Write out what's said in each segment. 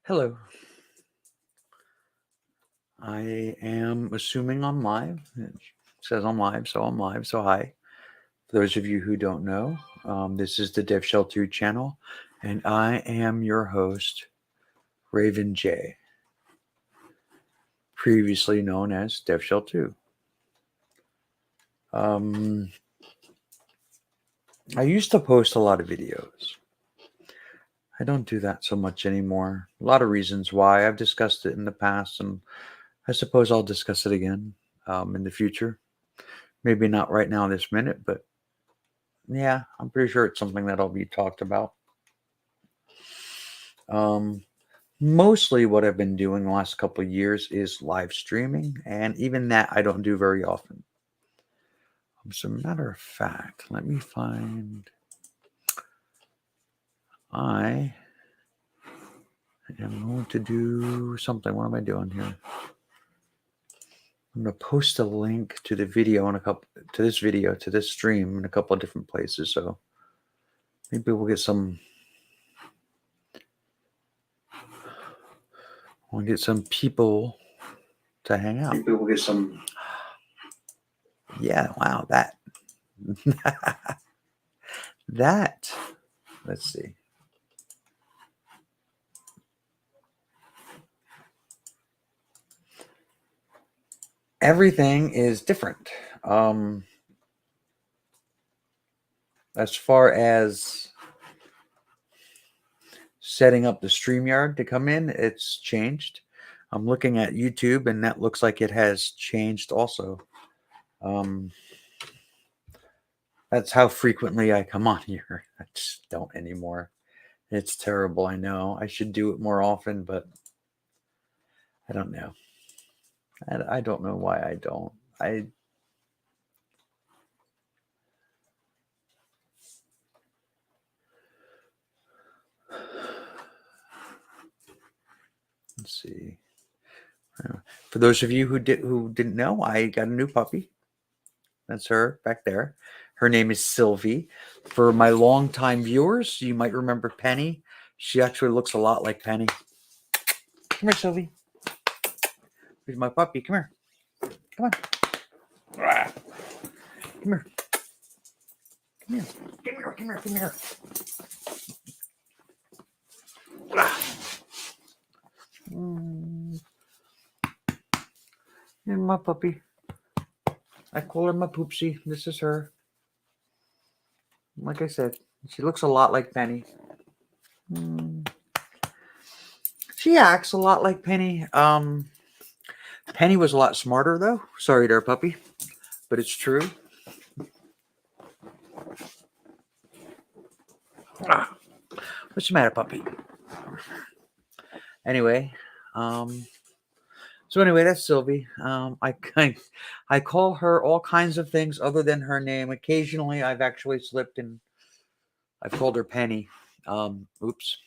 Hello. I am assuming I'm live. It says I'm live, so I'm live. So hi. For those of you who don't know, this is the DevShell 2 channel, and I am your host, Raven J, previously known as DevShell 2. I used to post a lot of videos. I don't do that so much anymore. A lot of reasons why. I've discussed it in the past, and I suppose I'll discuss it again in the future. Maybe not right now, this minute, but yeah, I'm pretty sure it's something that'll be talked about. Mostly what I've been doing the last couple of years is live streaming, and even that I don't do very often. As a matter of fact, let me find. I am going to do something. What am I doing here? I'm going to post a link to the video to this stream in a couple of different places. So maybe we'll get some people to hang out. Maybe we'll get some. Yeah, wow, that. That. Let's see. Everything is different. As far as setting up the StreamYard to come in, it's changed. I'm looking at YouTube, and that looks like it has changed also. That's how frequently I come on here. I just don't anymore. It's terrible, I know. I should do it more often, but I don't know. I don't know why I don't. Let's see. For those of you who didn't know, I got a new puppy. That's her back there. Her name is Sylvie. For my longtime viewers, you might remember Penny. She actually looks a lot like Penny. Come here, Sylvie. Here's my puppy. Come here. Come on. Come here. Come here. Come here. Come here. Come here. And my puppy. I call her my poopsie. This is her. Like I said, she looks a lot like Penny. She acts a lot like Penny. Penny was a lot smarter, though. Sorry there, puppy. But it's true. What's the matter, puppy? Anyway, so anyway, that's Sylvie. I call her all kinds of things other than her name. Occasionally, I've actually slipped and I've called her Penny. Oops.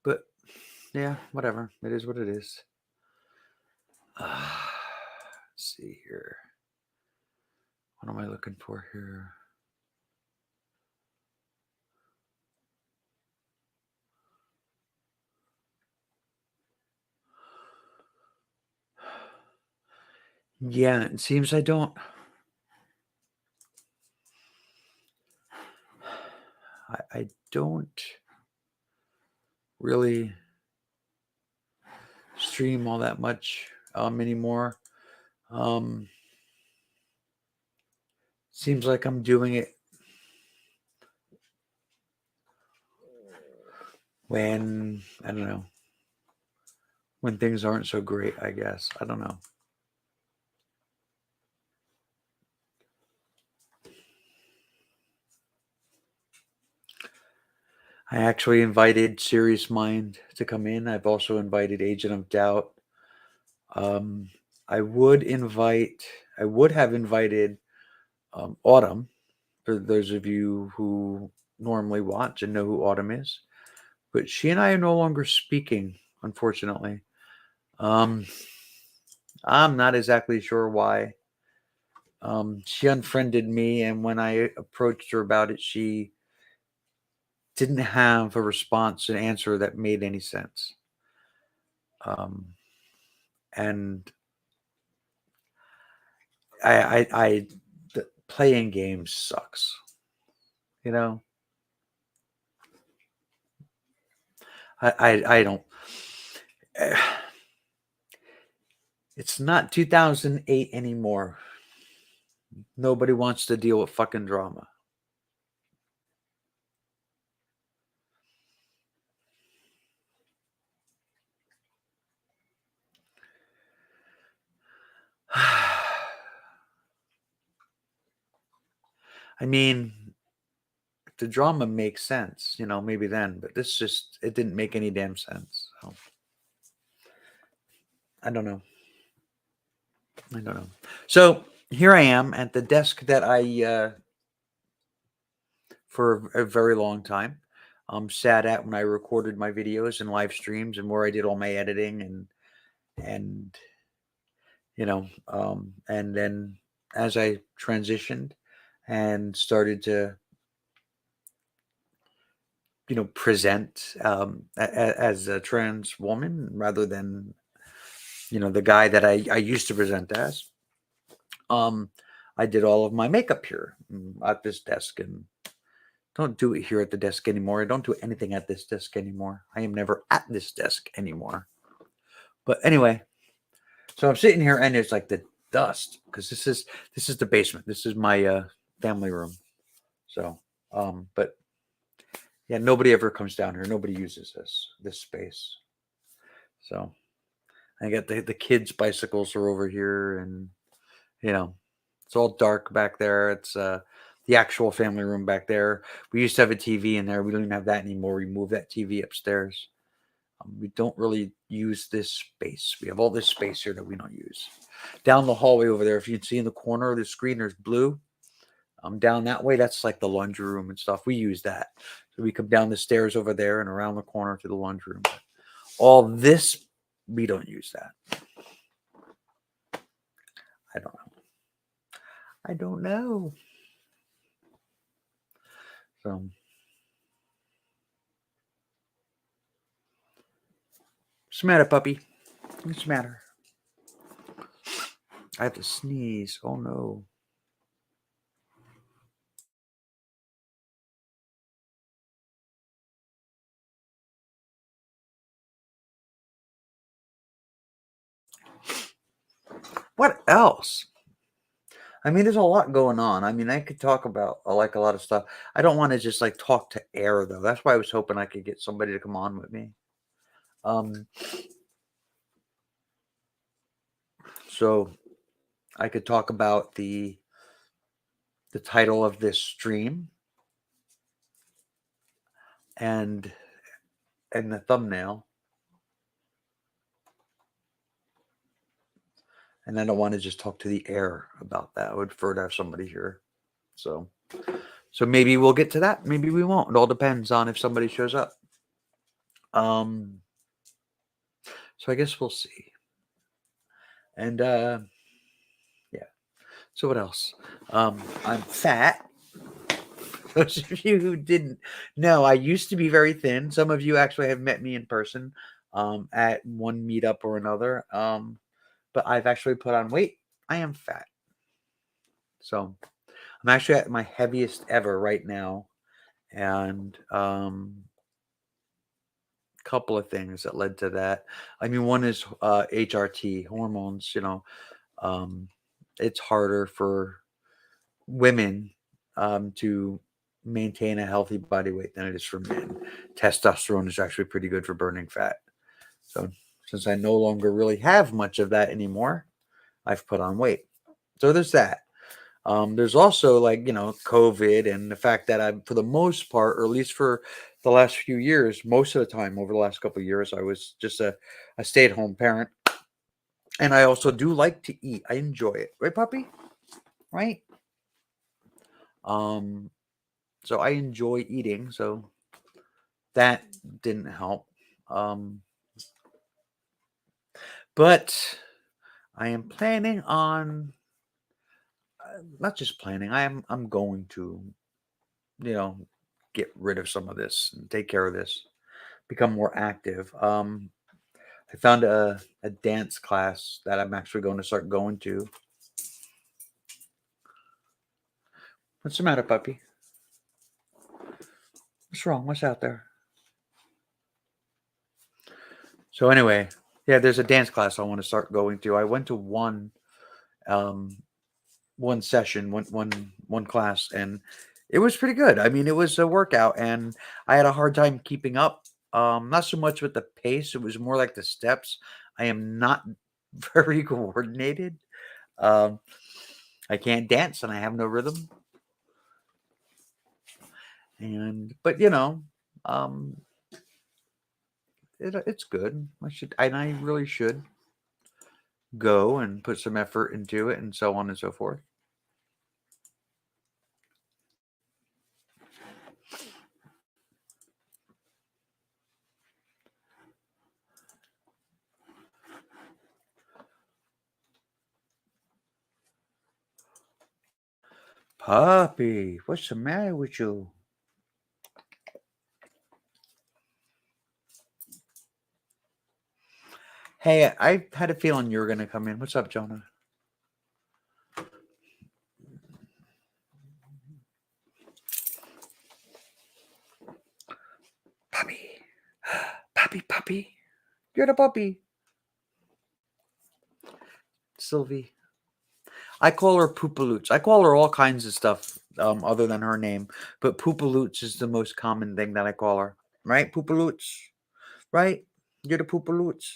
But yeah, whatever. It is what it is. Let's see here. What am I looking for here? Yeah, it seems I don't. I don't really stream all that much anymore. Seems like I'm doing it when, I don't know, when things aren't so great, I guess. I don't know. I actually invited Serious Mind to come in. I've also invited Agent of Doubt. I would have invited Autumn, for those of you who normally watch and know who Autumn is. But she and I are no longer speaking, unfortunately. I'm not exactly sure why. She unfriended me, and when I approached her about it, she didn't have a response, an answer that made any sense. And playing games sucks. You know, I don't. It's not 2008 anymore. Nobody wants to deal with fucking drama. I mean, if the drama makes sense, maybe then, but it didn't make any damn sense. So, I don't know. So here I am at the desk that I, for a very long time, sat at when I recorded my videos and live streams and where I did all my editing and and then as I transitioned and started to present as a trans woman rather than the guy that I used to present as. I did all of my makeup here at this desk, and don't do it here at the desk anymore. I don't do anything at this desk anymore. I am never at this desk anymore. But anyway, so I'm sitting here and it's like the dust because this is the basement. This is my family room. So, but yeah, nobody ever comes down here. Nobody uses this space. So I got the kids' bicycles are over here, and it's all dark back there. It's the actual family room back there. We used to have a TV in there. We don't even have that anymore. We moved that TV upstairs. We don't really use this space. We have all this space here that we don't use. Down the hallway over there, if you can see in the corner of the screen, there's blue. Down that way, that's like the laundry room and stuff. We use that. So we come down the stairs over there and around the corner to the laundry room. All this, we don't use that. I don't know. I don't know. So, what's the matter, puppy? What's the matter? I have to sneeze. Oh no. What else? I mean, there's a lot going on. I mean, I could talk about like a lot of stuff. I don't want to just like talk to air though. That's why I was hoping I could get somebody to come on with me. So I could talk about the title of this stream and the thumbnail. And I don't want to just talk to the air about that. I would prefer to have somebody here. So maybe we'll get to that. Maybe we won't. It all depends on if somebody shows up. So I guess we'll see. And yeah. So what else? I'm fat. Those of you who didn't know, I used to be very thin. Some of you actually have met me in person at one meetup or another. But I've actually put on weight. I am fat. So I'm actually at my heaviest ever right now. And couple of things that led to that. I mean, one is HRT hormones. It's harder for women to maintain a healthy body weight than it is for men. Testosterone is actually pretty good for burning fat. So since I no longer really have much of that anymore, I've put on weight. So there's that. There's also COVID and the fact that I'm, for the most part, or at least for the last few years, most of the time over the last couple of years, I was just a stay-at-home parent. And I also do like to eat. I enjoy it. Right, puppy? Right? So I enjoy eating. So that didn't help. But I am planning on not just planning. I'm going to, get rid of some of this and take care of this, become more active. I found a dance class that I'm actually going to start going to. What's the matter, puppy? What's wrong? What's out there? So anyway, yeah, there's a dance class I want to start going to. I went to um, one session, one class, and it was pretty good. I mean, it was a workout, and I had a hard time keeping up. Not so much with the pace; it was more like the steps. I am not very coordinated. Um, I can't dance, and I have no rhythm. But um, it's good. I really should go and put some effort into it, and so on and so forth. Puppy, what's the matter with you? Hey, I had a feeling you were going to come in. What's up, Jonah? Puppy. Puppy. You're the puppy. Sylvie. I call her Poopaloots. I call her all kinds of stuff other than her name, but Poopaloots is the most common thing that I call her. Right? Poopaloots. Right? You're the Poopaloots.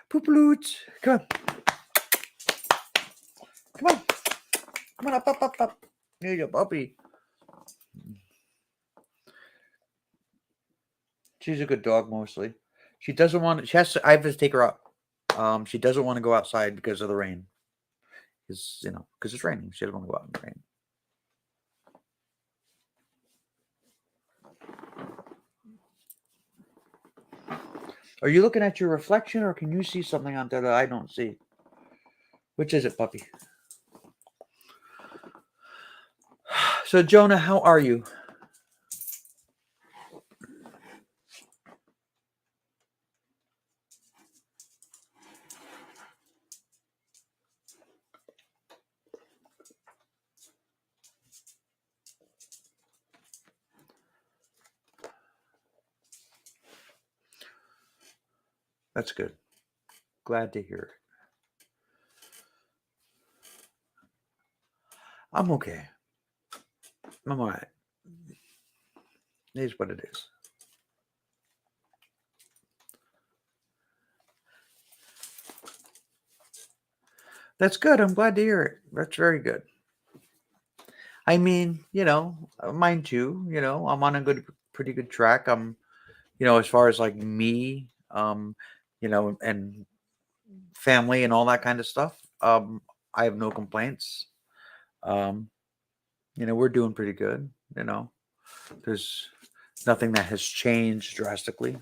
Poopaloots. Come on. Come on. Come on up. You're your puppy. She's a good dog mostly. She doesn't want she has to I have to take her up. She doesn't want to go outside because of the rain. Because it's raining. She doesn't want to go out in the rain. Are you looking at your reflection or can you see something out there that I don't see? Which is it, puppy? So, Jonah, how are you? That's good. Glad to hear it. I'm okay. I'm all right. It is what it is. That's good. I'm glad to hear it. That's very good. I mean, mine too. I'm on a pretty good track. As far as like me, and family and all that kind of stuff. I have no complaints. Um, we're doing pretty good. There's nothing that has changed drastically.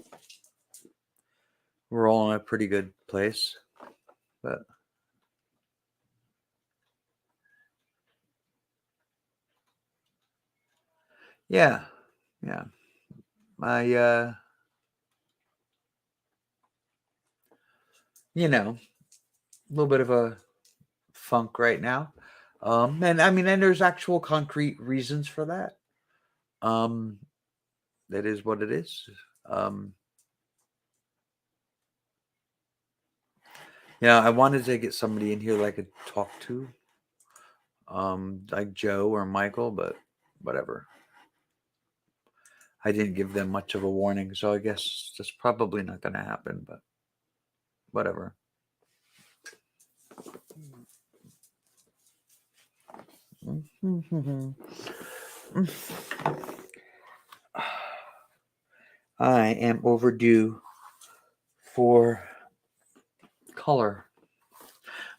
We're all in a pretty good place, but yeah, yeah. I, a little bit of a funk right now. And I mean, and there's actual concrete reasons for that. Um, that is what it is. Um, I wanted to get somebody in here that I could talk to, like Joe or Michael, but whatever. I didn't give them much of a warning, so I guess that's probably not going to happen, but whatever. I am overdue for color.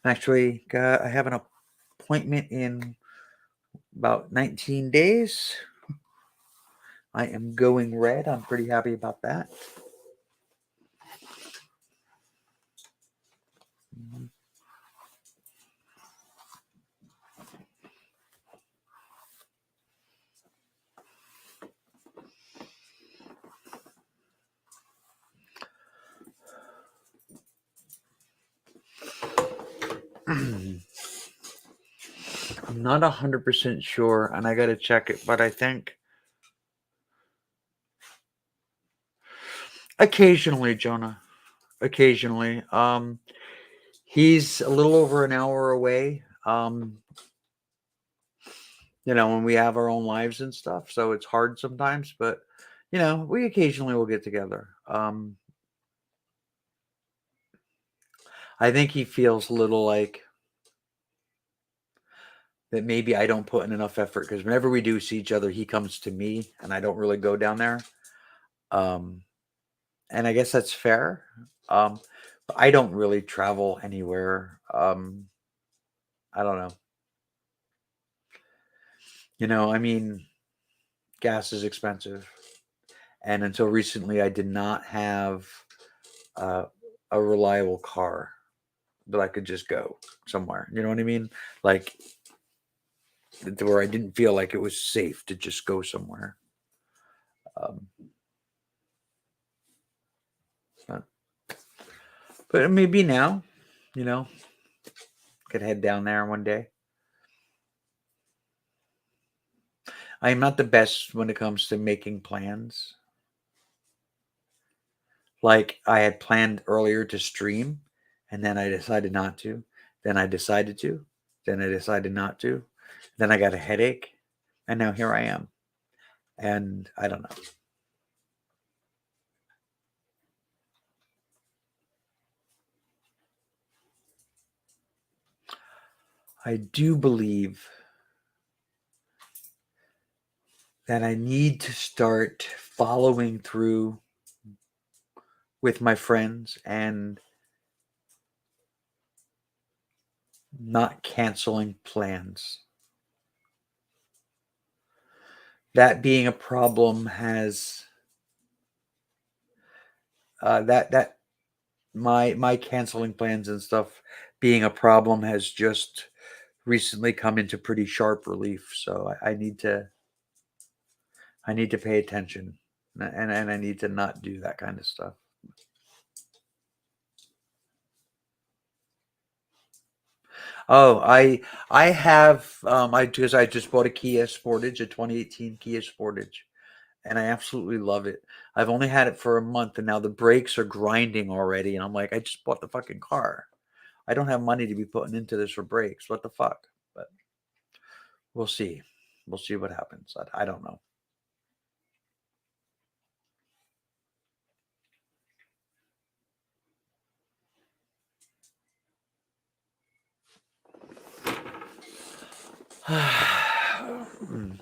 Actually, I have an appointment in about 19 days. I am going red. I'm pretty happy about that. I'm not 100% sure, and I got to check it, but I think occasionally, Jonah, occasionally. He's a little over an hour away. When we have our own lives and stuff, so it's hard sometimes, but we occasionally will get together. I think he feels a little like that maybe I don't put in enough effort because whenever we do see each other, he comes to me and I don't really go down there. Um, and I guess that's fair. But I don't really travel anywhere. I don't know. I mean, gas is expensive. And until recently, I did not have uh, a reliable car that I could just go somewhere. You know what I mean? Like, where I didn't feel like it was safe to just go somewhere. Um, but, but maybe now, you know, could head down there one day. I am not the best when it comes to making plans. Like I had planned earlier to stream, and then I decided not to. Then I decided to. Then I decided not to. Then I got a headache, and now here I am. And I don't know. I do believe that I need to start following through with my friends and not canceling plans. That being a problem has that my canceling plans and stuff being a problem has just recently come into pretty sharp relief. So I need to pay attention, and I need to not do that kind of stuff. Oh, I have I because I just bought a Kia Sportage, a 2018 Kia Sportage, and I absolutely love it. I've only had it for a month, and now the brakes are grinding already, and I'm like, I just bought the fucking car. I don't have money to be putting into this for brakes. What the fuck? But we'll see. We'll see what happens. I don't know. Hmm.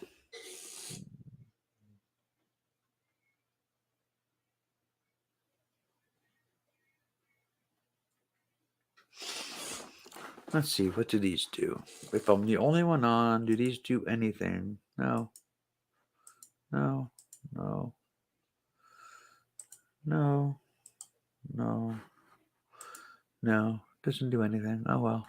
Let's see. What do these do? If I'm the only one on, do these do anything? No. No. No. No. No. No. Doesn't do anything. Oh well.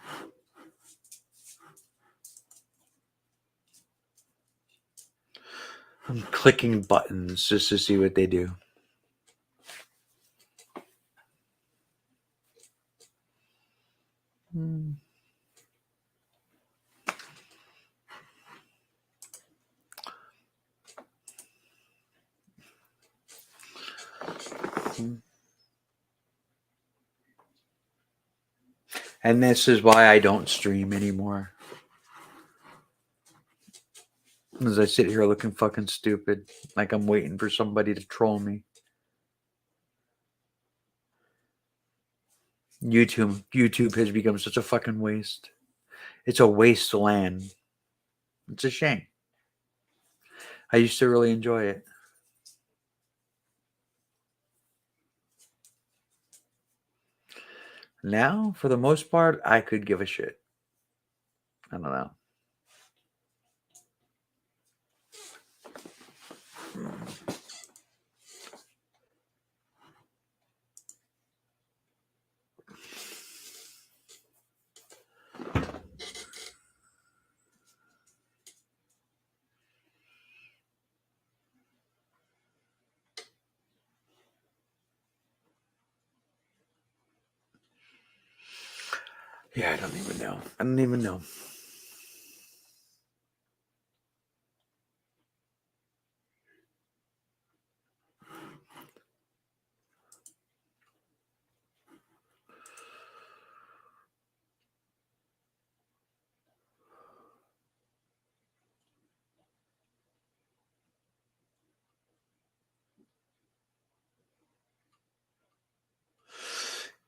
I'm clicking buttons just to see what they do. Hmm. And this is why I don't stream anymore. As I sit here looking fucking stupid, like I'm waiting for somebody to troll me. YouTube has become such a fucking waste. It's a wasteland. It's a shame. I used to really enjoy it. Now, for the most part, I could give a shit. I don't know. Yeah, I don't even know. I don't even know.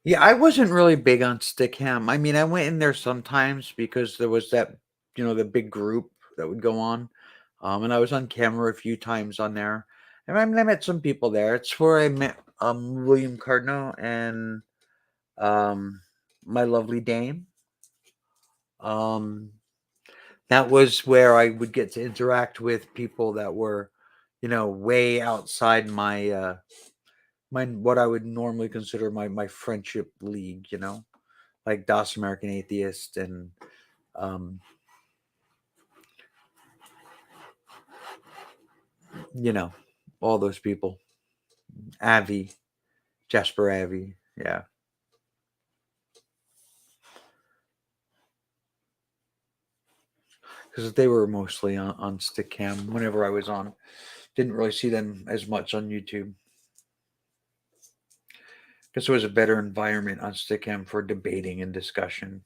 Yeah, I wasn't really big on Stickam. I mean, I went in there sometimes because there was that, the big group that would go on. And I was on camera a few times on there. And I mean, I met some people there. It's where I met William Cardinal and um my lovely dame. Um that was where I would get to interact with people that were, way outside my what I would normally consider my friendship league, like DOS American Atheist and um, you know, all those people. Avi, Jasper Avi, yeah. Because they were mostly on Stickcam whenever I was on. Didn't really see them as much on YouTube. Because it was a better environment on Stickcam for debating and discussion.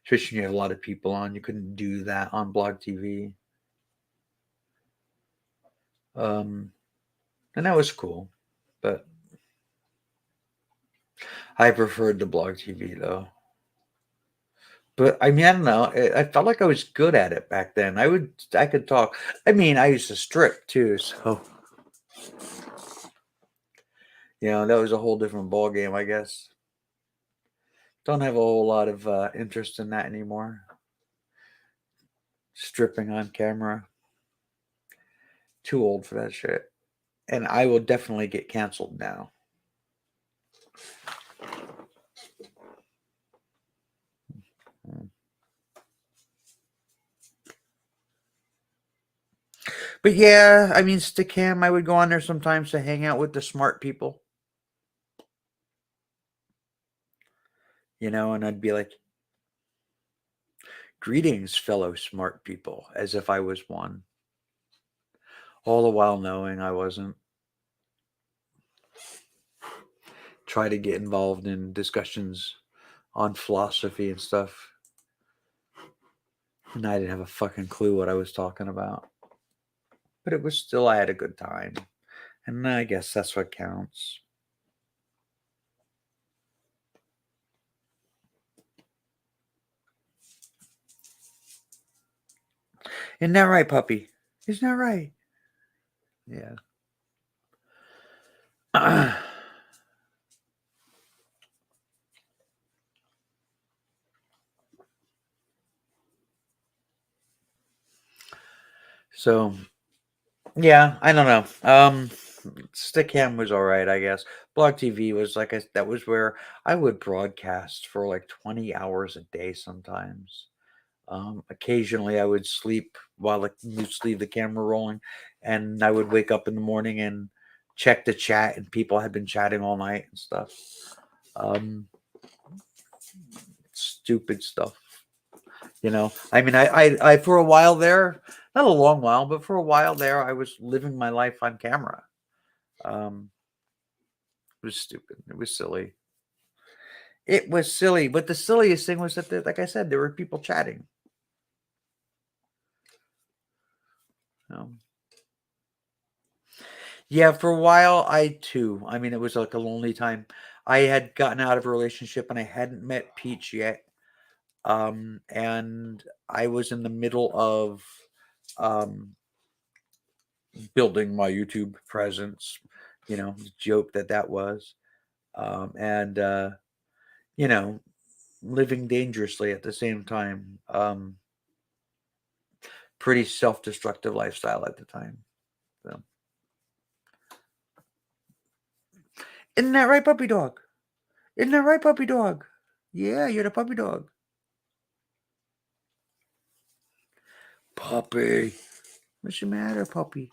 Especially when you had a lot of people on. You couldn't do that on Blog TV. Um, and that was cool. But I preferred the Blog TV though. But I mean, I don't know. I felt like I was good at it back then. I could talk. I mean, I used to strip too, so that was a whole different ball game, I guess. Don't have a whole lot of interest in that anymore. Stripping on camera, too old for that shit. And I will definitely get canceled now. But yeah, I mean, Stickam, I would go on there sometimes to hang out with the smart people, and I'd be like, "Greetings, fellow smart people," as if I was one, all the while knowing I wasn't. Try to get involved in discussions on philosophy and stuff. And I didn't have a fucking clue what I was talking about. But it was still, I had a good time. And I guess that's what counts. Isn't that right, puppy? Isn't that right? Yeah. So, yeah, I don't know. Stickam was all right, I guess. Blog TV was that was where I would broadcast for like 20 hours a day sometimes. Occasionally, I would sleep while you leave the camera rolling, and I would wake up in the morning and check the chat, and people had been chatting all night and stuff. Um, Stupid stuff, I mean, I for a while there, not a long while, but for a while there, I was living my life on camera. Um, it was stupid. It was silly. It was silly, but the silliest thing was that, like I said, there were people chatting. Um, Yeah, for a while, I too. I mean, it was like a lonely time. I had gotten out of a relationship and I hadn't met Peach yet. And I was in the middle of um, building my YouTube presence, the joke that was. And, you know, living dangerously at the same time. Pretty self destructive lifestyle at the time. So. Isn't that right, puppy dog? Isn't that right, puppy dog? Yeah, you're the puppy dog. Puppy. What's the matter, puppy?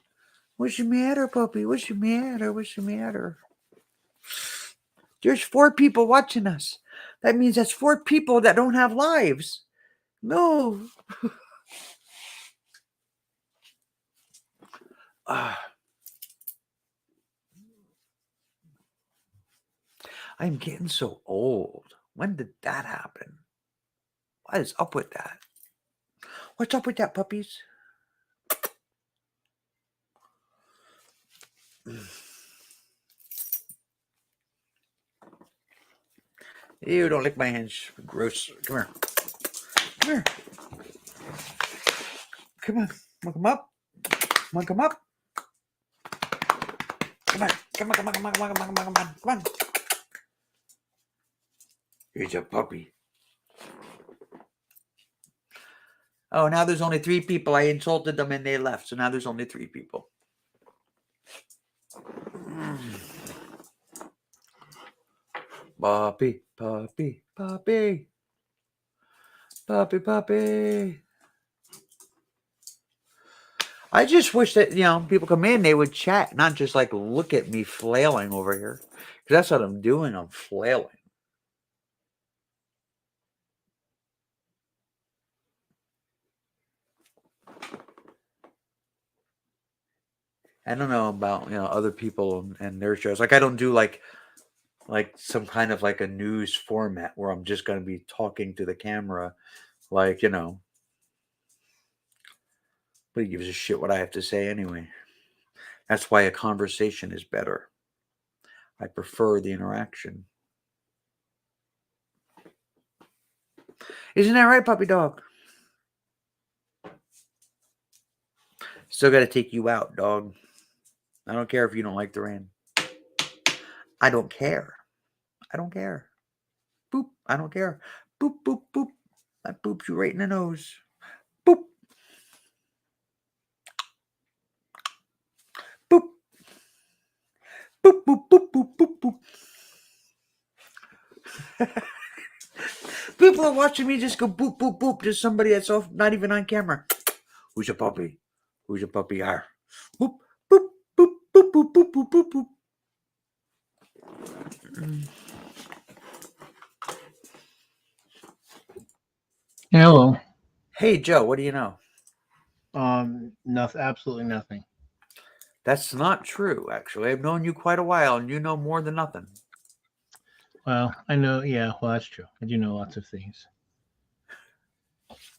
What's the matter, puppy? What's the matter? What's the matter? There's 4 people watching us. That means that's 4 people that don't have lives. No. I'm getting so old. When did that happen? What is up with that? What's up with that, puppies? Ew, don't lick my hands. Gross. Come here. Come here. Come on. Come up. Come on, come up. Come on. Come on, come on, come on, come on, come on, come on, come on. Come on. Here's a puppy. Oh, now there's only 3 people. I insulted them and they left. So now there's only 3 people. Puppy, puppy, puppy. Puppy, puppy. I just wish that, people come in, they would chat, not just like look at me flailing over here. Because that's what I'm doing. I'm flailing. I don't know about, other people and their shows. Like I don't do like some kind of like a news format where I'm just going to be talking to the camera. Like, nobody gives a shit what I have to say anyway. That's why a conversation is better. I prefer the interaction. Isn't that right, puppy dog? Still got to take you out, dog. I don't care if you don't like the rain. I don't care. I don't care. Boop. I don't care. Boop, boop, boop. I booped you right in the nose. Boop. Boop. Boop, boop, boop, boop, boop, boop. People are watching me just go boop, boop, boop to somebody that's off, not even on camera. Who's your puppy? Who's your puppy? Boop, boop, boop, boop, boop, boop, boop, boop, boop. Hello. Hey, Joe, what do you know? Nothing. Absolutely nothing. That's not true, actually. I've known you quite a while, and you know more than nothing. Well, I know. Yeah. Well, that's true. I do know lots of things,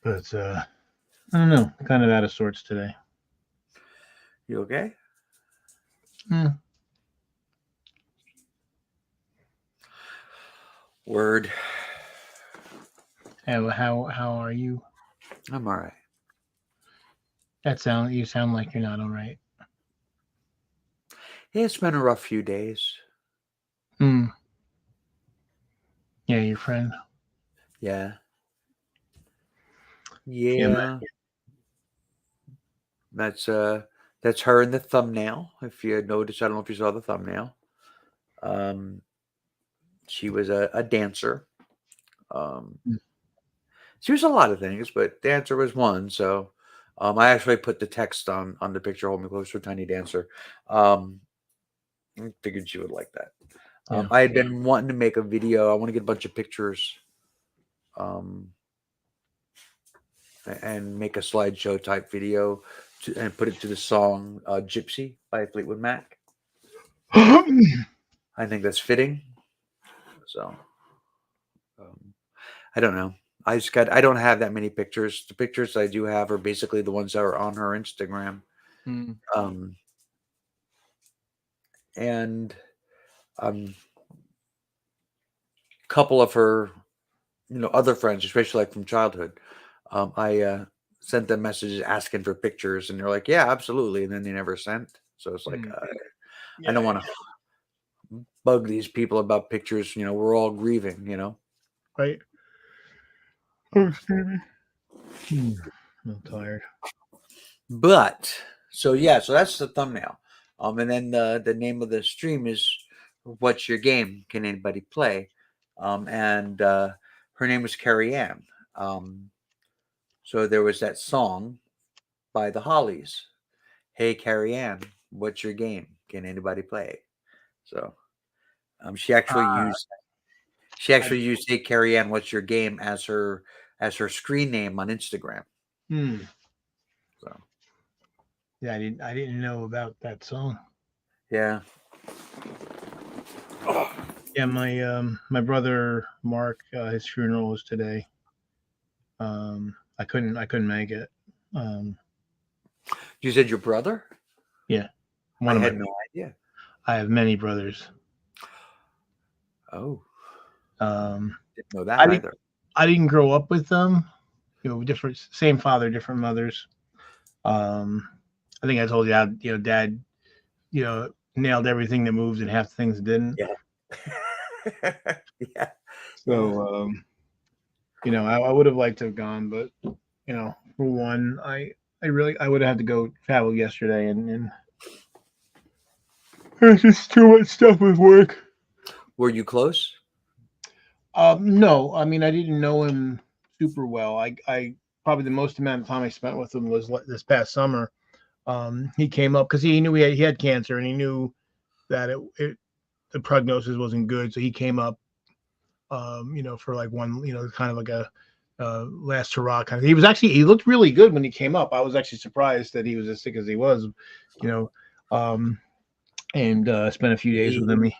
but I don't know. Kind of out of sorts today. You okay? Word. How are you? I'm all right. You sound like you're not all right. It's been a rough few days. Yeah, your friend. Yeah. Yeah. That's her in the thumbnail. If you noticed, I don't know if you saw the thumbnail. She was a dancer. She was a lot of things, but dancer was one. So I actually put the text on the picture, "Hold Me Closer, Tiny Dancer." I figured she would like that. Yeah. I had been wanting to make a video. I want to get a bunch of pictures and make a slideshow type video and put it to the song Gypsy by Fleetwood Mac. I think that's fitting. So I don't know. I don't have that many pictures. The pictures I do have are basically the ones that are on her Instagram. And a couple of her, other friends, especially like from childhood. I sent them messages asking for pictures, and they're like, "Yeah, absolutely," and then they never sent. So it's like, I don't want to bug these people about pictures. We're all grieving. Right. Oh, Stevie. I'm tired. But so that's the thumbnail. And then the name of the stream is "What's Your Game? Can Anybody Play?" And her name was Carrie Ann. So there was that song by the Hollies. "Hey Carrie Ann, what's your game? Can anybody play?" So she actually used She actually used "Hey Carrie Ann, what's your game?" as her screen name on Instagram. Hmm. So Yeah, I didn't know about that song. yeah. Yeah, my brother Mark, his funeral was today. I couldn't make it. Um, You said your brother? yeah, I one of my. had no idea. I have many brothers. Oh, Um, didn't know that I didn't either. I didn't grow up with them. You know, different, same father, different mothers. Um, I think I told you, Dad, nailed everything that moved and half the things didn't. Yeah. Yeah. Yeah. So, I would have liked to have gone, but for one, I would have had to go travel yesterday, and there's just too much stuff with work. Were you close? No, I mean I didn't know him super well. I probably the most amount of time I spent with him was this past summer. He came up because he knew he had cancer, and he knew that the prognosis wasn't good, so he came up, for like one, kind of like a last hurrah kind of. He looked really good when he came up. I was actually surprised that he was as sick as he was, you know, um, and spent a few days with him.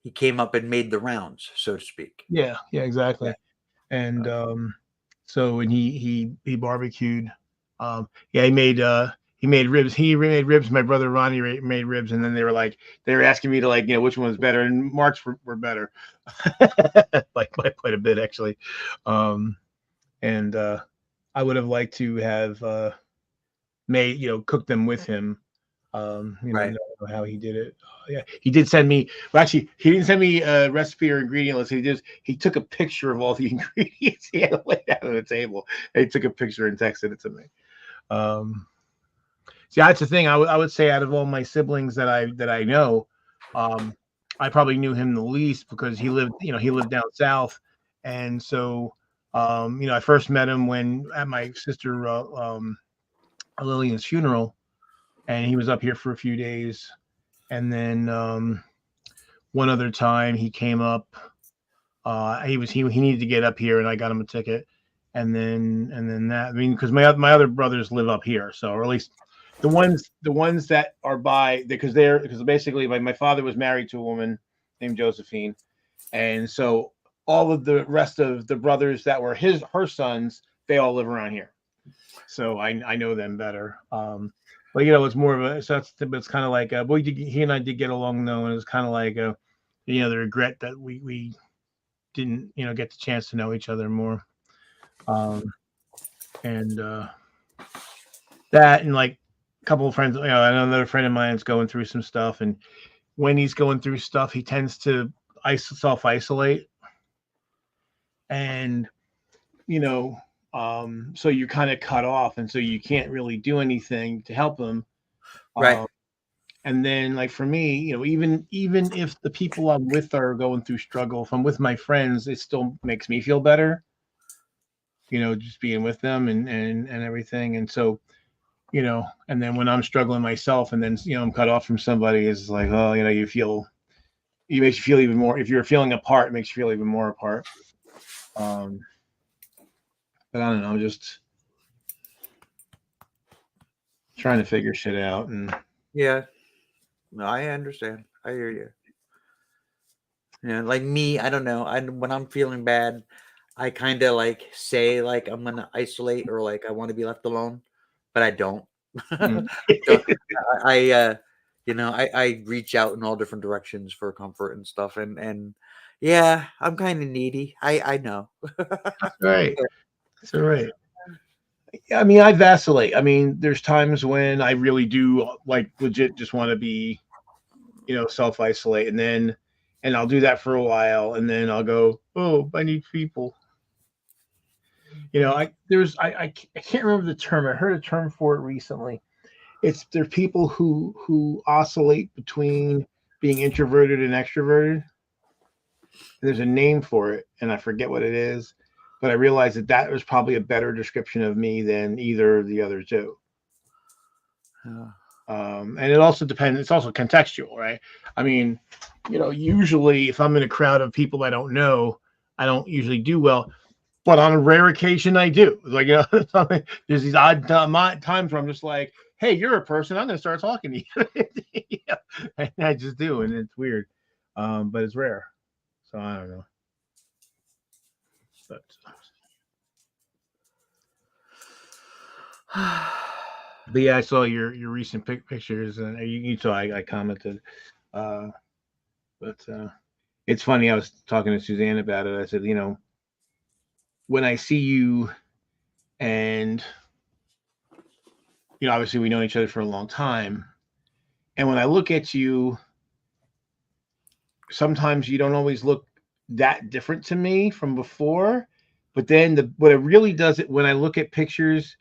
He came up and made the rounds, so to speak. Yeah, Yeah. exactly. And so and he barbecued. Yeah, he made ribs. He made ribs. My brother Ronnie made ribs, and then they were asking me to, like, which one was better, and Mark's were better, like by quite a bit actually. And I would have liked to have made cooked them with him. Right. Know how he did it. Yeah, he did send me. Well, actually, he didn't send me a recipe or ingredient list. He took a picture of all the ingredients he had laid out on the table. And he took a picture and texted it to me. See, that's the thing. I would say out of all my siblings that I know, I probably knew him the least because he lived down south, and so I first met him when at my sister Lillian's funeral, and he was up here for a few days, and then one other time he came up. He needed to get up here, and I got him a ticket, and then that, I mean, because my other brothers live up here, so, or at least the ones that are because basically my father was married to a woman named Josephine, and so all of the rest of the brothers that were her sons, they all live around here, so I know them better. But it's more of a, so it's kind of like he and I did get along though, and it's kind of like the regret that we didn't get the chance to know each other more. And that, and like a couple of friends, another friend of mine is going through some stuff, and when he's going through stuff, he tends to self-isolate, and so you're kind of cut off, and so you can't really do anything to help him. Right. And then, like, for me, even if the people I'm with are going through struggle, if I'm with my friends, it still makes me feel better, just being with them and everything. And so, and then when I'm struggling myself, and then I'm cut off from somebody, it's like, oh, it makes you feel even more. If you're feeling apart, it makes you feel even more apart. But I don't know, I'm just trying to figure shit out. And Yeah. No, I understand. I hear you. Yeah, like me, I don't know. When I'm feeling bad, I kind of like say like I'm gonna isolate or like I want to be left alone, but I don't. mm. So I I reach out in all different directions for comfort and stuff, and yeah, I'm kind of needy. I know. Right. That's all right. I mean, I vacillate. I mean, there's times when I really do, like, legit just want to be, self isolate, and I'll do that for a while, and then I'll go, oh, I need people. I can't remember the term. I heard a term for it recently. There are people who oscillate between being introverted and extroverted. There's a name for it, and I forget what it is, but I realized that was probably a better description of me than either of the other two. Yeah. And it also depends. It's also contextual, right? I mean, usually if I'm in a crowd of people I don't know, I don't usually do well, but on a rare occasion I do. Like, there's these odd times where I'm just like, hey, you're a person. I'm going to start talking to you. Yeah, and I just do, and it's weird, but it's rare. So I don't know. But yeah, I saw your recent pictures, and you saw I commented. But it's funny. I was talking to Suzanne about it. I said, when I see you, and obviously we know each other for a long time, and when I look at you, sometimes you don't always look that different to me from before. But then what it really does it when I look at pictures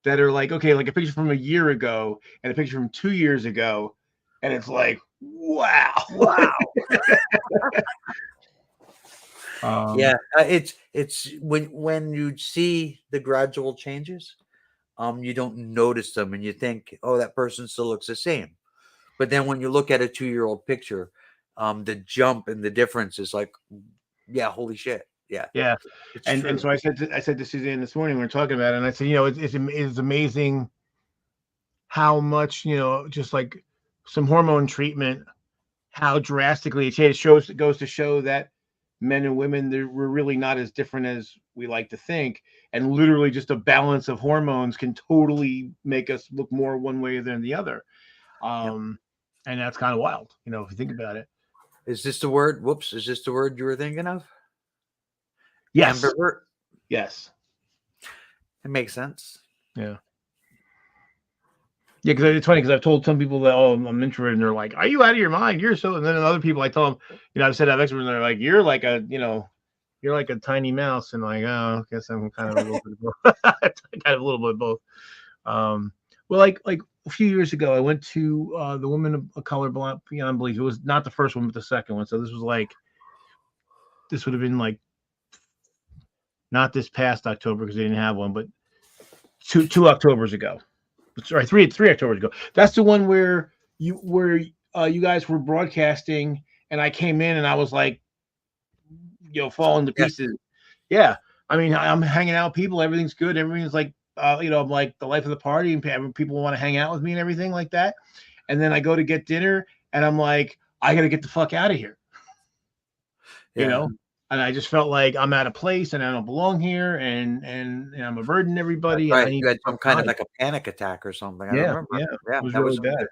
that are like, okay, like a picture from a year ago and a picture from 2 years ago, and it's like, wow. Yeah, it's when you see the gradual changes, you don't notice them, and you think, oh, that person still looks the same. But then when you look at a 2-year-old picture, the jump and the difference is like, yeah, holy shit, yeah, Yeah. it's And true. so I said to Suzanne this morning, we were talking about it, and I said, it's amazing how much, just like some hormone treatment, how drastically it changes. It goes to show that men and women, we're really not as different as we like to think. And literally just a balance of hormones can totally make us look more one way than the other. Yep. And that's kind of wild, if you think about it. Is this the word? Whoops! Is this the word you were thinking of? Yes. Ambivert. Yes. It makes sense. Yeah. Yeah, because it's funny because I've told some people that, oh, I'm introverted, and they're like, "Are you out of your mind? You're so." And then other people, I tell them, I've said I'm extrovert, and they're like, "You're like you're like a tiny mouse," and like, oh, I guess I'm kind of a little bit of both. Kind of a little bit of both. Well, like a few years ago, I went to the Women of Color Beyond Belief. It was not the first one, but the second one. So this would have been like not this past October because they didn't have one, but two Octobers ago. Sorry, three Octobers ago. That's the one where you guys were broadcasting, and I came in and I was like, falling to pieces. Yeah, I mean, I'm hanging out with people. Everything's good. Everything's like, I'm like the life of the party, and people want to hang out with me and everything like that. And then I go to get dinner, and I'm like, I got to get the fuck out of here. Yeah. And I just felt like I'm out of place and I don't belong here, and I'm a burden to everybody. Right. And I need You had some kind of time. like a panic attack or something. I Yeah, remember. yeah, Yeah, it was that really was bad.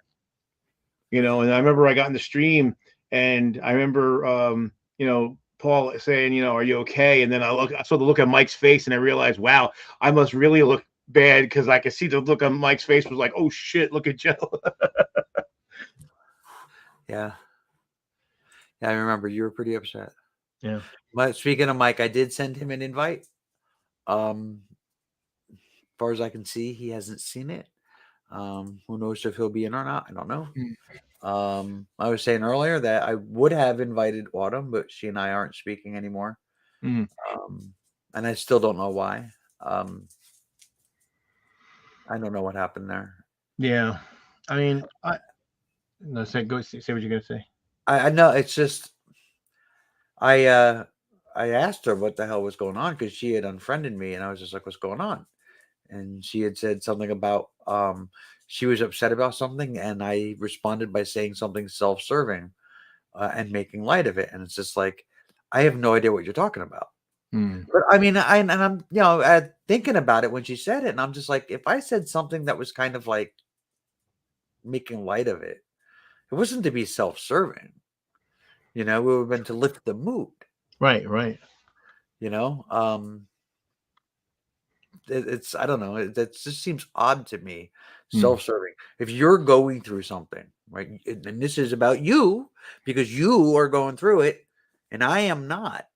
And I remember I got in the stream, and I remember, Paul saying, are you okay? And then I saw the look on Mike's face, and I realized, wow, I must really look bad because I could see the look on Mike's face was like, oh shit, look at Joe. Yeah. Yeah, I remember you were pretty upset. Yeah. But speaking of Mike, I did send him an invite. As far as I can see, he hasn't seen it. Who knows if he'll be in or not? I don't know. I was saying earlier that I would have invited Autumn, but she and I aren't speaking anymore. And I still don't know why. I don't know what happened there. Yeah. I mean, go say what you're gonna say. I know it's just I asked her what the hell was going on because she had unfriended me, and I was just like, what's going on? And she had said something about she was upset about something, and I responded by saying something self-serving and making light of it. And it's just like, I have no idea what you're talking about. But I mean, I'm thinking about it when she said it, and I'm just like, if I said something that was kind of like making light of it, it wasn't to be self-serving. It would have been to lift the mood. Right. It's I don't know. That just seems odd to me. Self-serving. If you're going through something, right, and this is about you because you are going through it, and I am not.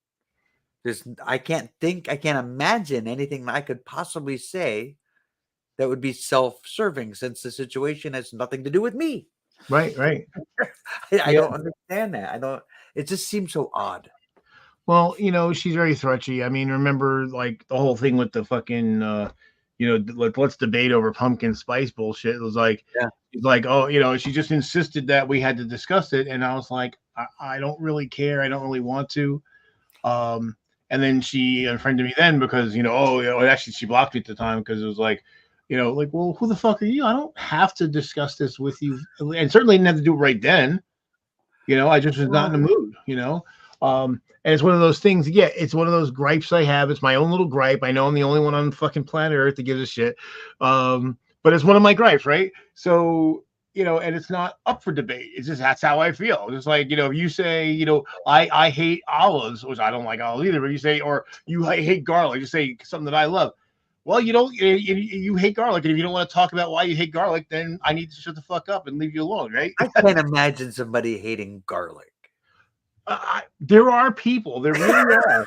I can't imagine anything that I could possibly say that would be self-serving since the situation has nothing to do with me. Right. I don't understand that. It just seems so odd. Well, she's very threaty. I mean, remember like the whole thing with the fucking, like let's debate over pumpkin spice bullshit. It was like, it's like, oh, she just insisted that we had to discuss it, and I was like, I don't really care. I don't really want to. And then she unfriended me then because, actually she blocked me at the time because it was like, like, well, who the fuck are you? I don't have to discuss this with you. And certainly didn't have to do it right then. I just was not in the mood, and it's one of those things. Yeah, it's one of those gripes I have. It's my own little gripe. I know I'm the only one on fucking planet Earth that gives a shit. But it's one of my gripes, right? So, and it's not up for debate. It's just that's how I feel. Just like, if you say, I hate olives, which I don't like olives either, but you say, or you hate garlic, you say something that I love. Well, you hate garlic, and if you don't want to talk about why you hate garlic, then I need to shut the fuck up and leave you alone, right? I can't imagine somebody hating garlic. There are people. There really are.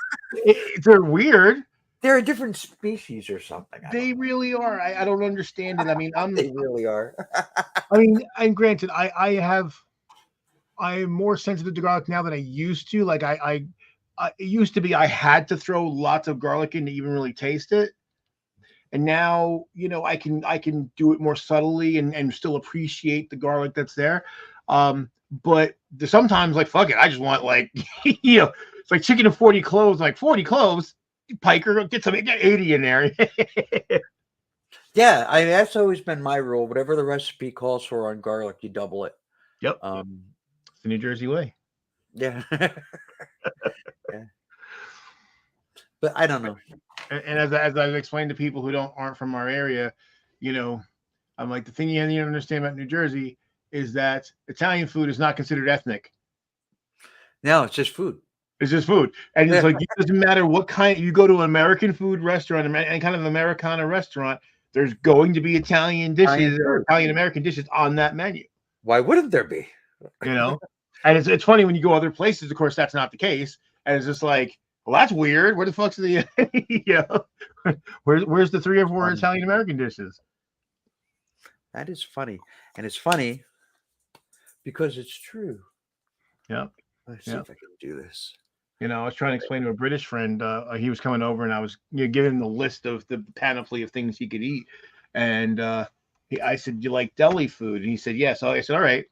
They're weird. They're a different species or something. They really are. I don't understand it. I mean, They really are. I mean, and granted, I'm more sensitive to garlic now than I used to. Like it used to be I had to throw lots of garlic in to even really taste it. And now, I can do it more subtly and still appreciate the garlic that's there. But sometimes, like, fuck it, I just want, like, it's like chicken and 40 cloves. Like 40 cloves, Piker, get 80 in there. Yeah, that's always been my rule. Whatever the recipe calls for on garlic, you double it. Yep. It's the New Jersey way. Yeah. Yeah. But I don't know. And as I've explained to people who aren't from our area, I'm like, the thing you need to understand about New Jersey is that Italian food is not considered ethnic. No, it's just food. It's just food. And it's like, it doesn't matter what kind, you go to an American food restaurant, any kind of Americana restaurant, there's going to be Italian dishes or Italian American dishes on that menu. Why wouldn't there be? And it's funny when you go other places, of course, that's not the case. And it's just like, well, that's weird. Where the fuck's the, where's the 3 or 4 Italian American dishes? That is funny. And it's funny because it's true. Yeah. Let's see if I can do this. I was trying to explain to a British friend, he was coming over and I was giving him the list of the panoply of things he could eat. And I said, do you like deli food? And he said, yes. So I said, all right.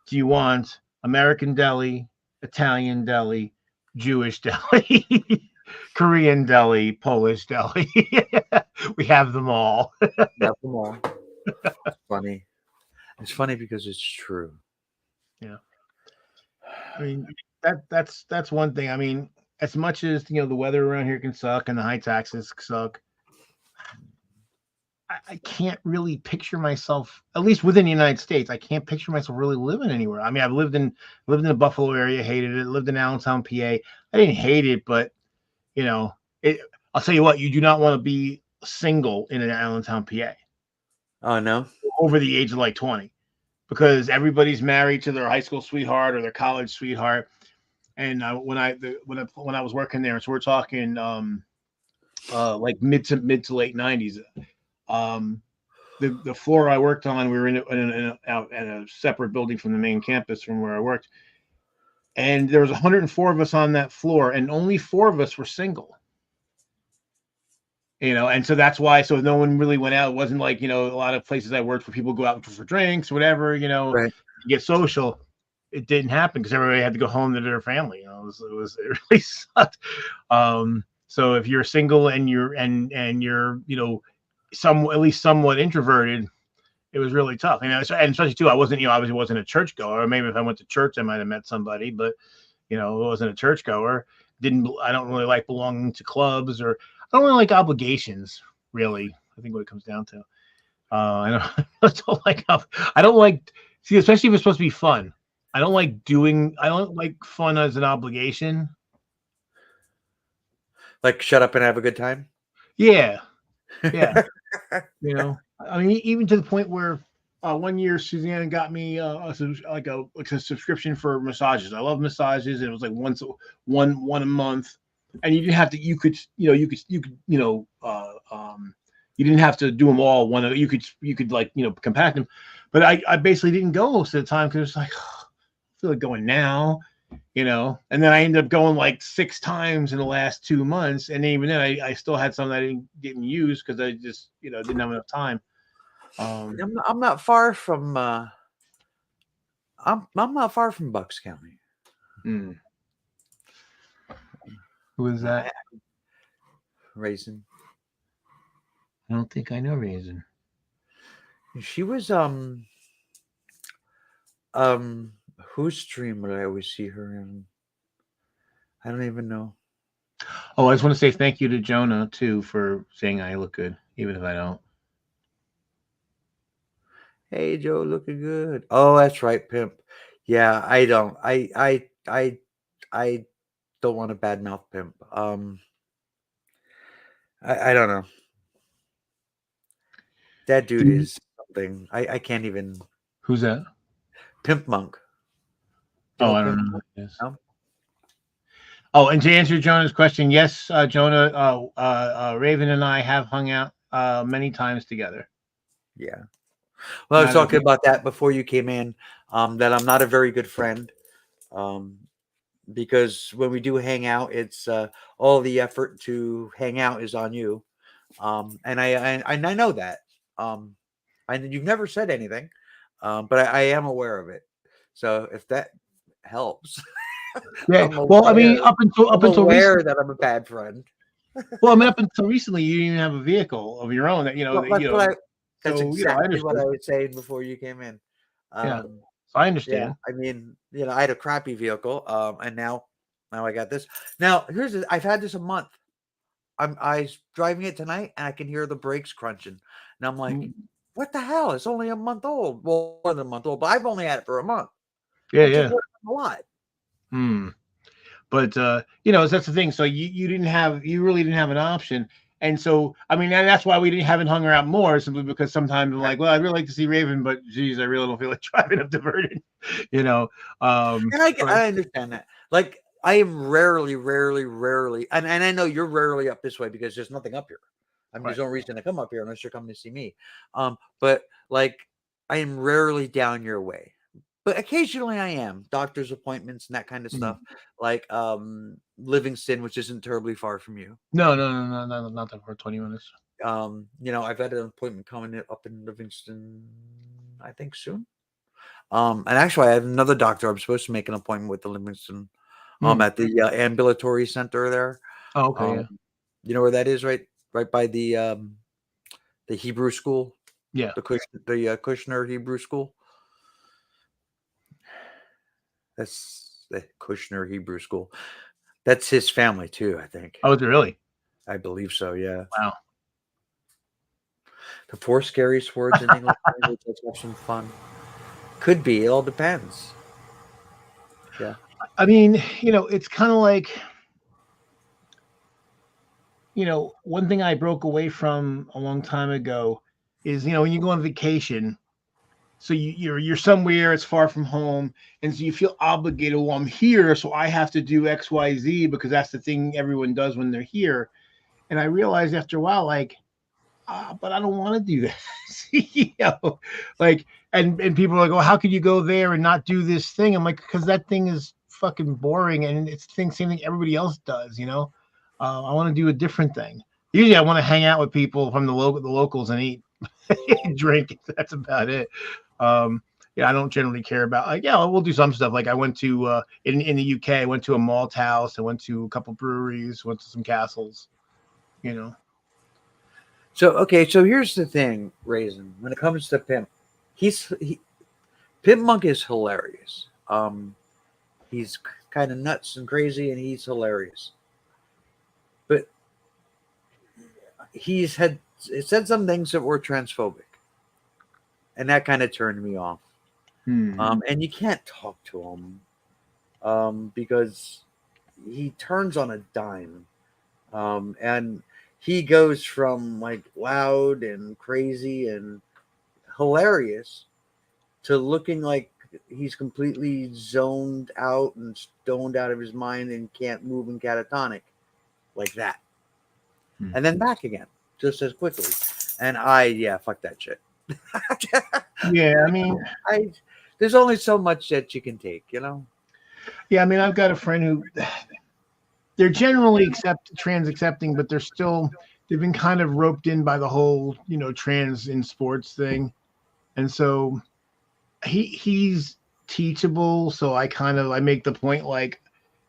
Do you want American deli, Italian deli, Jewish deli, Korean deli, Polish deli? We have them all. Have them all. It's funny. It's funny because it's true. Yeah. I mean, that's one thing. I mean, as much as the weather around here can suck and the high taxes suck, I can't really picture myself, at least within the United States, I can't picture myself really living anywhere. I mean, I've lived in the Buffalo area, hated it. Lived in Allentown, PA. I didn't hate it, but I'll tell you what, you do not want to be single in an Allentown, PA. Oh no, over the age of like 20, because everybody's married to their high school sweetheart or their college sweetheart. And when I was working there, so we're talking like mid to late 90s. The floor I worked on, we were in a separate building from the main campus from where I worked, and there was 104 of us on that floor, and only 4 of us were single. And so that's why. So no one really went out. It wasn't like a lot of places I worked where people go out for drinks, whatever. Right. Get social. It didn't happen because everybody had to go home to their family. It really sucked. So if you're single and you're at least somewhat introverted, it was really tough. And especially too, I wasn't, obviously wasn't a churchgoer. Or maybe if I went to church, I might have met somebody, but I wasn't a churchgoer. I don't really like belonging to clubs, or I don't really like obligations, really. I think what it comes down to. I don't like, see, especially if it's supposed to be fun. I don't like fun as an obligation. Like shut up and have a good time? Yeah. Yeah. I mean, even to the point where one year Suzanne got me a subscription for massages. I love massages. And it was like one a month. And you didn't have to, you didn't have to do them all you could like, compact them. But I basically didn't go most of the time because it's like, I feel like going now, and then I ended up going like 6 times in the last 2 months. And even then I still had some that I didn't use because I just, didn't have enough time. I'm not far from, I'm not far from Bucks County. Mm. Who is that? Raisin. I don't think I know Raisin. She was whose stream would I always see her in? I don't even know. Oh, I just want to say thank you to Jonah too for saying I look good, even if I don't. Hey Joe, looking good. Oh, that's right, pimp. Yeah, I don't. I don't want to badmouth pimp. I don't know. That dude is something. I can't even. Who's that? Pimp Monk. You Oh, know I don't Pimp know Monk? who it is. No? Oh, and to answer Jonah's question, yes, Jonah, Raven and I have hung out many times together. Yeah. Well, I was Not a- talking about that before you came in. That I'm not a very good friend. Because when we do hang out, it's all the effort to hang out is on you. And I know that. You've never said anything, but I am aware of it. So if that helps, Yeah. I'm Well, I mean, aware. up I'm until aware recently. that I'm a bad friend. Well, I mean, up until recently, you didn't even have a vehicle of your own. That Well, that's what I. That's So I exactly what understood. I was saying before you came in. Yeah. Um, So I yeah, understand. I mean, I had a crappy vehicle, and now I got this. Now I've had this a month. I was driving it tonight, and I can hear the brakes crunching, and I'm like, Mm, "What the hell? It's only a month old. Well, more than a month old, but I've only had it for a month, yeah, which is yeah. worth a lot." Hmm. But that's the thing. So you really didn't have an option. And so I mean, and that's why we haven't hung her out more, simply because sometimes I'm like, well, I'd really like to see Raven, but geez, I really don't feel like driving up to Vernon, you know. And But I understand that. Like I am rarely, and I know you're rarely up this way because there's nothing up here. I mean, right. there's no reason to come up here unless you're coming to see me. But like I am rarely down your way. But occasionally I am. Doctor's appointments and that kind of Mhm. stuff. Like Livingston, which isn't terribly far from you. No, not that for 20 minutes. I've had an appointment coming up in Livingston, I think soon. And actually, I have another doctor. I'm supposed to make an appointment with the Livingston, Hmm. at the ambulatory center there. Oh, okay, Um, yeah. you know where that is, right? Right by the Hebrew school, Yeah. the Kushner Hebrew school. That's the Kushner Hebrew school. That's his family too, I think. Oh, is it really? I believe so. Yeah. Wow. The four scariest words in English language. Let's have some fun. Could be. It all depends. Yeah. I mean, it's kind of like, one thing I broke away from a long time ago is, when you go on vacation, so you're somewhere, it's far from home, and so you feel obligated. Well, I'm here, so I have to do X, Y, Z because that's the thing everyone does when they're here. And I realized after a while, like, but I don't want to do that. Like, and people are like, oh, how could you go there and not do this thing? I'm like, because that thing is fucking boring, and it's the same thing everybody else does. I want to do a different thing. Usually, I want to hang out with people from the locals and eat, drink. That's about it. Yeah, I don't generally care about, like, yeah, we'll do some stuff. Like I went to in the UK, I went to a malt house, I went to a couple breweries, went to some castles, you know. So okay, so here's the thing, Raisin. When it comes to Pimp, Pimp Monk is hilarious. He's kind of nuts and crazy, and he's hilarious. But he's said some things that were transphobic, and that kind of turned me off. And you can't talk to him because he turns on a dime, and he goes from like loud and crazy and hilarious to looking like he's completely zoned out and stoned out of his mind and can't move and catatonic like that. And then back again just as quickly. And fuck that shit. Yeah, I mean, I there's only so much that you can take, yeah, I mean, I've got a friend who they're generally trans accepting, but they've been kind of roped in by the whole, trans in sports thing. And so he's teachable. So I make the point, like,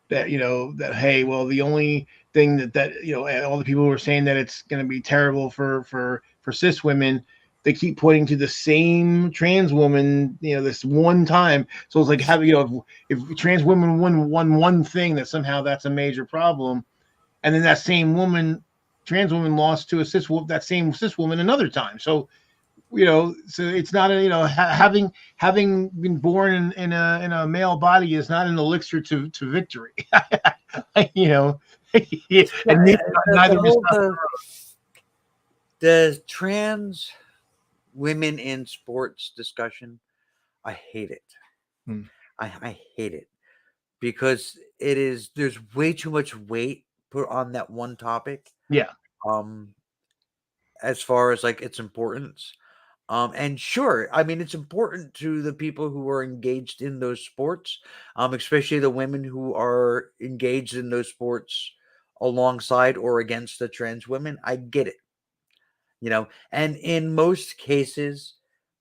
that, that, hey, well, the only thing that all the people who are saying that it's going to be terrible for cis women, they keep pointing to the same trans woman, this one time. So it's like having, if trans women won one thing, that somehow that's a major problem, and then that same trans woman, lost to that same cis woman another time. So so it's not having been born in a male body is not an elixir to victory. And Yeah, neither is the trans women in sports discussion. I hate it. Hmm. I hate it because there's way too much weight put on that one topic. Yeah. As far as like its importance. And sure, I mean, it's important to the people who are engaged in those sports, especially the women who are engaged in those sports alongside or against the trans women. I get it, and in most cases,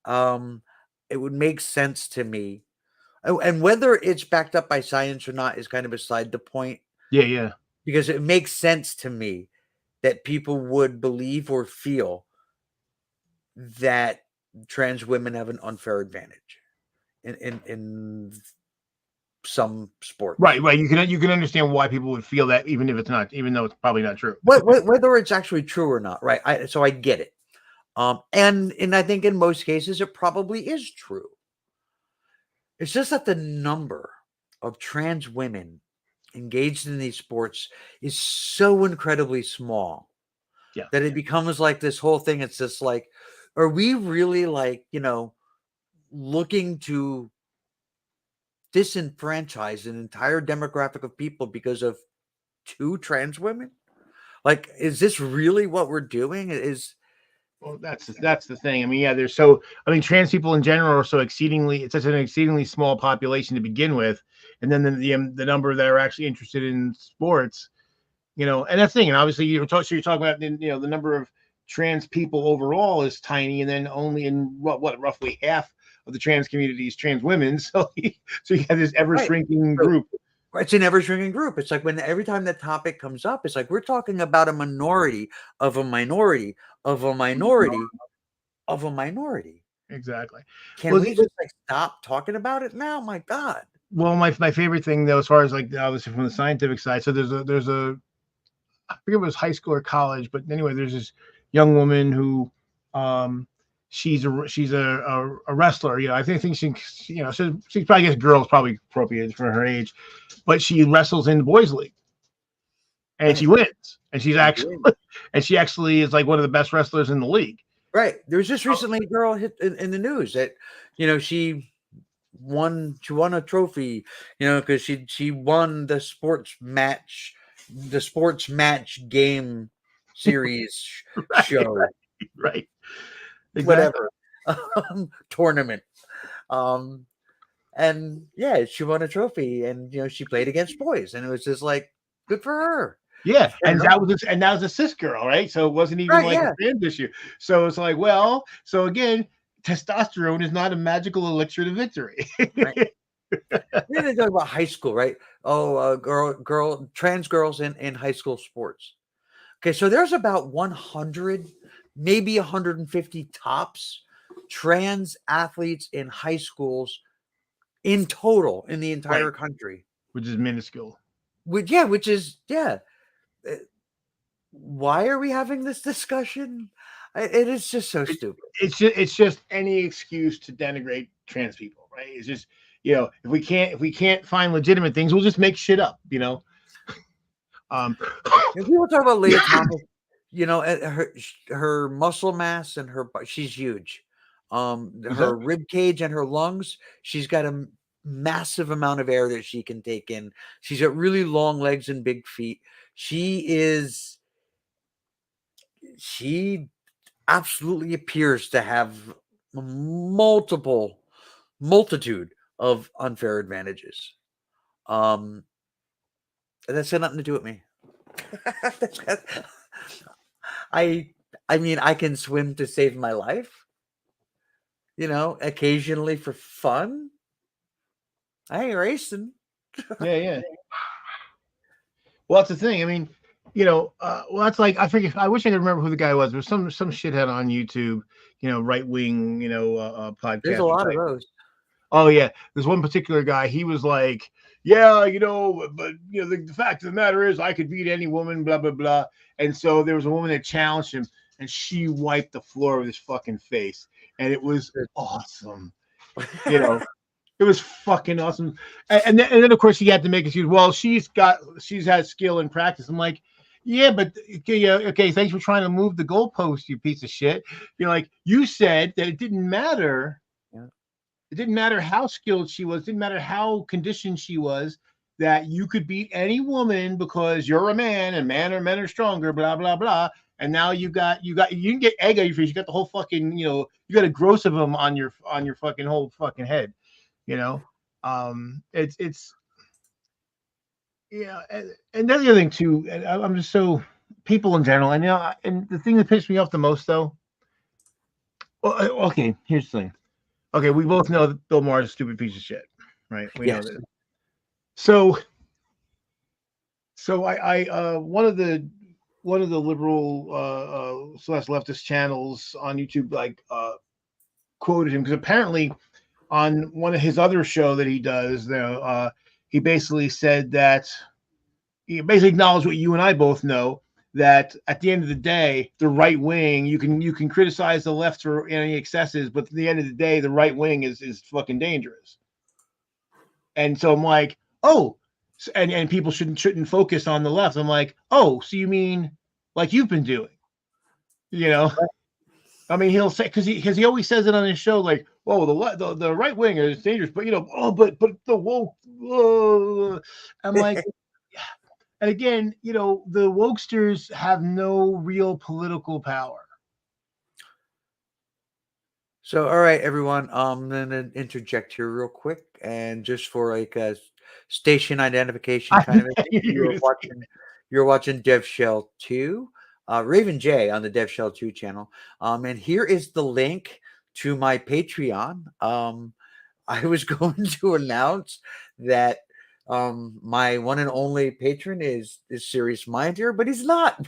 it would make sense to me. And whether it's backed up by science or not is kind of beside the point. Yeah. Because it makes sense to me that people would believe or feel that trans women have an unfair advantage in some sports. Right. You can understand why people would feel that, even though it's probably not true. Whether it's actually true or not, right? So I get it. And I think in most cases it probably is true. It's just that the number of trans women engaged in these sports is so incredibly small. Yeah. That it becomes like this whole thing. It's just like, are we really like, looking to disenfranchise an entire demographic of people because of 2 trans women? Like, is this really what we're doing? Well, that's the thing. I mean, yeah, trans people in general are it's such an exceedingly small population to begin with, and then the number that are actually interested in sports, and that's the thing. And obviously, you're talking about, the number of trans people overall is tiny, and then only in what roughly half of the trans community is trans women. So you have this ever shrinking group. It's an ever shrinking group. It's like every time that topic comes up, it's like we're talking about a minority of a minority of a minority of a minority. Exactly. Can we just stop talking about it now? My God. Well, my favorite thing, though, as far as like obviously from the scientific side, so there's a I forget if it was high school or college, but anyway, there's this young woman who, she's a wrestler. I think she's probably, I guess, girls probably appropriate for her age, but she wrestles in the boys league, and she wins, and she actually is like one of the best wrestlers in the league. Right. There was just recently a girl hit in the news that she won a trophy, because she won the sports match game series show. Right. Exactly. Whatever. Tournament. And yeah, she won a trophy, and she played against boys, and it was just like, good for her. Yeah, and that was a cis girl, right? So it wasn't even a trans issue. So it's like, well, so again, testosterone is not a magical elixir to victory. Right. They talk about high school, right? Oh, trans girls in high school sports. Okay, so there's about 100, maybe 150 tops trans athletes in high schools in total in the entire country, which is minuscule. Which is. Why are we having this discussion? It is just so stupid. It's just any excuse to denigrate trans people, right? It's just, if we can't find legitimate things, we'll just make shit up, If people talk about Leah Thomas, her muscle mass and she's huge. Her rib cage and her lungs, she's got a massive amount of air that she can take in. She's got really long legs and big feet. She absolutely appears to have a multitude of unfair advantages. That's got nothing to do with me. I mean, I can swim to save my life, occasionally for fun. I ain't racing. Yeah. Well, that's the thing. I mean, well, that's like I forget. I wish I could remember who the guy was. There's some shithead on YouTube, right wing, There's a podcaster lot of type. those. Oh yeah, there's one particular guy. He was like, yeah, but the fact of the matter is, I could beat any woman, blah blah blah. And so there was a woman that challenged him, and she wiped the floor with his fucking face, and it was awesome. You know, it was fucking awesome. And then of course he had to make excuse. Well, she's had skill and practice. I'm like, yeah, but okay, yeah, okay. Thanks for trying to move the goalpost, you piece of shit. Like you said that it didn't matter. Yeah. It didn't matter how skilled she was. It didn't matter how conditioned she was. That you could beat any woman because you're a man and men are stronger. Blah blah blah. And now you can get egg on your face. You got the whole fucking you got a gross of them on your fucking whole fucking head. It's yeah, and that's the other thing too. And I'm just so people in general, and and the thing that pissed me off the most though. Okay, here's the thing. Okay, we both know that Bill Maher is a stupid piece of shit, right? We know that. So I one of the liberal slash leftist channels on YouTube quoted him because apparently on one of his other show that he does, he basically said that he basically acknowledged what you and I both know, that at the end of the day, the right wing, you can criticize the left for any excesses, but at the end of the day, the right wing is fucking dangerous. And so I'm like, oh, and people shouldn't focus on the left. I'm like, oh, so you mean like you've been doing, I mean, he'll say because he always says it on his show, like, "Oh, the right wing is dangerous," but but the woke. I'm like, and again, the wokesters have no real political power. So, all right, everyone. I'm gonna interject here real quick, and just for like a station identification kind of thing, you're watching Dev Shell 2, Raven J on the Dev Shell 2 channel. And here is the link to my Patreon. I was going to announce that my one and only patron is Serious Mind here, but he's not.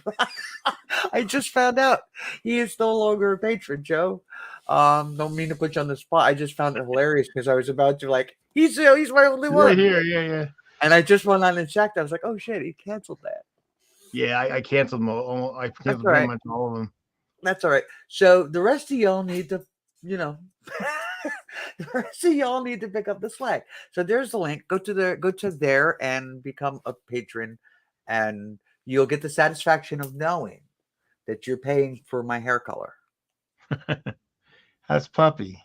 I just found out he is no longer a patron, Joe. Don't mean to put you on the spot. I just found it hilarious because I was about to he's my only one. Right here, yeah. And I just went on and checked. I was like, oh shit, he canceled that. Yeah, I canceled them all. I canceled pretty much all of them. That's all right. So the rest of y'all need to, the rest of y'all need to pick up the slack. So there's the link. Go to there and become a patron, and you'll get the satisfaction of knowing that you're paying for my hair color. That's Puppy.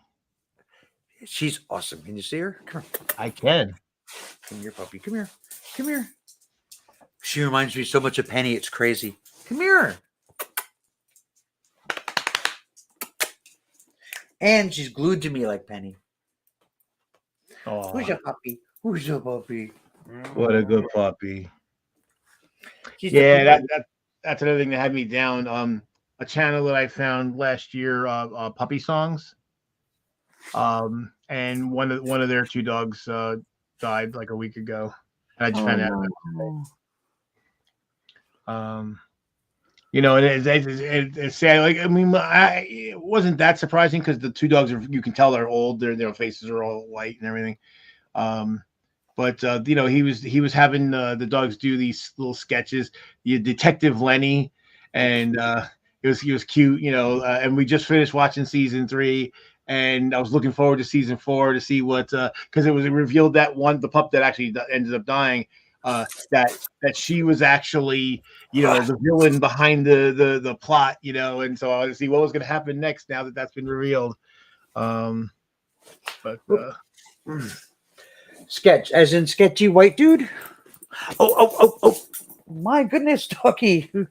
She's awesome. Can you see her? Come here. I can. Come here, Puppy. Come here. Come here. She reminds me so much of Penny. It's crazy. Come here. And she's glued to me like Penny. Oh, who's your puppy? Who's your puppy? What a good puppy. Yeah, that's another thing that had me down. A channel that I found last year, Puppy Songs. And one of their two dogs died like a week ago. And I just found out. And it's sad. Like, I mean, it wasn't that surprising because the two dogs you can tell they're old. Their faces are all white and everything. But he was having the dogs do these little sketches. Detective Lenny, and he was cute, and we just finished watching season 3. And I was looking forward to season 4 to see what, because it revealed that the pup that actually ended up dying, that she was actually, the villain behind the plot, and so I wanted to see what was going to happen next now that that's been revealed. Sketch, as in sketchy white dude. Oh! My goodness, doggy. You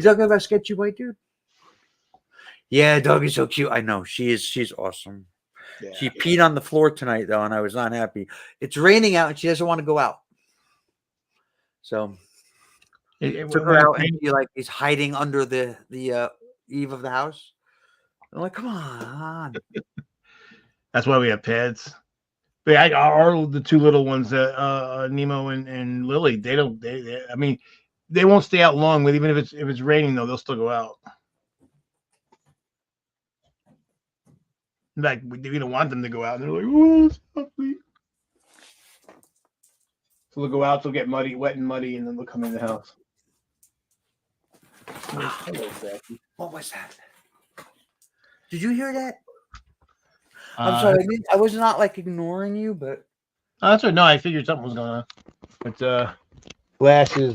talking about sketchy white dude? Yeah, doggy's so cute. I know she's awesome. Yeah, she peed on the floor tonight though, and I was not happy. It's raining out, and she doesn't want to go out. So took her out, and he's hiding under the eave of the house. I'm like, come on. That's why we have pads. are the two little ones, Nemo and Lily. They don't. I mean, they won't stay out long. But even if it's raining, though, they'll still go out. Like we don't want them to go out, and they're like, "Oh, stop, please." So they'll go out, they'll get wet and muddy, and then they'll come in the house. Hello, Jackie. What was that? Did you hear that? Uh, I'm sorry. I was not like ignoring you, but Oh, that's right. No, I figured something was going on. But Flash is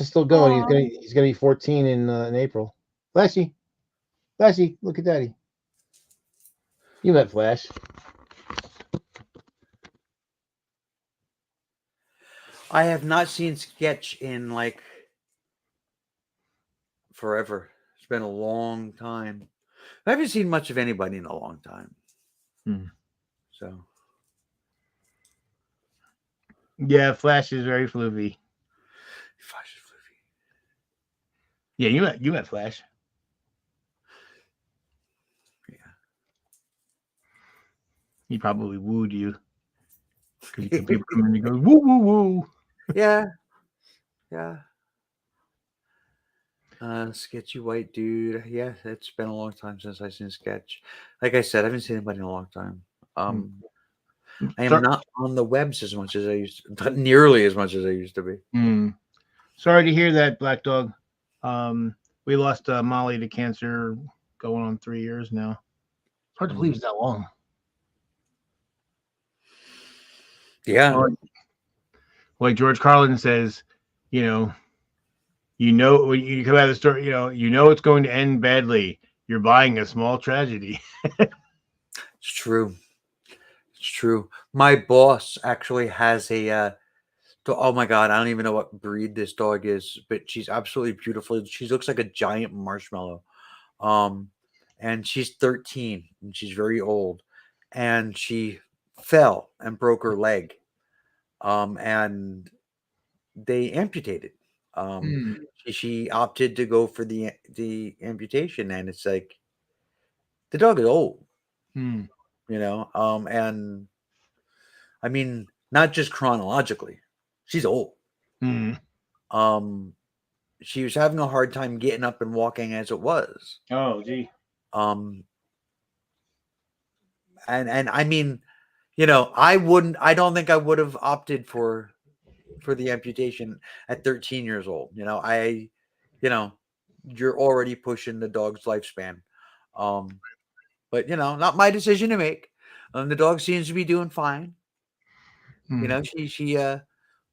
still going. He's gonna be 14 in April. Flashy, look at Daddy. You met Flash. I have not seen Sketch in like forever. It's been a long time. I haven't seen much of anybody in a long time. So Yeah, Flash is very floofy. Flash is floofy. Yeah, you met Flash. Yeah. He probably wooed you. Because people come in and go woo woo woo. Yeah. Sketchy white dude. Yeah, it's been a long time since I've seen Sketch. Like I said, I haven't seen anybody in a long time. I am not on the webs as much as I used to, not nearly as much as I used to be. Sorry to hear that, Black Dog. We lost Molly to cancer going on 3 years now. It's hard to believe it's that long. Yeah. Like George Carlin says, when you come out of the store, you know it's going to end badly. You're buying a small tragedy. It's true. It's true. My boss actually has a oh my god, I don't even know what breed this dog is, but she's absolutely beautiful. She looks like a giant marshmallow. And she's 13 and she's very old. And she fell and broke her leg. And they amputated. She opted to go for the amputation, and it's like the dog is old. And I mean, not just chronologically, she's old. She was having a hard time getting up and walking as it was. Oh, gee. And I mean, I don't think I would have opted for the amputation at 13 years old. You're already pushing the dog's lifespan. But not my decision to make. The dog seems to be doing fine. She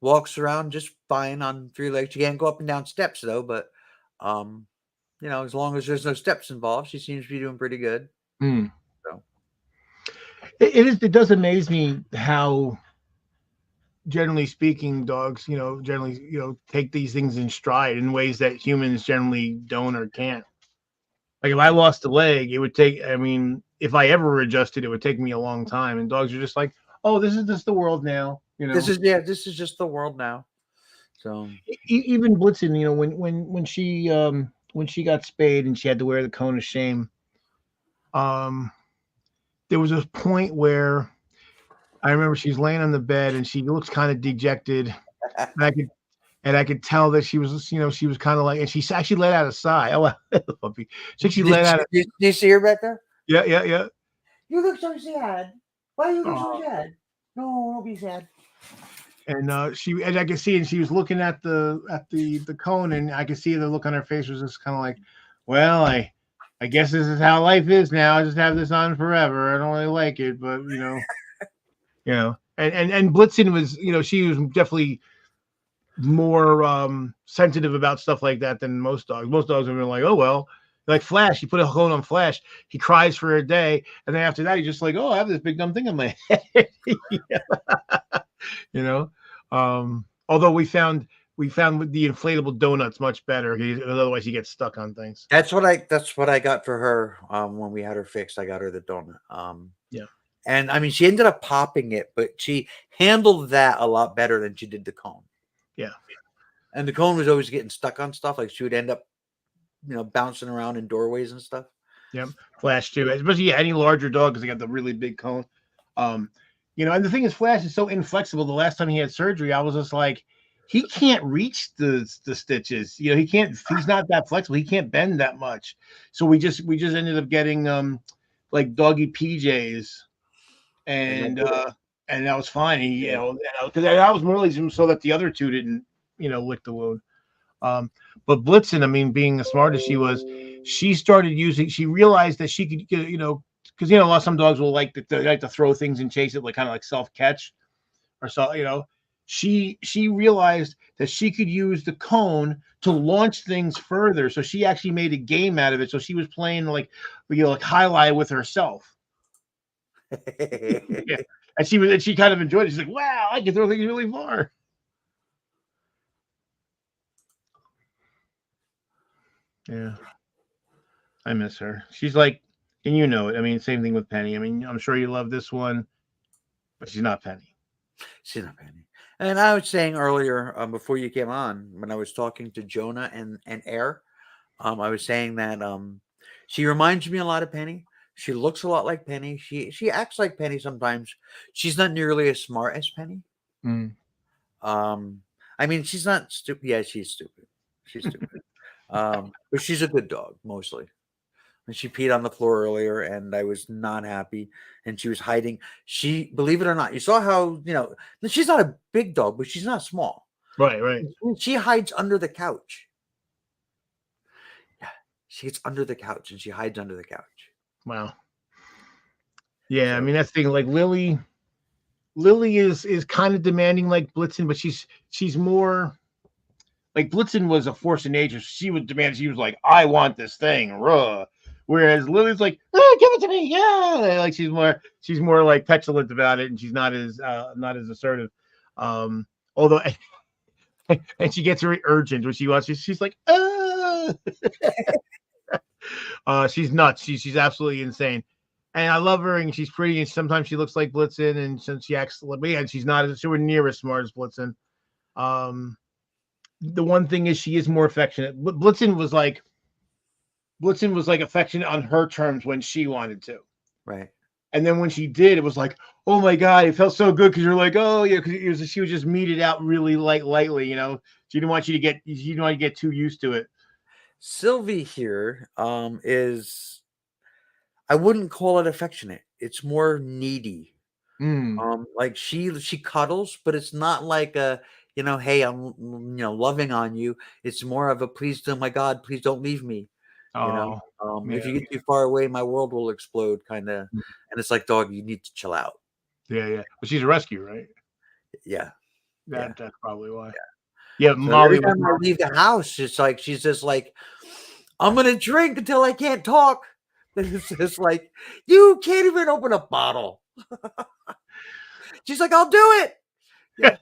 walks around just fine on 3 legs. She can't go up and down steps though, but as long as there's no steps involved, she seems to be doing pretty good. So it does amaze me how, generally speaking, dogs, generally, take these things in stride in ways that humans generally don't or can't. Like if I lost a leg, it would take, if I ever adjusted, it would take me a long time. And dogs are just like, oh, this is just the world now. this is just the world now. So even Blitzen, when she got spayed and she had to wear the cone of shame, there was a point where I remember she's laying on the bed and she looks kind of dejected. And I could tell that she was, she was kind of like, and she actually let out a sigh. Oh, puppy. She let out. Do you see her back there? Yeah. You look so sad. Why you look so sad? No, don't be sad. And and I could see, and she was looking at the cone, and I could see the look on her face was just kind of like, well, I guess this is how life is now. I just have this on forever. I don't really like it, but And Blitzen was, she was definitely more sensitive about stuff like that than most dogs. Most dogs have been like, oh well, like Flash. You put a cone on Flash, he cries for a day, and then after that, he's just like, oh, I have this big dumb thing on my head. Although we found the inflatable donuts much better. Otherwise, he gets stuck on things. That's what I got for her when we had her fixed. I got her the donut. Yeah. And I mean, she ended up popping it, but she handled that a lot better than she did the cone. Yeah. And the cone was always getting stuck on stuff. Like she would end up, bouncing around in doorways and stuff. Yep. Flash too, especially any larger dog because they got the really big cone. And the thing is, Flash is so inflexible. The last time he had surgery, I was just like, he can't reach the stitches. He can't. He's not that flexible. He can't bend that much. So we just ended up getting like doggy PJs, and that was fine. He, because I was more like so that the other two didn't, lick the wound. But Blitzen, I mean, being as smart as she was, she started using. She realized that she could, because a lot of some dogs will like to throw things and chase it, like kind of like self catch, or so. She realized that she could use the cone to launch things further. So she actually made a game out of it. So she was playing like highlight with herself. Yeah. And she kind of enjoyed it. She's like, wow, I can throw things really far. Yeah. I miss her. She's like, and you know it. I mean, same thing with Penny. I mean, I'm sure you love this one, but she's not Penny. She's not Penny. And I was saying earlier, before you came on, when I was talking to Jonah and Air, I was saying that she reminds me a lot of Penny. She looks a lot like Penny. She acts like Penny sometimes. She's not nearly as smart as Penny. I mean, she's not stupid. Yeah, she's stupid. She's stupid. But she's a good dog mostly. And she peed on the floor earlier, and I was not happy. And she was hiding. She, believe it or not, you saw how she's not a big dog, but she's not small. Right. She hides under the couch. Yeah, she gets under the couch, and she hides under the couch. Wow. Yeah, so, I mean that's the thing. Like Lily is kind of demanding like Blitzen, but she's more like Blitzen was a force of nature. She would demand. She was like, I want this thing. Ruh. Whereas Lily's like, oh, give it to me, yeah. Like she's more like petulant about it, and she's not as assertive. Although, and she gets very urgent when she wants. She's like, she's nuts. She's absolutely insane, and I love her. And she's pretty, and sometimes she looks like Blitzen, and since she acts, and she's not as near as smart as Blitzen. The one thing is she is more affectionate. Blitzen was like affectionate on her terms when she wanted to. Right. And then when she did, it was like, oh my God, it felt so good because you're like, oh yeah, because she would just meet it out really lightly, She didn't want you to get too used to it. Sylvie here is, I wouldn't call it affectionate. It's more needy. Like she cuddles, but it's not like a hey, I'm loving on you. It's more of a please, oh my God, please don't leave me. Yeah. If you get too far away, my world will explode, kind of. And it's like, dog, you need to chill out. Yeah. But she's a rescue, right? Yeah. That's probably why. Yeah. So Molly. Every time I leave the house, it's like she's just like, I'm gonna drink until I can't talk. It's just like, you can't even open a bottle. She's like, I'll do it. Yeah.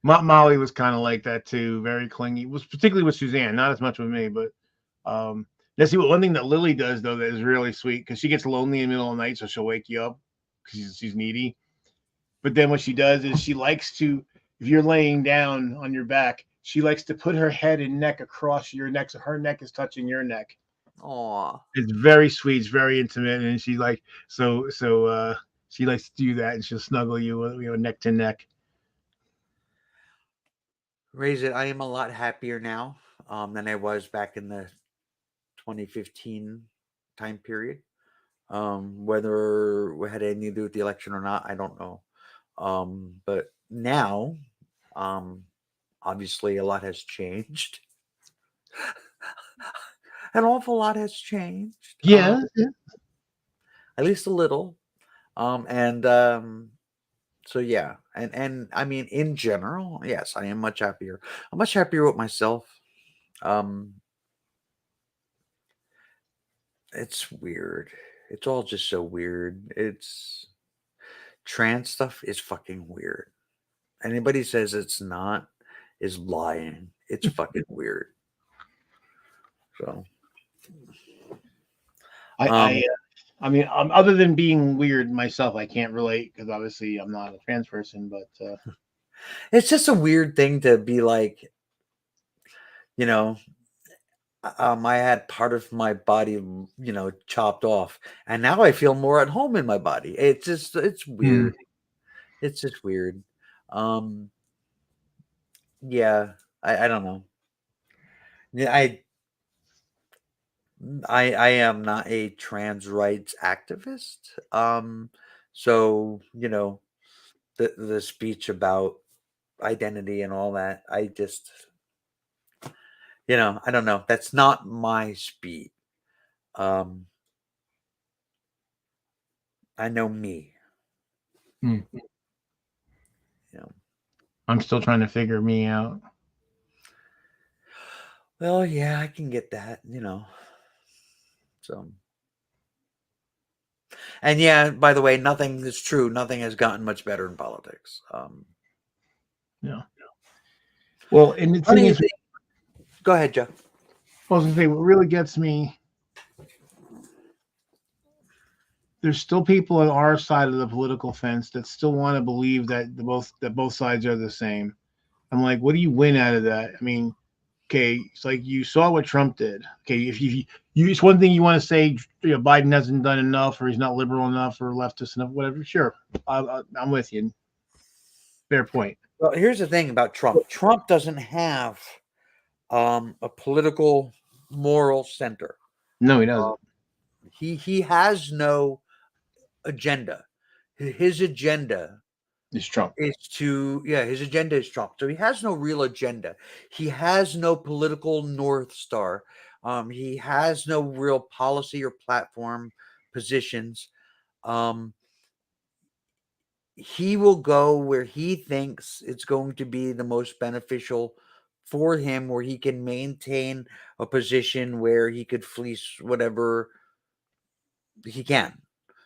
Molly was kind of like that too, very clingy. It was particularly with Suzanne, not as much with me, but let's see. One thing that Lily does though that is really sweet because she gets lonely in the middle of the night, so she'll wake you up because she's needy. But then what she does is she likes to, if you're laying down on your back, she likes to put her head and neck across your neck, so her neck is touching your neck. Aww. It's very sweet. It's very intimate, and she like so she likes to do that, and she'll snuggle you, neck to neck. Raise it. I am a lot happier now than I was back in the 2015 time period. Whether it had anything to do with the election or not, I don't know. But now, obviously, a lot has changed. An awful lot has changed. Yeah. At least a little. So yeah, and I mean, in general, yes, I am much happier. I'm much happier with myself. It's weird. It's all just so weird. It's trans stuff is fucking weird. Anybody says it's not is lying. It's fucking weird. So, I mean, other than being weird myself, I can't relate because obviously I'm not a trans person, but it's just a weird thing to be like, I had part of my body, chopped off, and now I feel more at home in my body. It's Hmm. weird. It's just weird. Um, yeah, I don't know. Yeah, I am not a trans rights activist. So the speech about identity and all that, I don't know. That's not my speed. Um, I know me. Hmm. You know. I'm still trying to figure me out. Well, yeah, I can get that. So, and yeah, by the way, nothing is true. Nothing has gotten much better in politics. Yeah. Well, and the thing Funny is, thing. Go ahead, Joe. I was gonna say, what really gets me, there's still people on our side of the political fence that still want to believe that both sides are the same. I'm like, what do you win out of that? I mean, okay, it's like you saw what Trump did. Okay, if you it's one thing you want to say, Biden hasn't done enough, or he's not liberal enough, or leftist enough, whatever. Sure, I'm with you. Fair point. Well, here's the thing about Trump. Trump doesn't have a political moral center. No, he Um, doesn't. he has no agenda. His agenda It's Trump. his agenda is Trump. So he has no real agenda. He has no political North Star. He has no real policy or platform positions. Um, he will go where he thinks it's going to be the most beneficial for him, where he can maintain a position where he could fleece whatever he can.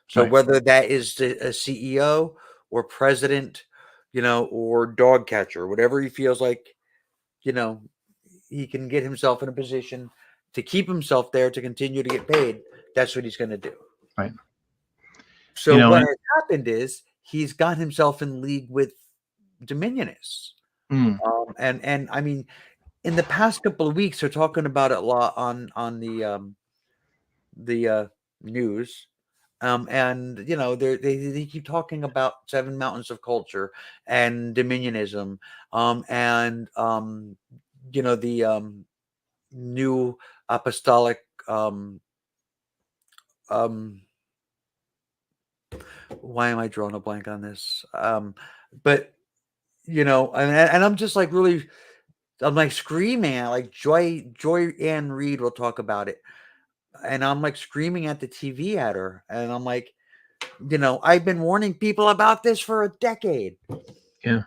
So Right. whether that is a CEO or president, or dog catcher, whatever he feels like, you know, he can get himself in a position to keep himself there to continue to get paid. That's what he's going to do. Right. So what has happened is he's got himself in league with Dominionists. Mm. And I mean, in the past couple of weeks, they're talking about it a lot on the news. And they keep talking about Seven Mountains of Culture and Dominionism, and the new apostolic um why am I drawing a blank on this? But and I'm just like really I'm like screaming at like Joy Ann Reed will talk about it. And I'm like screaming at the TV at her. And I'm like, I've been warning people about this for a decade. Yeah.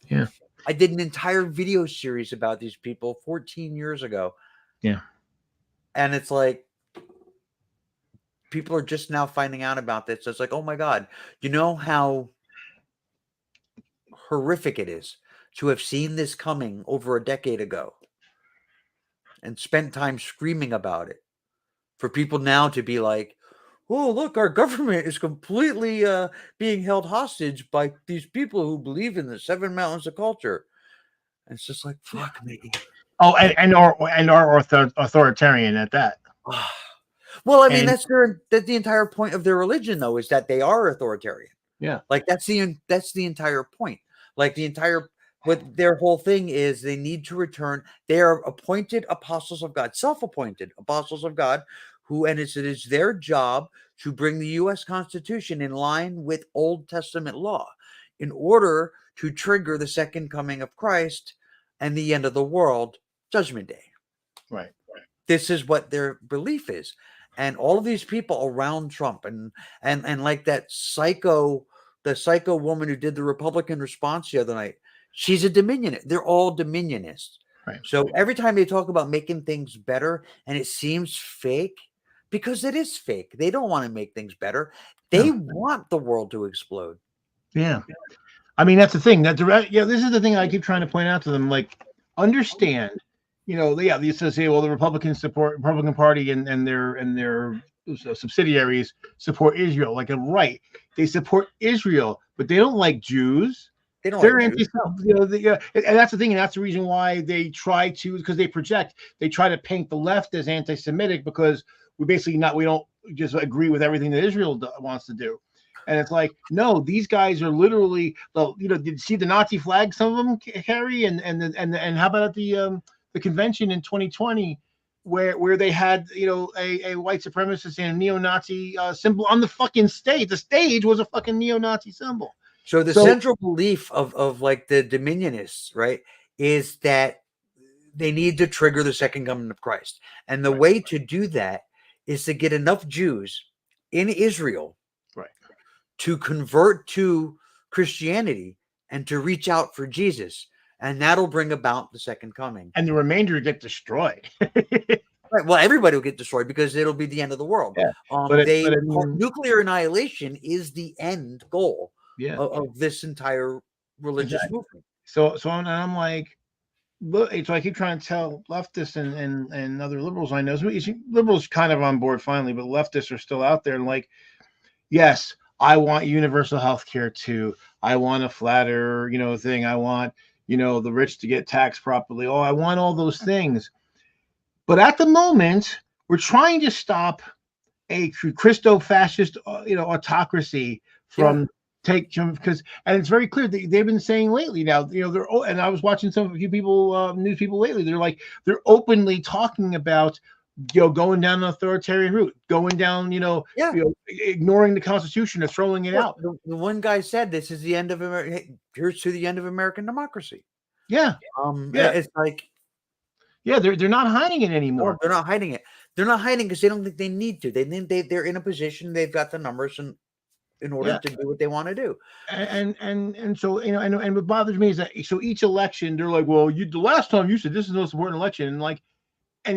Yeah. I did an entire video series about these people 14 years ago. Yeah. And it's like people are just now finding out about this. So it's like, oh my God, you know how horrific it is to have seen this coming over a decade ago and spent time screaming about it, for people now to be like, oh, look, our government is completely being held hostage by these people who believe in the Seven Mountains of Culture. And it's just like, fuck me. Oh, and are authoritarian at that. Well, I mean, that's the entire point of their religion, though, is that they are authoritarian. Yeah. Like that's the entire point. Like what their whole thing is, they need to return. They are appointed apostles of God, self-appointed apostles of God, and it is their job to bring the U.S. Constitution in line with Old Testament law in order to trigger the second coming of Christ and the end of the world, Judgment Day. Right. This is what their belief is. And all of these people around Trump and like the psycho woman who did the Republican response the other night, she's a Dominionist. They're all Dominionists. Right. So every time they talk about making things better and it seems fake, because it is fake. They don't want to make things better. They want the world to explode. Yeah. I mean, that's the thing. This is the thing I keep trying to point out to them. Like, understand, they say, well, the Republicans support Republican Party and their subsidiaries support Israel. Like, right, they support Israel, but they don't like Jews. They don't They're like anti, Jews. No. and that's the thing, and that's the reason why they try to, because they try to paint the left as anti-Semitic, because we don't just agree with everything that Israel wants to do, and it's like, no, these guys are literally, did you see the Nazi flag some of them carry, and how about at the convention in 2020, where they had a white supremacist and a neo-Nazi symbol on the fucking stage. The stage was a fucking neo-Nazi symbol. So the central belief of like the Dominionists, right, is that they need to trigger the second coming of Christ. And the way to do that is to get enough Jews in Israel to convert to Christianity and to reach out for Jesus. And that'll bring about the second coming. And the remainder get destroyed. Right. Well, everybody will get destroyed because it'll be the end of the world. Yeah. Nuclear annihilation is the end goal of this entire religious movement. So I'm like, look, so I keep trying to tell leftists and other liberals I know. So liberals kind of on board finally, but leftists are still out there and like, yes, I want universal health care too. I want a flatter, thing. I want, the rich to get taxed properly. Oh, I want all those things. But at the moment, we're trying to stop a Christo-fascist, autocracy from because, and it's very clear that they've been saying lately now, and I was watching a few people, news people lately. They're openly talking about, going down an authoritarian route, going down, ignoring the Constitution or throwing it out. The one guy said, "This is the end of America. Here's to the end of American democracy." Yeah. It's like. Yeah, they're not hiding it anymore. No, they're not hiding it. They're not hiding because they don't think they need to. They think they're in a position. They've got the numbers in order to do what they want to do. And so and what bothers me is that so each election they're like, well, the last time you said this is the most important election, and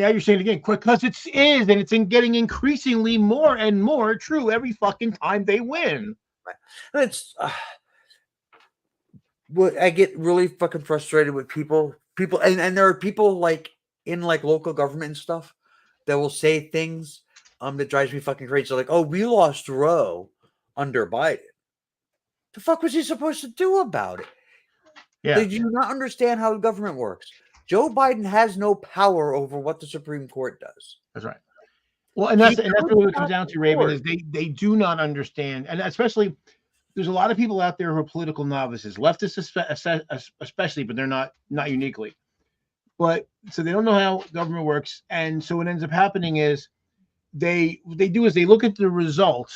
now you're saying it again, because it is, and it's getting increasingly more and more true every fucking time they win. Right. It's what I get really fucking frustrated with people, and there are people like in like local government and stuff that will say things that drives me fucking crazy. Like, oh, we lost Roe under Biden. The fuck was he supposed to do about it? Yeah. Did you not understand how the government works? Joe Biden has no power over what the Supreme Court does. That's right. Well, and that's really what it comes down to, Raven, is they do not understand, and especially there's a lot of people out there who are political novices, leftists especially, but they're not uniquely. But so they don't know how government works, and so what ends up happening is they look at the result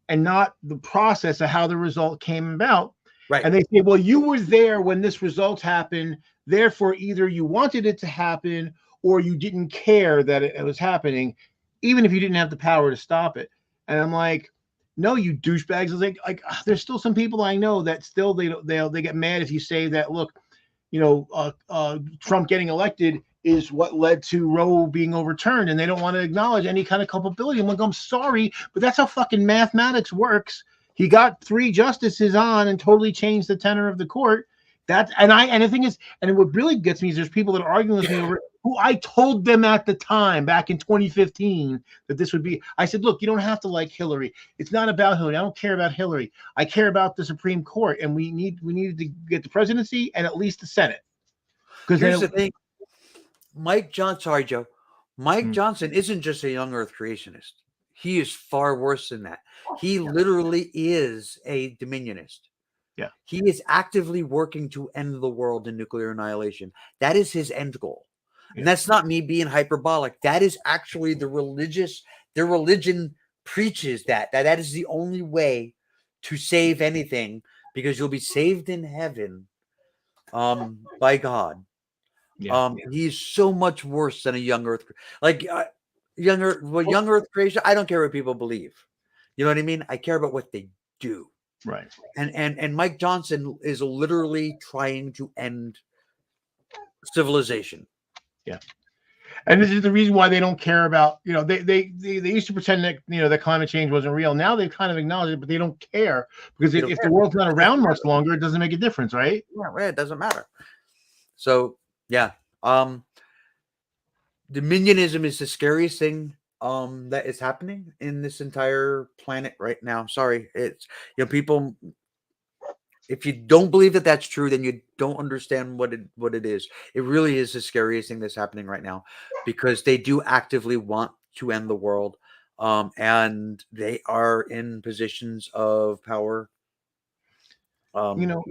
and not the process of how the result came about. Right. And they say, well, you were there when this result happened, therefore either you wanted it to happen or you didn't care that it was happening, even if you didn't have the power to stop it. And I'm like, no, you douchebags. It's like there's still some people I know that still they get mad if you say that, look, Trump getting elected is what led to Roe being overturned, and they don't want to acknowledge any kind of culpability. I'm like, I'm sorry, but that's how fucking mathematics works. He got 3 justices on and totally changed the tenor of the court. And the thing is, and what really gets me is there's people that are arguing with me over who I told them at the time back in 2015 that this would be. I said, look, you don't have to like Hillary. It's not about Hillary. I don't care about Hillary. I care about the Supreme Court, and we needed to get the presidency and at least the Senate. Because here's the thing, Mike Johnson isn't just a young Earth creationist. He is far worse than that. He literally is a dominionist. Yeah. He is actively working to end the world in nuclear annihilation. That is his end goal. Yeah. And that's not me being hyperbolic. That is actually their religion preaches that is the only way to save anything, because you'll be saved in heaven by God. Yeah. He's so much worse than a young Earth. Like young Earth creation. I don't care what people believe. You know what I mean? I care about what they do. Right. And Mike Johnson is literally trying to end civilization. Yeah. And this is the reason why they don't care about, they used to pretend that, that climate change wasn't real. Now they've kind of acknowledged it, but they don't care because if the world's not around much longer, it doesn't make a difference, right? Yeah, right. It doesn't matter. So, yeah. Dominionism is the scariest thing that is happening in this entire planet right now. Sorry. It's, people If you don't believe that that's true, then you don't understand what it is. It really is the scariest thing that's happening right now, because they do actively want to end the world, and they are in positions of power. You Um, know,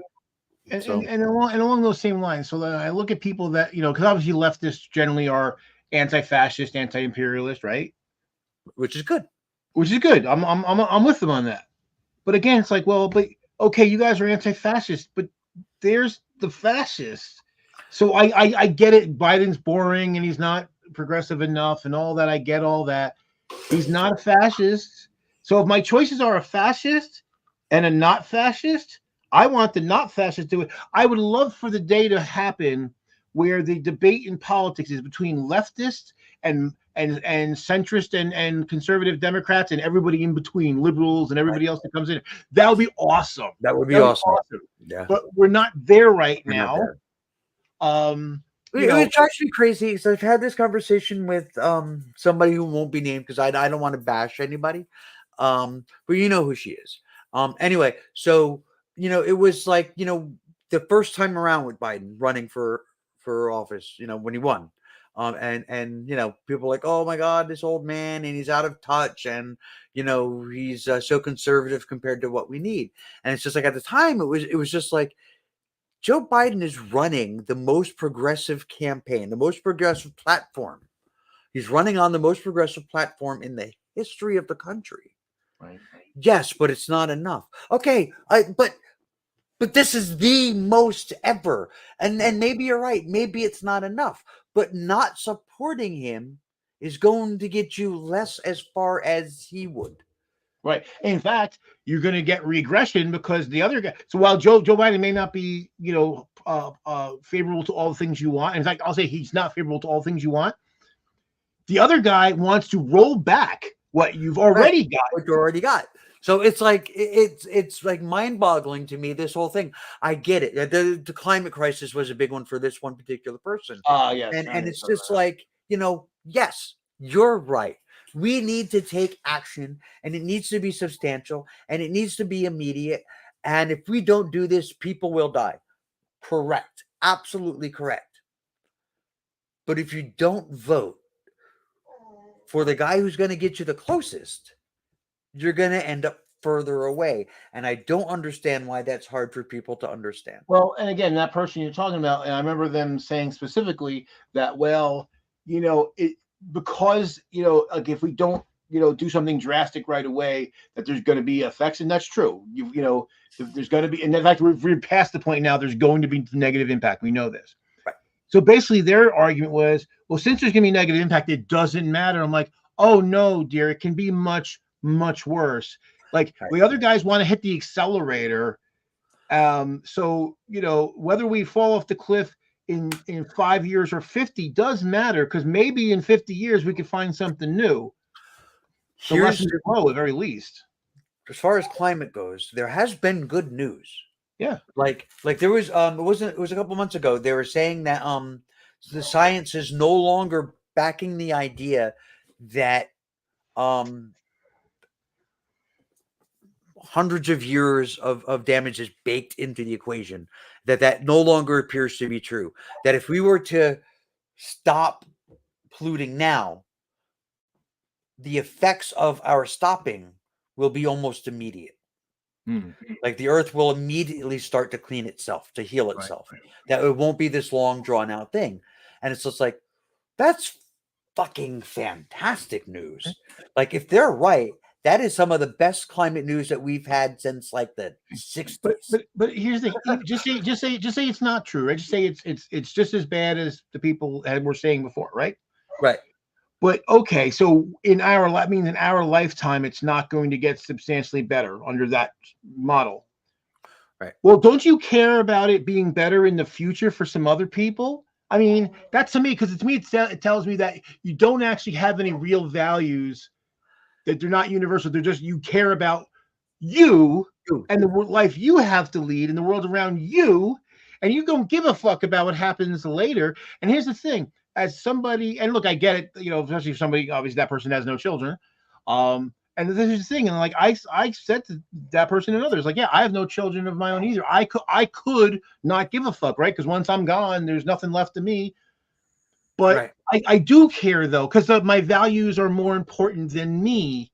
so and along those same lines. So I look at people that, because obviously leftists generally are anti-fascist, anti-imperialist, right? which is good. Which is good. I'm with them on that. But again, it's like, well, but okay, you guys are anti-fascist, but there's the fascists. So I get it. Biden's boring and he's not progressive enough and all that. I get all that. He's not a fascist. So if my choices are a fascist and a not fascist, I want the not fascist to do it. I would love for the day to happen where the debate in politics is between leftists and centrist and conservative Democrats and everybody in between, liberals and everybody else that comes in. That would be awesome. That would be That would be awesome. awesome. Yeah, But we're not there right we're not now. there. You It drives me crazy. So I've had this conversation with somebody who won't be named, because I don't want to bash anybody. But you know who she is. Anyway, so it was like, the first time around with Biden running for office, when he won. And people are like, oh my God, this old man, and he's out of touch, and he's so conservative compared to what we need. And it's just like, at the time, it was just like, Joe Biden is running the most progressive campaign, the most progressive platform. He's running on the most progressive platform in the history of the country. Right. Yes, but it's not enough. Okay, but this is the most ever. And maybe you're right. Maybe it's not enough. But not supporting him is going to get you less as far as he would. Right. In fact, you're going to get regression because the other guy. So while Joe Biden may not be, favorable to all the things you want, in fact, I'll say he's not favorable to all things you want. The other guy wants to roll back what you've already got. What you already got. So it's like it's like mind-boggling to me, this whole thing. I get it. The climate crisis was a big one for this one particular person. Yes. And it's just like, yes, you're right. We need to take action, and it needs to be substantial, and it needs to be immediate. And if we don't do this, people will die. Correct. Absolutely correct. But if you don't vote for the guy who's going to get you the closest, you're going to end up further away. And I don't understand why that's hard for people to understand. Well, and again, that person you're talking about, and I remember them saying specifically that, because like if we don't do something drastic right away, that there's going to be effects, and that's true. There's going to be, and in fact, we're past the point now. There's going to be negative impact. We know this. Right. So basically, their argument was, well, since there's going to be negative impact, it doesn't matter. I'm like, oh no, dear, it can be much, much worse. Like the other guys want to hit the accelerator. So whether we fall off the cliff in 5 years or 50 does matter, because maybe in 50 years we could find something new. So lessons grow at very least. As far as climate goes, there has been good news. Yeah. Like there was it was a couple months ago, they were saying that the science is no longer backing the idea that hundreds of years of damage is baked into the equation, that no longer appears to be true. That if we were to stop polluting now, the effects of our stopping will be almost immediate. Like the earth will immediately start to clean itself, to heal itself. Right. That it won't be this long drawn out thing. And it's just like, that's fucking fantastic news. Like if they're right, that is some of the best climate news that we've had since like the 60s. But here's the thing: just say it's not true, right? Just say it's just as bad as the people were saying before, right? Right. But okay, so in our lifetime, it's not going to get substantially better under that model. Right. Well, don't you care about it being better in the future for some other people? I mean, that's to me, because to me it tells me that you don't actually have any real values, that they're not universal. They're just, you care about you and the life you have to lead in the world around you, and you don't give a fuck about what happens later. And here's the thing. As somebody, and look, I get it, especially if somebody, obviously that person has no children. And this is the thing, and like I said to that person and others, like, yeah, I have no children of my own either. I could not give a fuck, right? Because once I'm gone, there's nothing left of me. But Right. I do care though, because my values are more important than me.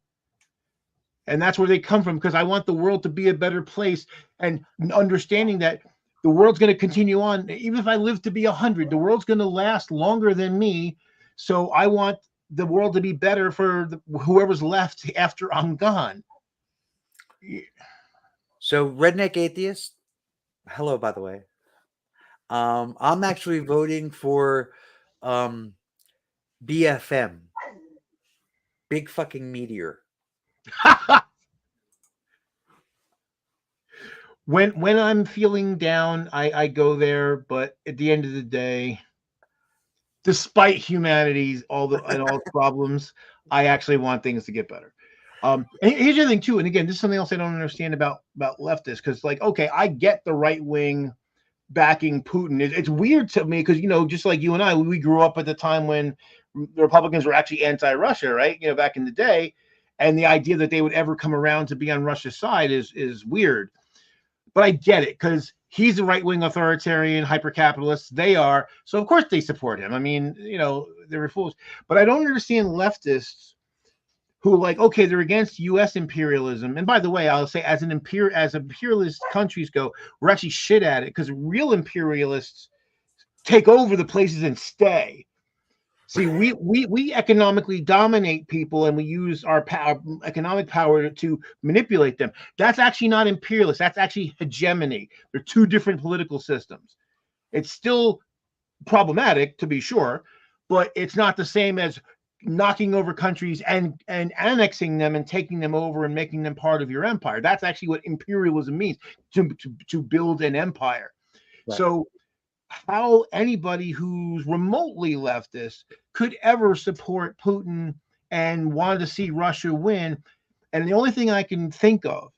And that's where they come from, because I want the world to be a better place, and understanding that the world's going to continue on. Even if I live to be 100, the world's going to last longer than me. So I want the world to be better for whoever's left after I'm gone. So, redneck atheist. Hello, by the way. I'm actually voting for BFM, big fucking meteor. When I'm feeling down, I go there. But at the end of the day, despite humanity's all the problems, I actually want things to get better. And here's the thing too, and again, this is something else I don't understand about leftists, because like, okay, I get the right wing backing Putin. It's weird to me because, just like you and I, we grew up at the time when the Republicans were actually anti-Russia, right? Back in the day, and the idea that they would ever come around to be on Russia's side is weird. But I get it, because he's a right-wing authoritarian, hyper-capitalist. They are. So, of course, they support him. I mean, they're fools. But I don't understand leftists who, like, okay, they're against U.S. imperialism. And by the way, I'll say, as imperialist countries go, we're actually shit at it, because real imperialists take over the places and stay. See, we economically dominate people, and we use our economic power to manipulate them. That's actually not imperialist. That's actually hegemony. They're two different political systems. It's still problematic, to be sure, but it's not the same as knocking over countries and annexing them and taking them over and making them part of your empire. That's actually what imperialism means, to build an empire. Right. So how anybody who's remotely leftist could ever support Putin and wanted to see Russia win. And the only thing I can think of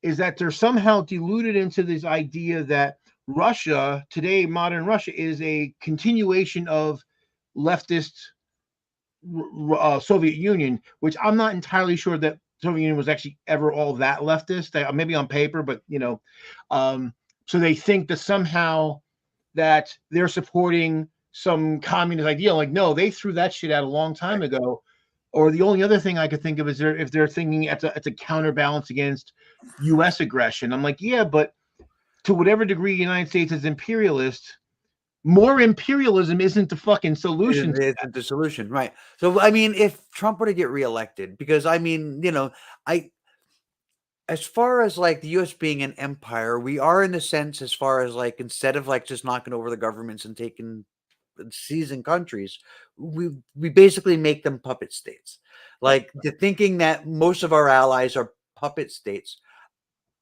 is that they're somehow deluded into this idea that Russia, today, modern Russia, is a continuation of leftist Soviet Union, which I'm not entirely sure that Soviet Union was actually ever all that leftist, maybe on paper, but, so they think that somehow that they're supporting some communist idea. Like, no, they threw that shit out a long time ago. Or the only other thing I could think of is if they're thinking it's a counterbalance against U.S. aggression. I'm like, yeah, but to whatever degree the United States is imperialist, more imperialism isn't the fucking solution. It isn't the solution, right? So, I mean, if Trump were to get reelected, because I mean, as far as like the U.S. being an empire, we are in a sense, as far as like, instead of like just knocking over the governments and seizing countries, we basically make them puppet states. Like the thinking that most of our allies are puppet states,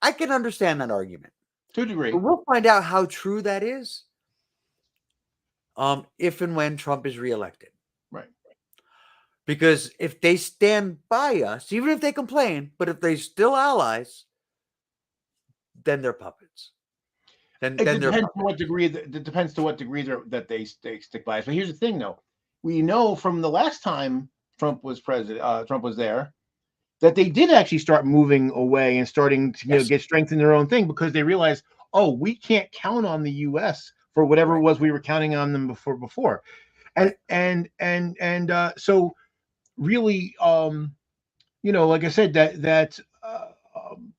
I can understand that argument to a degree. But we'll find out how true that is if and when Trump is reelected. Right. Because if they stand by us, even if they complain, but if they're still allies, then they're puppets. Then depends they're to what degree. It depends to what degree that they stick by us. But here's the thing, though: we know from the last time Trump was president, Trump was there, that they did actually start moving away and starting to get strength in their own thing, because they realized, oh, we can't count on the U.S. for whatever it was we were counting on them before, and so really, like I said,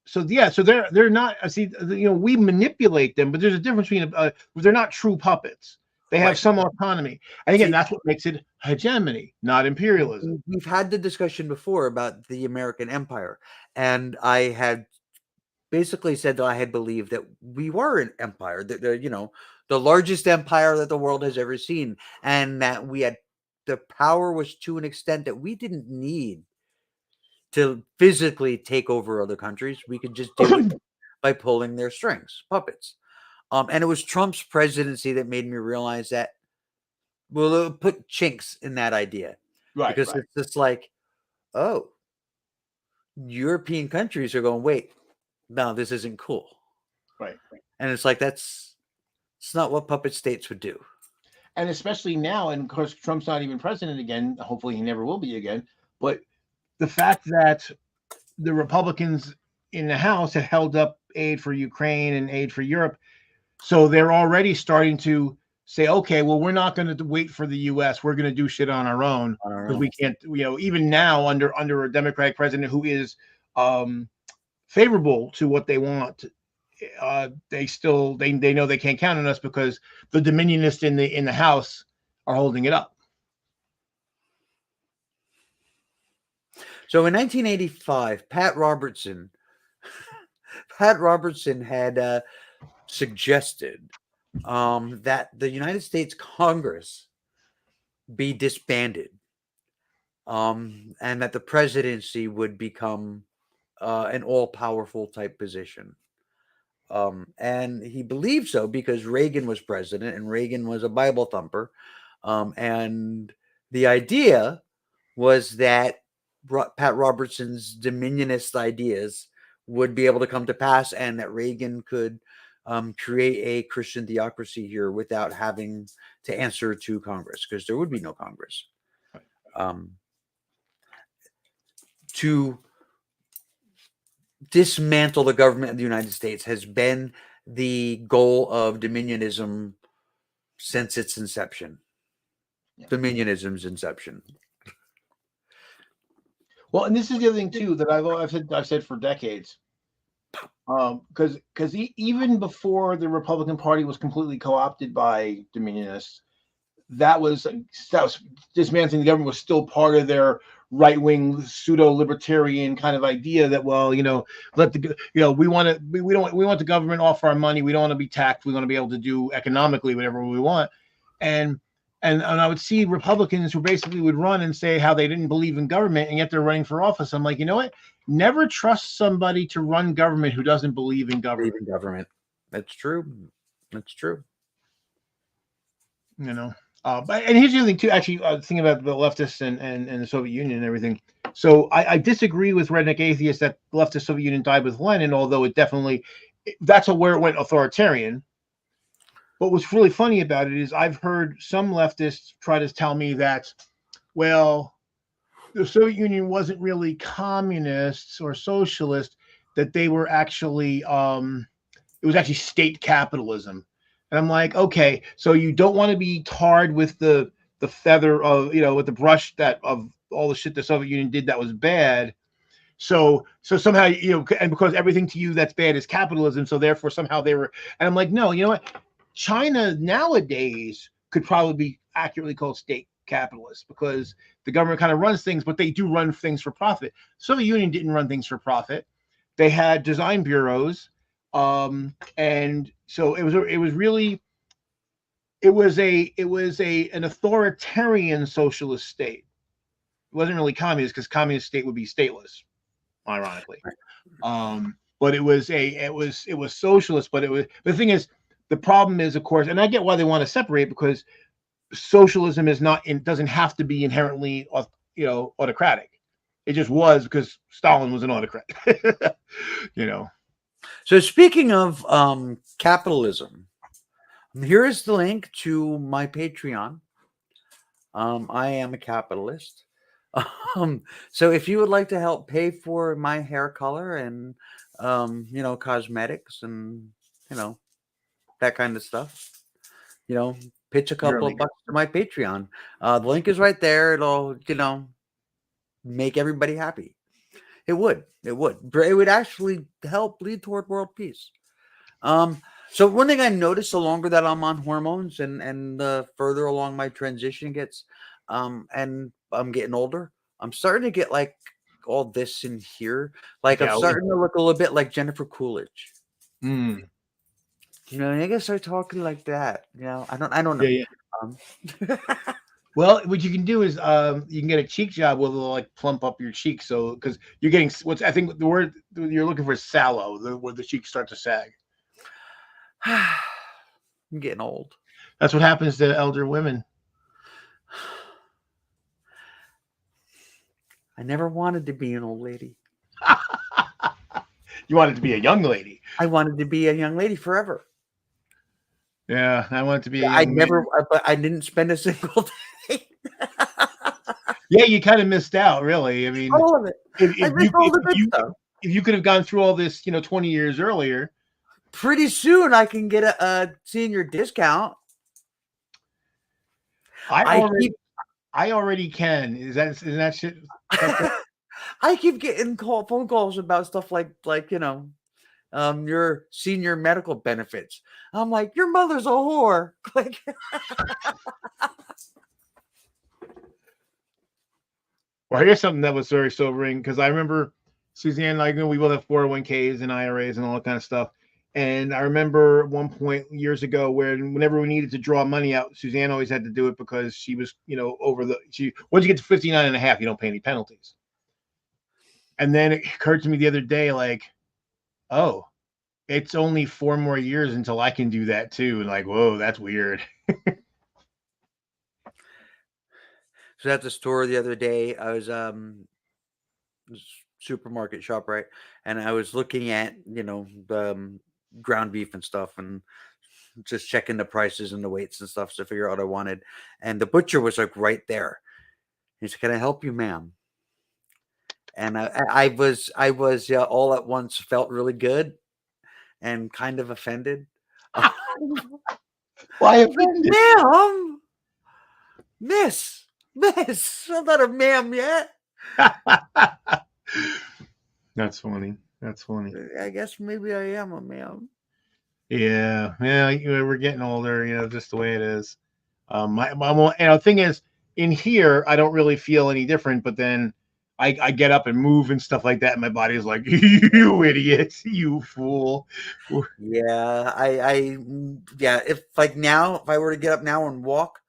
so they're not. See, we manipulate them, but there's a difference between they're not true puppets. They have some autonomy, and again, that's what makes it hegemony, not imperialism. We've had the discussion before about the American empire, and I had basically said that I had believed that we were an empire, that the largest empire that the world has ever seen, and that we had the power was to an extent that we didn't need to physically take over other countries. We could just do it by pulling their strings, puppets. And it was Trump's presidency that made me realize that we'll put chinks in that idea. Right. Because it's just like, oh, European countries are going, wait, no, this isn't cool. Right. And it's like, it's not what puppet states would do. And especially now, and of course, Trump's not even president again. Hopefully he never will be again. But the fact that the Republicans in the House had held up aid for Ukraine and aid for Europe. So they're already starting to say, okay, well, we're not going to wait for the U.S. We're going to do shit on our own because we can't, even now under a Democratic president who is favorable to what they want, they know they can't count on us because the Dominionists in the House are holding it up. So in 1985, Pat Robertson had suggested that the United States Congress be disbanded, and that the presidency would become an all-powerful type position. And he believed so because Reagan was president and Reagan was a Bible thumper. And the idea was that Pat Robertson's dominionist ideas would be able to come to pass and that Reagan could create a Christian theocracy here without having to answer to Congress, because there would be no Congress. To dismantle the government of the United States has been the goal of dominionism since its inception. Yeah. Dominionism's inception. Well, and this is the other thing too that I've said for decades, because even before the Republican Party was completely co-opted by dominionists, that was dismantling the government was still part of their right-wing pseudo-libertarian kind of idea that, well, we want the government off our money. We don't want to be taxed. We want to be able to do economically whatever we want. And I would see Republicans who basically would run and say how they didn't believe in government, and yet they're running for office. I'm like, you know what? Never trust somebody to run government who doesn't believe in government. That's true. That's true. And here's the other thing too, actually, thinking about the leftists and the Soviet Union and everything. So I disagree with redneck atheists that the leftist Soviet Union died with Lenin, although that's where it went authoritarian. But what's really funny about it is I've heard some leftists try to tell me that, well, the Soviet Union wasn't really communists or socialist, that they were actually, it was actually state capitalism. And I'm like, okay, so you don't want to be tarred with the feather of, with the brush of all the shit the Soviet Union did that was bad. So somehow, and because everything to you that's bad is capitalism, so therefore somehow they were, and I'm like, no, you know what? China nowadays could probably be accurately called state capitalist because the government kind of runs things, but they do run things for profit. Soviet Union didn't run things for profit. They had design bureaus. And so it was an authoritarian socialist state. It wasn't really communist because communist state would be stateless, ironically. But it was socialist, but the thing is, the problem is, of course, and I get why they want to separate, because socialism doesn't have to be inherently, autocratic. It just was because Stalin was an autocrat, So speaking of capitalism, here is the link to my Patreon. I am a capitalist. So if you would like to help pay for my hair color and, cosmetics and, that kind of stuff, pitch a couple of bucks to my Patreon. The link is right there. It'll, make everybody happy. It would actually help lead toward world peace. So one thing I noticed, the longer that I'm on hormones and the further along my transition gets, and I'm getting older, I'm starting to get like all this in here. Like I'm starting to look a little bit like Jennifer Coolidge. I guess start talking like that. I don't know. Yeah. Well, what you can do is you can get a cheek job where they'll like plump up your cheeks. So because you're getting I think the word you're looking for is sallow, where the cheeks start to sag. I'm getting old. That's what happens to elder women. I never wanted to be an old lady. You wanted to be a young lady. I wanted to be a young lady forever. Yeah, I wanted to be. But I didn't spend a single day. Yeah, you kind of missed out, really. I mean, All of it. I missed all the good stuff. if you could have gone through all this, 20 years earlier. Pretty soon I can get a senior discount. I keep I already can. Is that shit? I keep getting phone calls about stuff like your senior medical benefits. I'm like, your mother's a whore. Like, Well, here's something that was very sobering because I remember Suzanne and I, we both have 401ks and IRAs and all that kind of stuff. And I remember at one point years ago where whenever we needed to draw money out, Suzanne always had to do it because she was, once you get to 59 and a half, you don't pay any penalties. And then it occurred to me the other day, like, oh, it's only 4 more years until I can do that too. And like, whoa, that's weird. So at the store the other day, I was supermarket shop, right? And I was looking at, the ground beef and stuff and just checking the prices and the weights and stuff to figure out what I wanted. And the butcher was like right there. He said, "Can I help you, ma'am?" And I was all at once felt really good and kind of offended. Why offended? Ma'am, miss, I'm not a ma'am yet. That's funny. I guess maybe I am a ma'am. Yeah, we're getting older, just the way it is. The thing is, in here, I don't really feel any different, but then I get up and move and stuff like that, and my body is like, you idiot, you fool. Yeah, if I were to get up now and walk,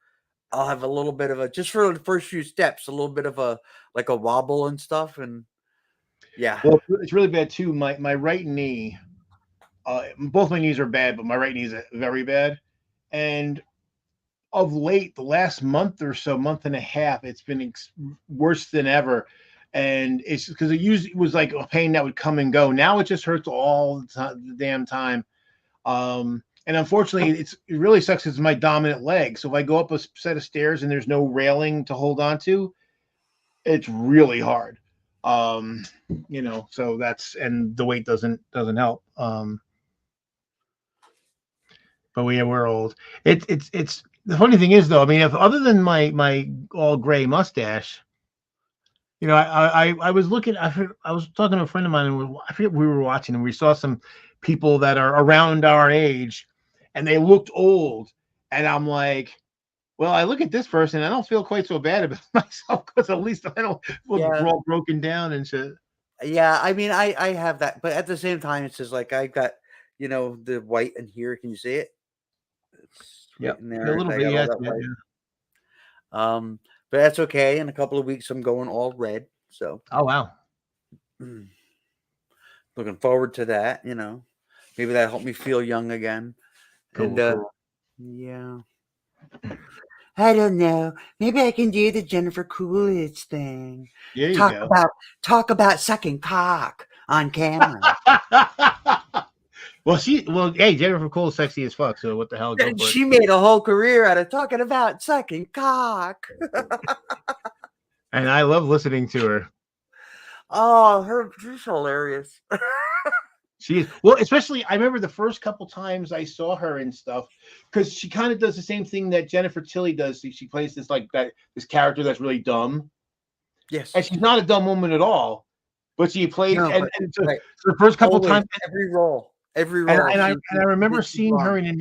I'll have a little bit of just for the first few steps, a little bit of a wobble and stuff. And yeah. Well, it's really bad too. My right knee, both my knees are bad, but my right knee is very bad. And of late, the last month or so, month and a half, it's been worse than ever. And it's because it usually was like a pain that would come and go. Now it just hurts all the damn time. And unfortunately, it really sucks because it's my dominant leg. So if I go up a set of stairs and there's no railing to hold on to, it's really hard. So and the weight doesn't help. But we're old. It's the funny thing is though, I mean, if other than my all gray mustache, I was looking. I was talking to a friend of mine, and I forget we were watching, and we saw some people that are around our age, and they looked old, and I'm like, well, I look at this person, I don't feel quite so bad about myself because at least I don't look all broken down and shit. Yeah, I mean, I have that, but at the same time, it's just like I got, the white in here. Can you see it? Yeah, in there. A little bit, yeah. But that's okay. In a couple of weeks, I'm going all red. So, oh wow, looking forward to that. Maybe that helped me feel young again. Cool. And yeah, I don't know. Maybe I can do the Jennifer Coolidge thing. Yeah, talk about sucking cock on camera. Well, hey, Jennifer Cool's sexy as fuck. So what the hell? And she made a whole career out of talking about sucking cock. And I love listening to her. Oh, she's hilarious. She is. Well, especially I remember the first couple times I saw her and stuff, because she kind of does the same thing that Jennifer Tilly does. She plays this character that's really dumb. Yes. And she's not a dumb woman at all, but she plays right. the first couple times, every role. And I remember seeing her in an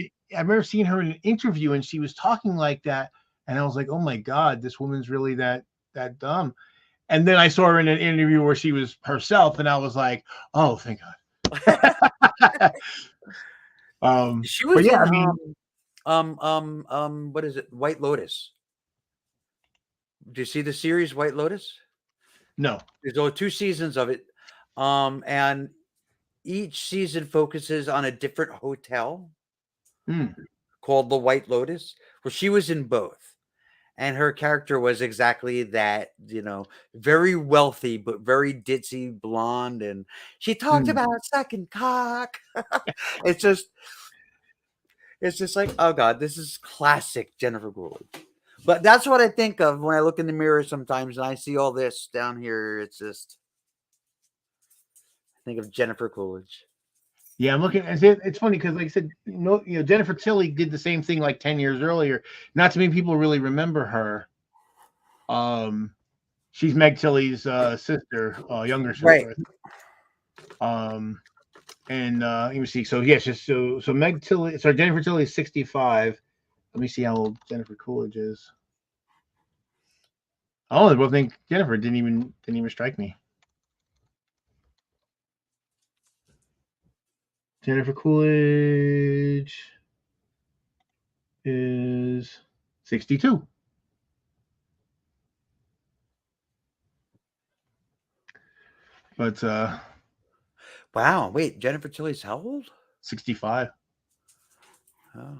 interview, and she was talking like that, and I was like, oh my God, this woman's really that dumb. And then I saw her in an interview where she was herself, and I was like, oh, thank God. She was what is it? White Lotus. Do you see the series White Lotus? No. There's 2 seasons of it. And each season focuses on a different hotel called the White Lotus. Well, she was in both. And her character was exactly that, very wealthy, but very ditzy blonde. And she talked about sucking cock. It's just like, oh God, this is classic Jennifer Coolidge. But that's what I think of when I look in the mirror sometimes and I see all this down here. It's just I think of Jennifer Coolidge. Yeah, I'm looking. It's funny because, like I said, Jennifer Tilly did the same thing like 10 years earlier. Not too many people really remember her. She's Meg Tilly's sister, younger Right. sister. And let me see. So yes, so Meg Tilly. Sorry, Jennifer Tilly is 65. Let me see how old Jennifer Coolidge is. Oh, they both think Jennifer didn't even strike me. Jennifer Coolidge is 62. But Wow. Wait, Jennifer Tilly's how old? 65. Oh.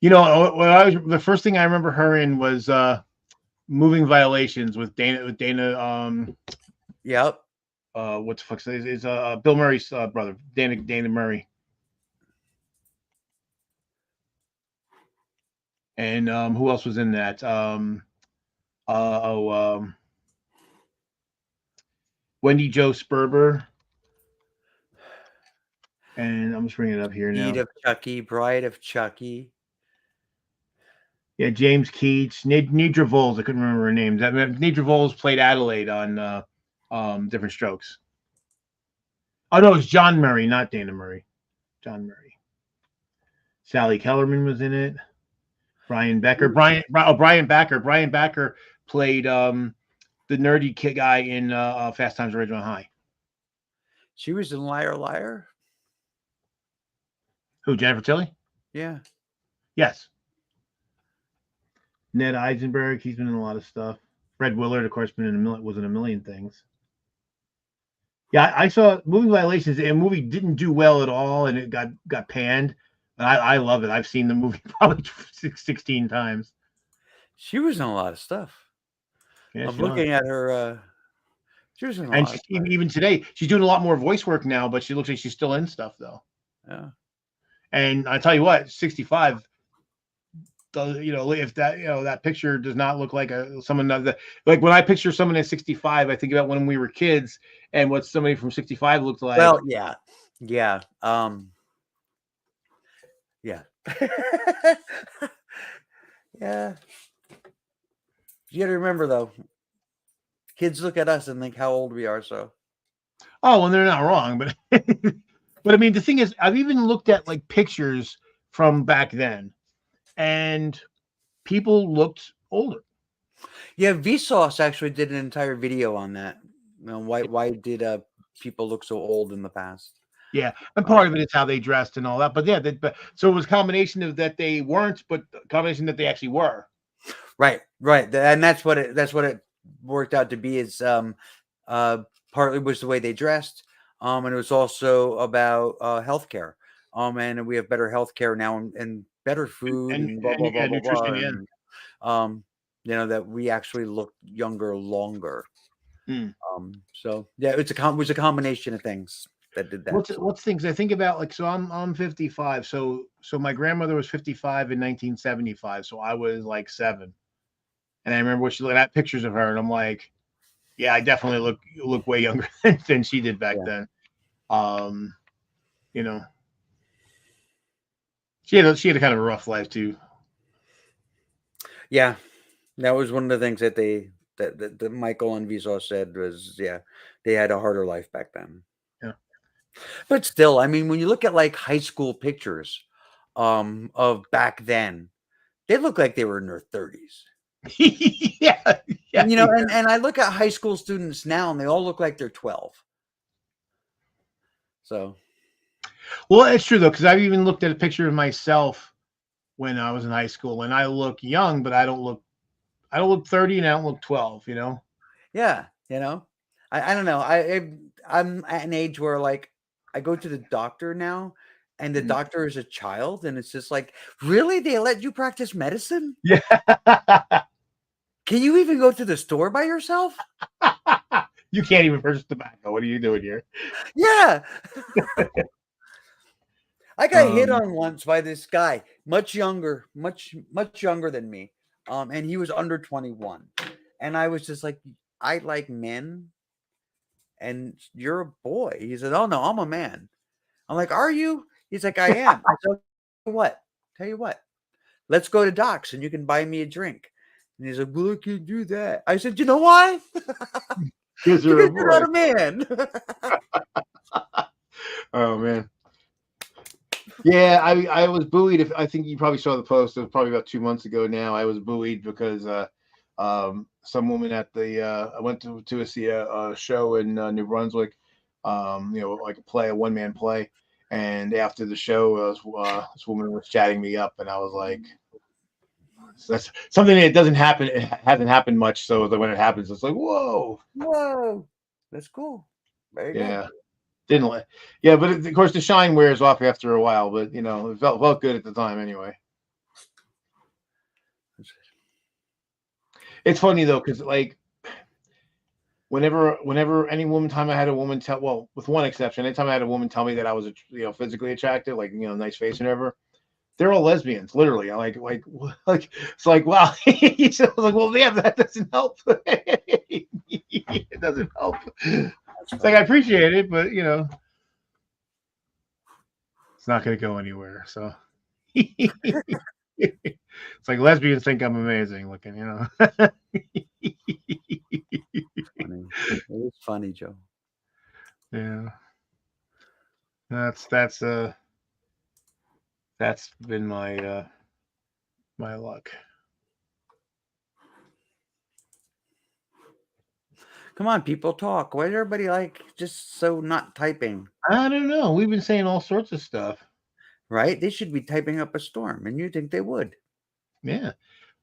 The first thing I remember her in was Moving Violations with Dana. Yep. What the fuck is Bill Murray's brother, Dana Murray. And who else was in that? Wendy Jo Sperber. And I'm just bringing it up here now. Bride of Chucky, Bride of Chucky. Yeah, James Keats, Nedra Voles. I couldn't remember her name. Nedra Voles played Adelaide on Different Strokes. Oh no, it's John Murray, not Dana Murray. John Murray. Sally Kellerman was in it. Brian Becker. Brian Becker. Brian Becker played the nerdy kid guy in Fast Times at Ridgemont High. She was in Liar Liar. Who, Jennifer Tilly? Yeah. Yes. Ned Eisenberg, he's been in a lot of stuff. Fred Willard, of course, was in a million things. Yeah, I saw Moving Violations. A movie didn't do well at all, and it got panned. I love it. I've seen the movie probably 16 times. She was in a lot of stuff. Yeah, I'm looking at her. She was in a lot. Even today, she's doing a lot more voice work now, but she looks like she's still in stuff though. Yeah. And I tell you what, 65. If that picture does not look like someone that, like when I picture someone at 65, I think about when we were kids and what somebody from 65 looked like. Well, yeah. Yeah. Yeah. Yeah. You got to remember though, kids look at us and think how old we are. So. Oh, well, they're not wrong, but but I mean, the thing is, I've even looked at like pictures from back then, and people looked older. Yeah, Vsauce actually did an entire video on that. Why did people look so old in the past? Yeah, and part of it is how they dressed and all that. But yeah, so it was a combination of that they weren't, but a combination that they actually were. Right, and that's what it worked out to be. Is partly was the way they dressed, and it was also about healthcare. And we have better healthcare now and better food and blah blah blah blah nutrition. And, that we actually look younger longer. Mm. So yeah, it was a combination of things that did that. What's things I think about, like, so I'm 55, so my grandmother was 55 in 1975, so I was like 7, and I remember she looked at pictures of her, and I'm like, yeah, I definitely look way younger than she did back then. She had a kind of a rough life too. Yeah, that was one of the things that Michael and Vsauce said was, they had a harder life back then. Yeah, but still, I mean, when you look at like high school pictures of back then, they look like they were in their 30s. yeah. And I look at high school students now, and they all look like they're 12. So, well, it's true though, because I've even looked at a picture of myself when I was in high school, and I look young, but I don't look 30, and I don't look 12. Yeah, I don't know. I'm at an age where, like, I go to the doctor now, and the doctor is a child, and it's just like, really? They let you practice medicine? Yeah. Can you even go to the store by yourself? You can't even purchase tobacco. What are you doing here? Yeah. I got hit Um, on once by this guy, much younger, much younger than me. And he was under 21. And I was just like, I like men and you're a boy. He said, "Oh no, I'm a man." I'm like, "Are you?" He's like, "I am." I said, "What? Tell you what. Let's go to Doc's and you can buy me a drink." And he's like, "Well, I can't do that." I said, "You know why? because you're a Because you're boy. not a man." Oh man. Yeah, I was buoyed. If I think you probably saw the post, it was probably about 2 months ago now. I was buoyed because some woman at the I went to see a show in New Brunswick, like a 1-man play, and after the show, this woman was chatting me up, and I was like, that's something that doesn't happen. It hasn't happened much, so that when it happens, it's like, whoa, Whoa, that's cool. Very good. yeah. Didn't let, yeah, but of course the shine wears off after a while. But it felt good at the time anyway. It's funny though, because like whenever any woman time I had a woman tell, well, with one exception, anytime I had a woman tell me that I was physically attractive, like nice face and whatever, they're all lesbians, literally. I like it's like wow. So I was like, well, yeah, that doesn't help. It doesn't help. It's like I appreciate it, but it's not going to go anywhere. So it's like lesbians think I'm amazing looking, Funny. It is funny, Joe. Yeah. That's been my my luck. Come on, people, talk. Why is everybody like just so not typing? I don't know. We've been saying all sorts of stuff. Right? They should be typing up a storm, and you think they would. Yeah.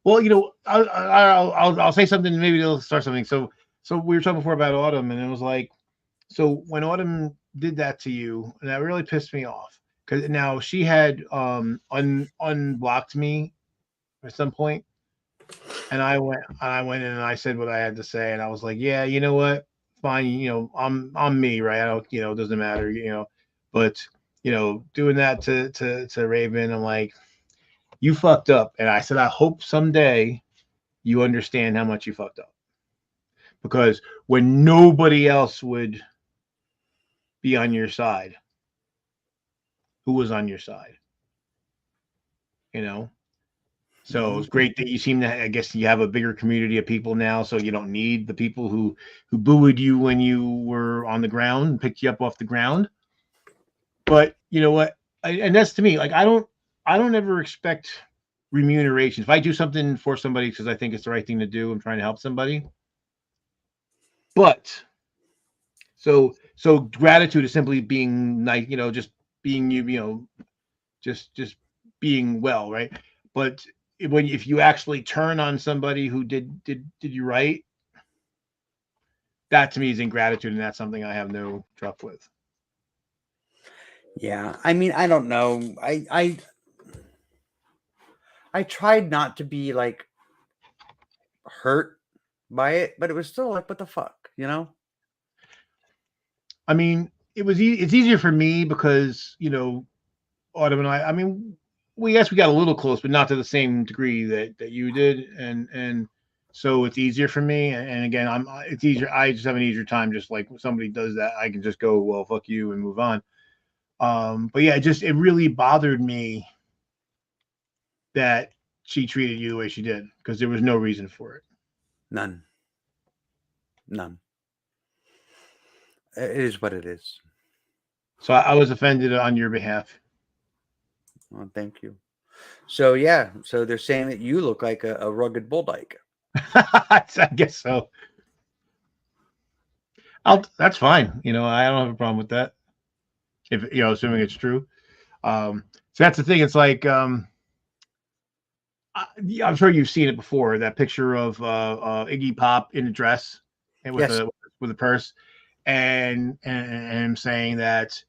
Well, I'll say something. Maybe they'll start something. So we were talking before about Autumn, and it was like, so when Autumn did that to you, and that really pissed me off because now she had unblocked me at some point, and I went in and I said what I had to say, and I was like, yeah, you know what, fine, I'm me, right? I don't, it doesn't matter, but doing that to Raven, I'm like, you fucked up, and I said, I hope someday you understand how much you fucked up, because when nobody else would be on your side, who was on your side? So it's great that you seem to, I guess you have a bigger community of people now, so you don't need the people who booed you when you were on the ground and picked you up off the ground. But you know what? And that's to me, like, I don't ever expect remuneration. If I do something for somebody because I think it's the right thing to do, I'm trying to help somebody. But so gratitude is simply being nice, just being you, just being well, right? But if you actually turn on somebody who did you right, that to me is ingratitude, and that's something I have no truck with. Yeah, I mean, I don't know. I tried not to be like hurt by it, but it was still like, what the fuck, I mean, it's easier for me because Autumn and I mean, we got a little close, but not to the same degree that you did, and so it's easier for me. And again, it's easier. I just have an easier time. Just like when somebody does that, I can just go, well, fuck you, and move on. But yeah, it really bothered me that she treated you the way she did, because there was no reason for it. None. It is what it is. So I was offended on your behalf. Well, thank you. So yeah, so they're saying that you look like a rugged bull dyke. I guess so. That's fine. I don't have a problem with that. If assuming it's true. So that's the thing. It's like I'm sure you've seen it before. That picture of Iggy Pop in a dress and with a purse, and him saying that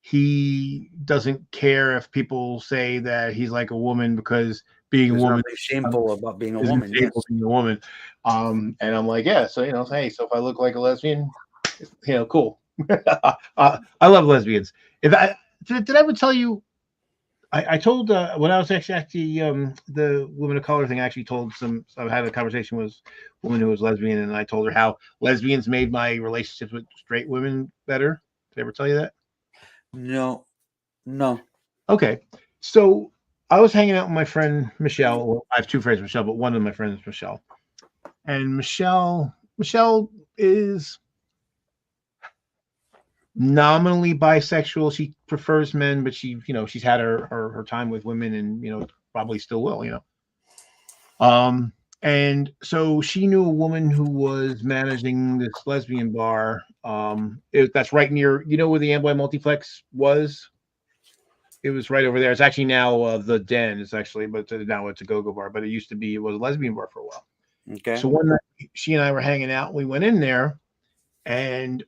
he doesn't care if people say that he's like a woman, because being a woman is shameful about being a woman. Yes. Being a woman. And I'm like, yeah. So hey, so if I look like a lesbian, cool. I love lesbians. Did I ever tell you I told when I was actually the women of color thing. I actually told I had a conversation with a woman who was lesbian, and I told her how lesbians made my relationships with straight women better. Did I ever tell you that? No, no. Okay, so I was hanging out with my friend Michelle. Well, I have two friends, Michelle, but one of my friends is Michelle, and Michelle is nominally bisexual. She prefers men, but she's had her time with women, and probably still will. And so she knew a woman who was managing this lesbian bar. That's right near, where the Amboy Multiplex was. It was right over there. It's actually now the Den. It's actually, but now it's a go-go bar. But it was a lesbian bar for a while. Okay. So one night, she and I were hanging out. We went in there, and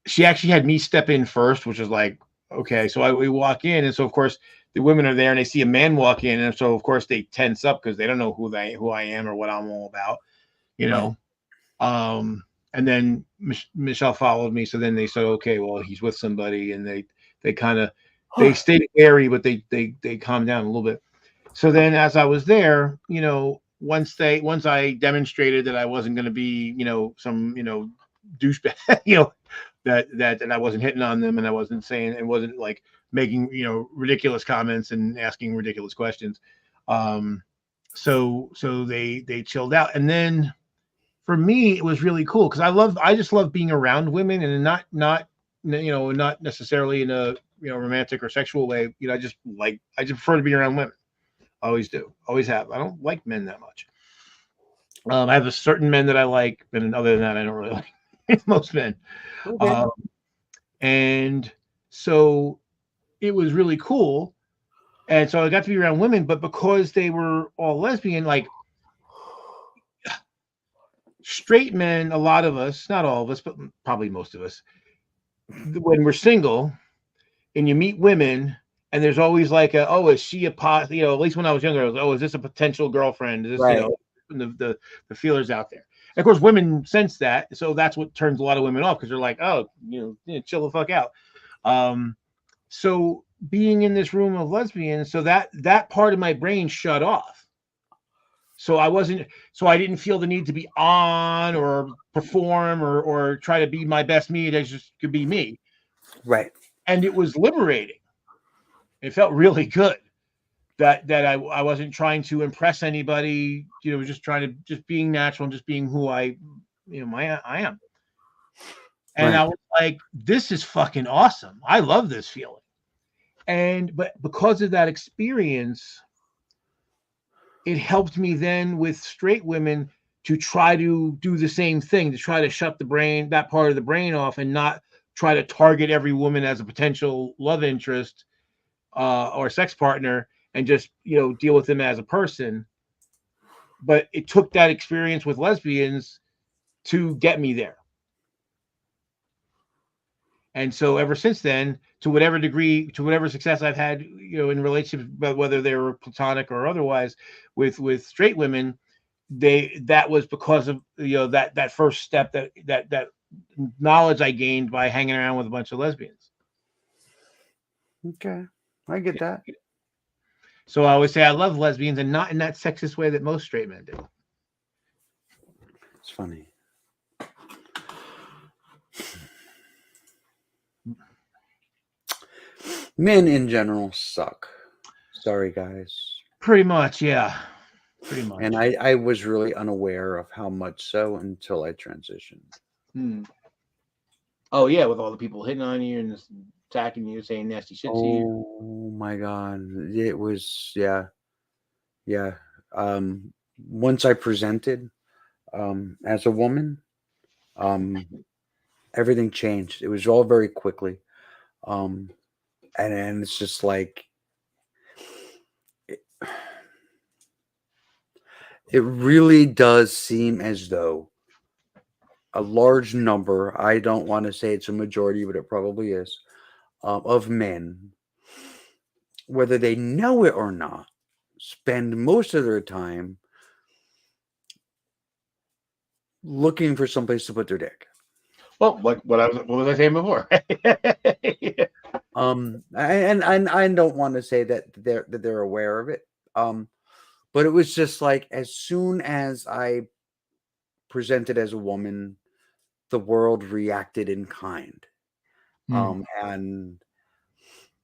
she actually had me step in first, which is like, okay. So we walk in, and so of course the women are there, and they see a man walk in, and so of course they tense up because they don't know who I am or what I'm all about, you know. And then Michelle followed me, so then they said, okay, well, he's with somebody, and they kind of they stayed airy, but they calmed down a little bit. So then, as I was there, once I demonstrated that I wasn't going to be, some, douchebag, that I wasn't hitting on them, and I wasn't saying, and wasn't like making, ridiculous comments and asking ridiculous questions. So they chilled out, and then for me, it was really cool because I just love being around women, and not necessarily in a romantic or sexual way. I just prefer to be around women. Always do. Always have. I don't like men that much. I have a certain men that I like, and other than that, I don't really like most men. Okay. And so it was really cool. And so I got to be around women, but because they were all lesbian, like straight men, a lot of us, not all of us, but probably most of us, when we're single and you meet women, and there's always like is she a at least when I was younger, I was, is this a potential girlfriend? Is this, Right. the feelers out there. And of course, women sense that. So that's what turns a lot of women off, because they're like, oh, chill the fuck out. So being in this room of lesbians, so that part of my brain shut off. So I didn't feel the need to be on or perform or try to be my best me. I just could be me. Right. And it was liberating. It felt really good that I wasn't trying to impress anybody, just being natural and just being who I am. And Right. I was like, this is fucking awesome. I love this feeling. But because of that experience, it helped me then with straight women to try to do the same thing, to try to shut that part of the brain off, and not try to target every woman as a potential love interest or sex partner, and just deal with them as a person. But it took that experience with lesbians to get me there. And so ever since then, to whatever degree, to whatever success I've had, in relationships, but whether they were platonic or otherwise, with straight women, that was because of that first step, that knowledge I gained by hanging around with a bunch of lesbians. Okay, I get that. So I always say I love lesbians, and not in that sexist way that most straight men do. It's funny. Men in general suck. Sorry, guys. Pretty much, yeah. Pretty much. And I was really unaware of how much so until I transitioned. Oh yeah, with all the people hitting on you and attacking you, saying nasty shit to you. Oh my God. It was, yeah. Once I presented as a woman, everything changed. It was all very quickly. And it's just like, it really does seem as though a large number, I don't want to say it's a majority, but it probably is, of men, whether they know it or not, spend most of their time looking for someplace to put their dick. Well, like what was I saying before? And I don't want to say that they're aware of it. But it was just like as soon as I presented as a woman, the world reacted in kind. And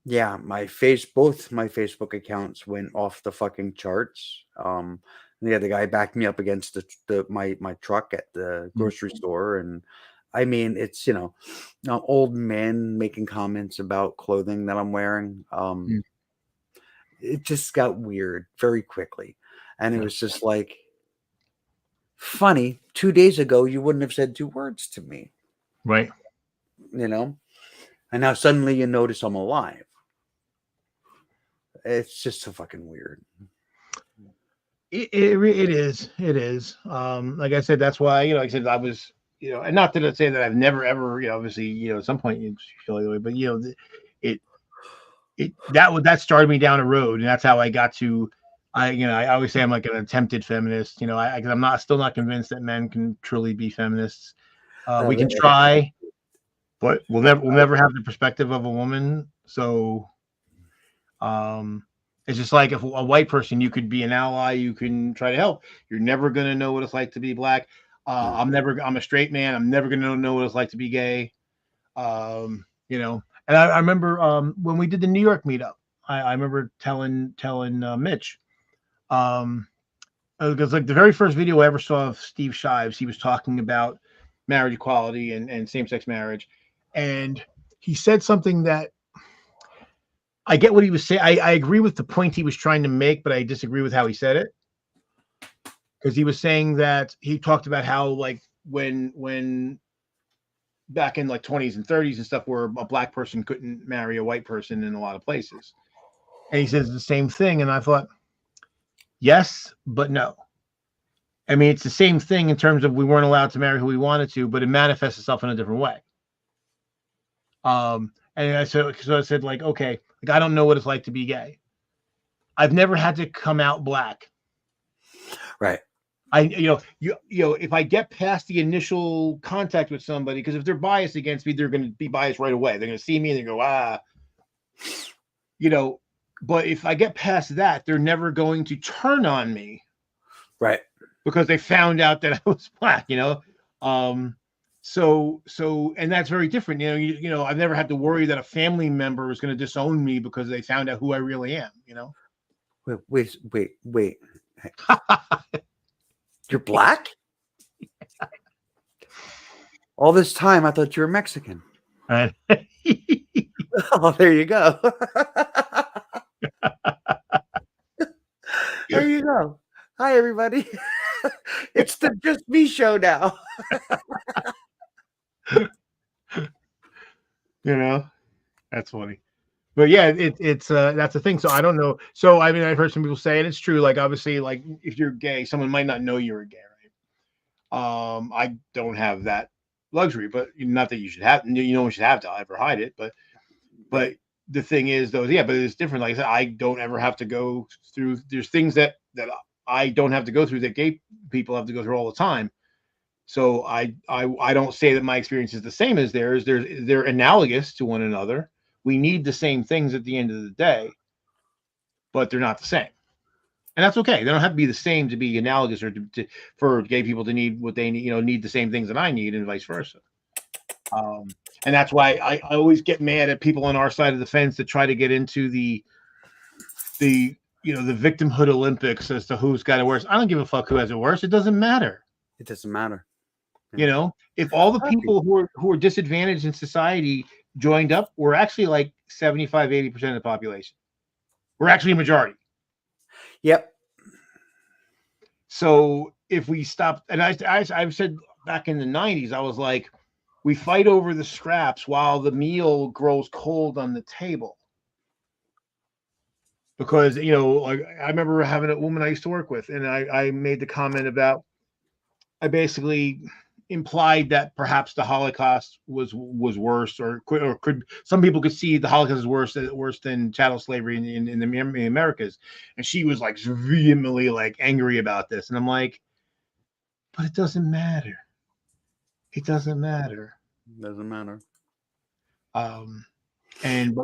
yeah, both my Facebook accounts went off the fucking charts. Yeah, the guy backed me up against my truck at the grocery store, and I mean, it's old men making comments about clothing that I'm wearing. It just got weird very quickly, and it was just like funny. 2 days ago, you wouldn't have said two words to me, Right. and now suddenly you notice I'm alive. It's just so fucking weird. It is. It is. Like I said, that's why, like I said, I was, and not to say that I've never ever, obviously, at some point you feel the way, but that started me down a road, and that's how I got to, I always say I'm like an attempted feminist, because I'm still not convinced that men can truly be feminists. We can try, but we'll never have the perspective of a woman. So, it's just like if a white person, you could be an ally, you can try to help. You're never gonna know what it's like to be black. I'm a straight man. I'm never gonna know what it's like to be gay. And I remember when we did the New York meetup, I remember telling Mitch, because like the very first video I ever saw of Steve Shives, he was talking about marriage equality and same-sex marriage, and he said something that I get what he was saying. I agree with the point he was trying to make, but I disagree with how he said it. Because he was saying that he talked about how like when back in like 20s and 30s and stuff, where a black person couldn't marry a white person in a lot of places. And he says the same thing. And I thought, yes, but no. I mean, it's the same thing in terms of we weren't allowed to marry who we wanted to, but it manifests itself in a different way. And I said, like, okay, like I don't know what it's like to be gay. I've never had to come out black. Right. If I get past the initial contact with somebody, because if they're biased against me, they're going to be biased right away. They're going to see me and they go, but if I get past that, they're never going to turn on me. Right. Because they found out that I was black, So, and that's very different. I've never had to worry that a family member is going to disown me because they found out who I really am, Wait. You're black? All this time, I thought you were Mexican. Right. Oh, there you go. There you go. Hi, everybody. It's the Just Me show now. That's funny. But yeah, it's that's the thing. So I don't know. So I mean, I've heard some people say, and it's true. Like obviously, like if you're gay, someone might not know you're gay, right? I don't have that luxury, but not that you should have. You should have to ever hide it. But the thing is, though, yeah, but it's different. Like I said, I don't ever have to go through. There's things that I don't have to go through that gay people have to go through all the time. So I don't say that my experience is the same as theirs. They're analogous to one another. We need the same things at the end of the day, but they're not the same. And that's okay. They don't have to be the same to be analogous or for gay people to need what they need, need the same things that I need and vice versa. And that's why I always get mad at people on our side of the fence that try to get into the victimhood Olympics as to who's got it worse. I don't give a fuck who has it worse. It doesn't matter. It doesn't matter. If all the people who are disadvantaged in society joined up, we're actually like 75, 80% of the population. We're actually a majority. Yep. So if we stop, and I've said back in the 90s, I was like, we fight over the scraps while the meal grows cold on the table. Because, like I remember having a woman I used to work with, and I made the comment about, I basically implied that perhaps the Holocaust was worse, or could some people could see the Holocaust is worse than chattel slavery in the Americas, and she was like vehemently like angry about this, and I'm like, but it doesn't matter. It doesn't matter. Doesn't matter. And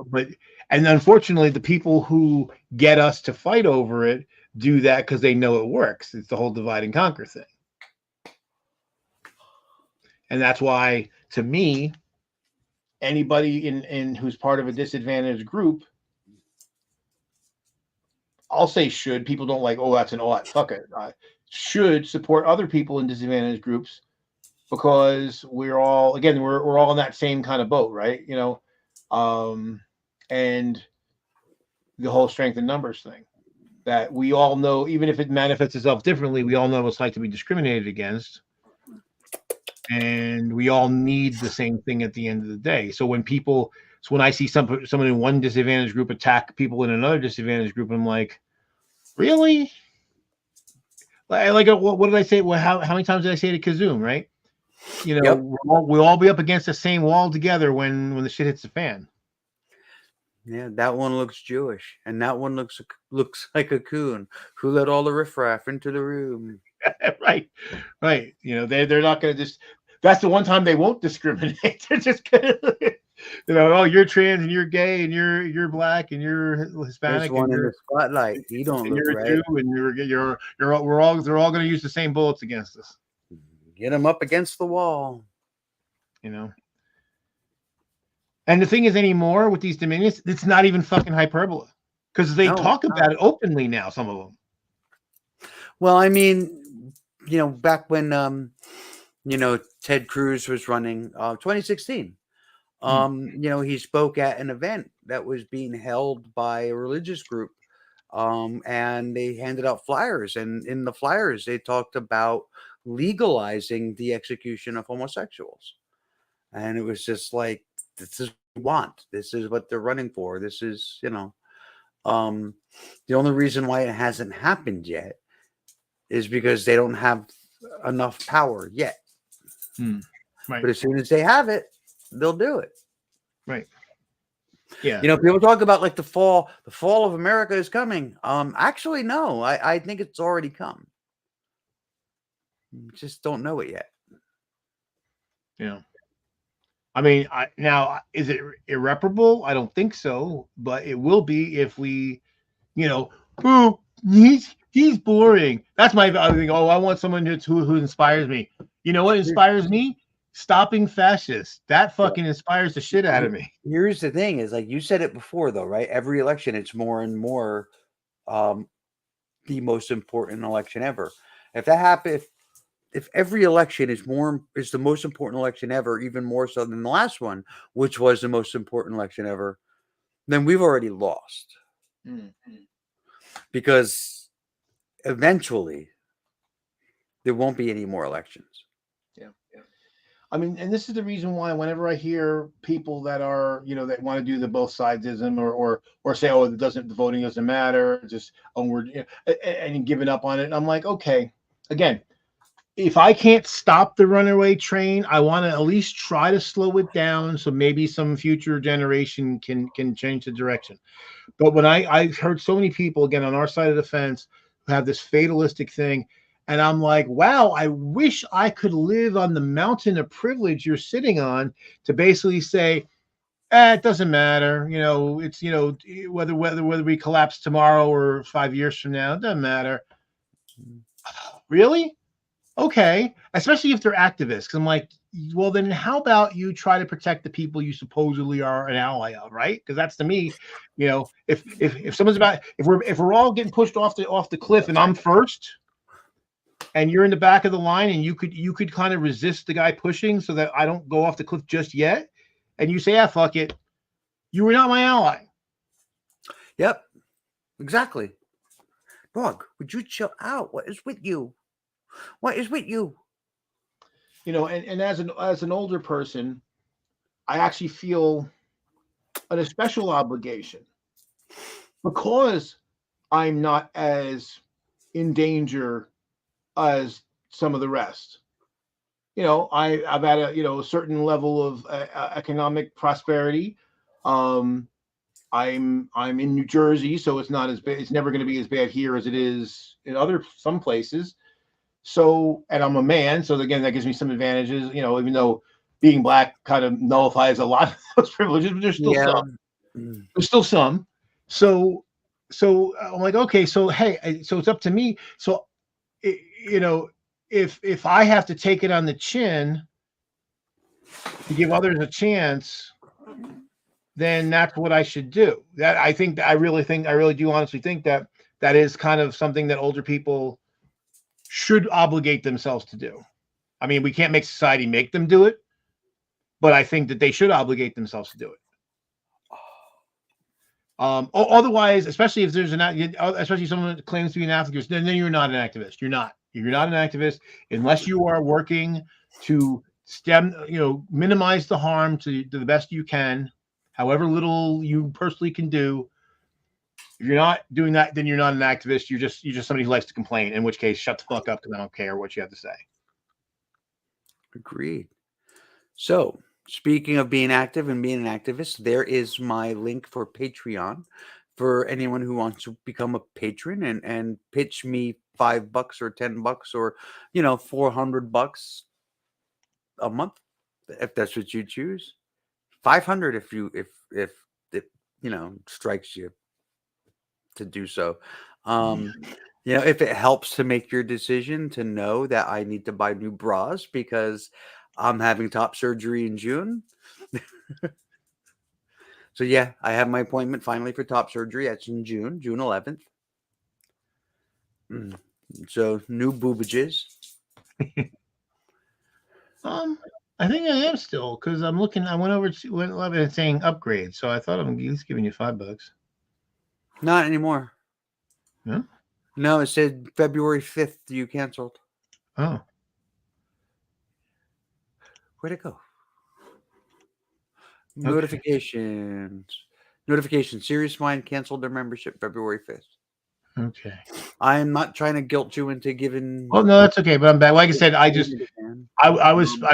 unfortunately, the people who get us to fight over it do that because they know it works. It's the whole divide and conquer thing. And that's why, to me, anybody in who's part of a disadvantaged group, I'll say should. People don't like, oh, that's an ought. Fuck it. Should support other people in disadvantaged groups because we're all in that same kind of boat, right? And the whole strength in numbers thing that we all know, even if it manifests itself differently, we all know what it's like to be discriminated against. And we all need the same thing at the end of the day. So when I see someone in one disadvantaged group attack people in another disadvantaged group, I'm like, really? Like what did I say? Well, how many times did I say to Kazoom, right? Yep. We'll all be up against the same wall together when the shit hits the fan. Yeah, that one looks Jewish, and that one looks like a coon who let all the riffraff into the room. Right. They're not going to just. That's the one time they won't discriminate. They're just going to, oh, you're trans and you're gay and you're black and you're Hispanic. There's one in the spotlight. He don't look you're right. Jew and they're all going to use the same bullets against us. Get them up against the wall. And the thing is, anymore with these dominions, it's not even fucking hyperbole because they talk about it openly now. Some of them. Well, I mean, back when Ted Cruz was running 2016. He spoke at an event that was being held by a religious group, and they handed out flyers, and in the flyers they talked about legalizing the execution of homosexuals, and it was just like, this is what we want. This is what they're running for. This is, the only reason why it hasn't happened yet is because they don't have enough power yet. Right. But as soon as they have it, they'll do it. Right. Yeah. People talk about like the fall of America is coming. Actually, no, I think it's already come. Just don't know it yet. Yeah. I mean, now, is it irreparable? I don't think so, but it will be if we, oh, he's boring. That's my thing. Oh, I want someone who inspires me. You know what inspires me? Stopping fascists. That fucking inspires the shit out of me. Here's the thing: is like you said it before, though, right? Every election, it's more and more the most important election ever. If that happens, if every election is the most important election ever, even more so than the last one, which was the most important election ever, then we've already lost. Because eventually there won't be any more elections. Yeah. I mean, and this is the reason why whenever I hear people that are, that want to do the both sidesism or say, oh, the voting doesn't matter, just onward and giving up on it, I'm like, okay, again, if I can't stop the runaway train, I want to at least try to slow it down so maybe some future generation can change the direction. But when I've heard so many people, again, on our side of the fence who have this fatalistic thing, and I'm like, wow, I wish I could live on the mountain of privilege you're sitting on to basically say, it doesn't matter. It's, whether we collapse tomorrow or 5 years from now, it doesn't matter. Really? Okay, especially if they're activists. Because I'm like, well, then how about you try to protect the people you supposedly are an ally of, right? Because that's, to me, if someone's if we're all getting pushed off the cliff and I'm first, and you're in the back of the line, and you could kind of resist the guy pushing so that I don't go off the cliff just yet, and you say, fuck it, you were not my ally. Yep, exactly. Dog, would you chill out? What is with you? What is with you? And as an older person, I actually feel a special obligation because I'm not as in danger as some of the rest. I've had a certain level of economic prosperity. I'm in New Jersey, so it's not as bad. It's never going to be as bad here as it is in some places. So, and I'm a man, so again, that gives me some advantages, even though being black kind of nullifies a lot of those privileges, but there's still some. Mm. There's still some. So I'm like, okay, so hey, so it's up to me. So you know, if I have to take it on the chin to give others a chance, then that's what I should do. That I really do honestly think that that is kind of something that older people should obligate themselves to do. I mean, we can't make society make them do it, but I think that they should obligate themselves to do it. Otherwise, especially if there's especially someone that claims to be an activist, then you're not an activist. You're not. You're not an activist unless you are working to minimize the harm to the best you can, however little you personally can do. If you're not doing that, then you're not an activist. You're just somebody who likes to complain. In which case, shut the fuck up because I don't care what you have to say. Agreed. So, speaking of being active and being an activist, there is my link for Patreon for anyone who wants to become a patron and pitch me $5 or $10 or $400 a month if that's what you choose. 500 if it strikes you to do so. If it helps to make your decision to know that I need to buy new bras because I'm having top surgery in June. So yeah, I have my appointment finally for top surgery. That's in June 11th. So new boobages. I think I am still because I'm looking. I went over to it's saying upgrade, so I thought I'm at least giving you $5. Not anymore. No. No, it said February 5th. You canceled. Oh. Where'd it go? Okay. Notifications. Serious Mind canceled their membership February 5th. Okay. I am not trying to guilt you into giving. Well, no, that's okay. But I'm back. Like I said, I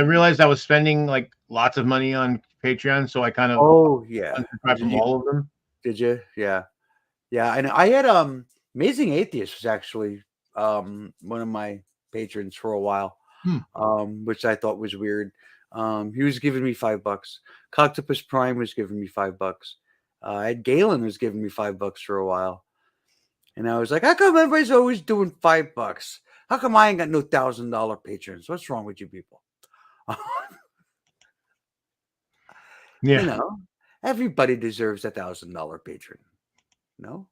realized I was spending like lots of money on Patreon, so I kind of unsubscribed from all of them. Did you? Yeah. I know. I had Amazing Atheist was actually one of my patrons for a while, which I thought was weird. He was giving me $5. Coctopus Prime was giving me $5. Ed Galen was giving me $5 for a while. And I was like, how come everybody's always doing $5? How come I ain't got no $1,000 patrons? What's wrong with you people? Yeah. Everybody deserves $1,000 patron. No?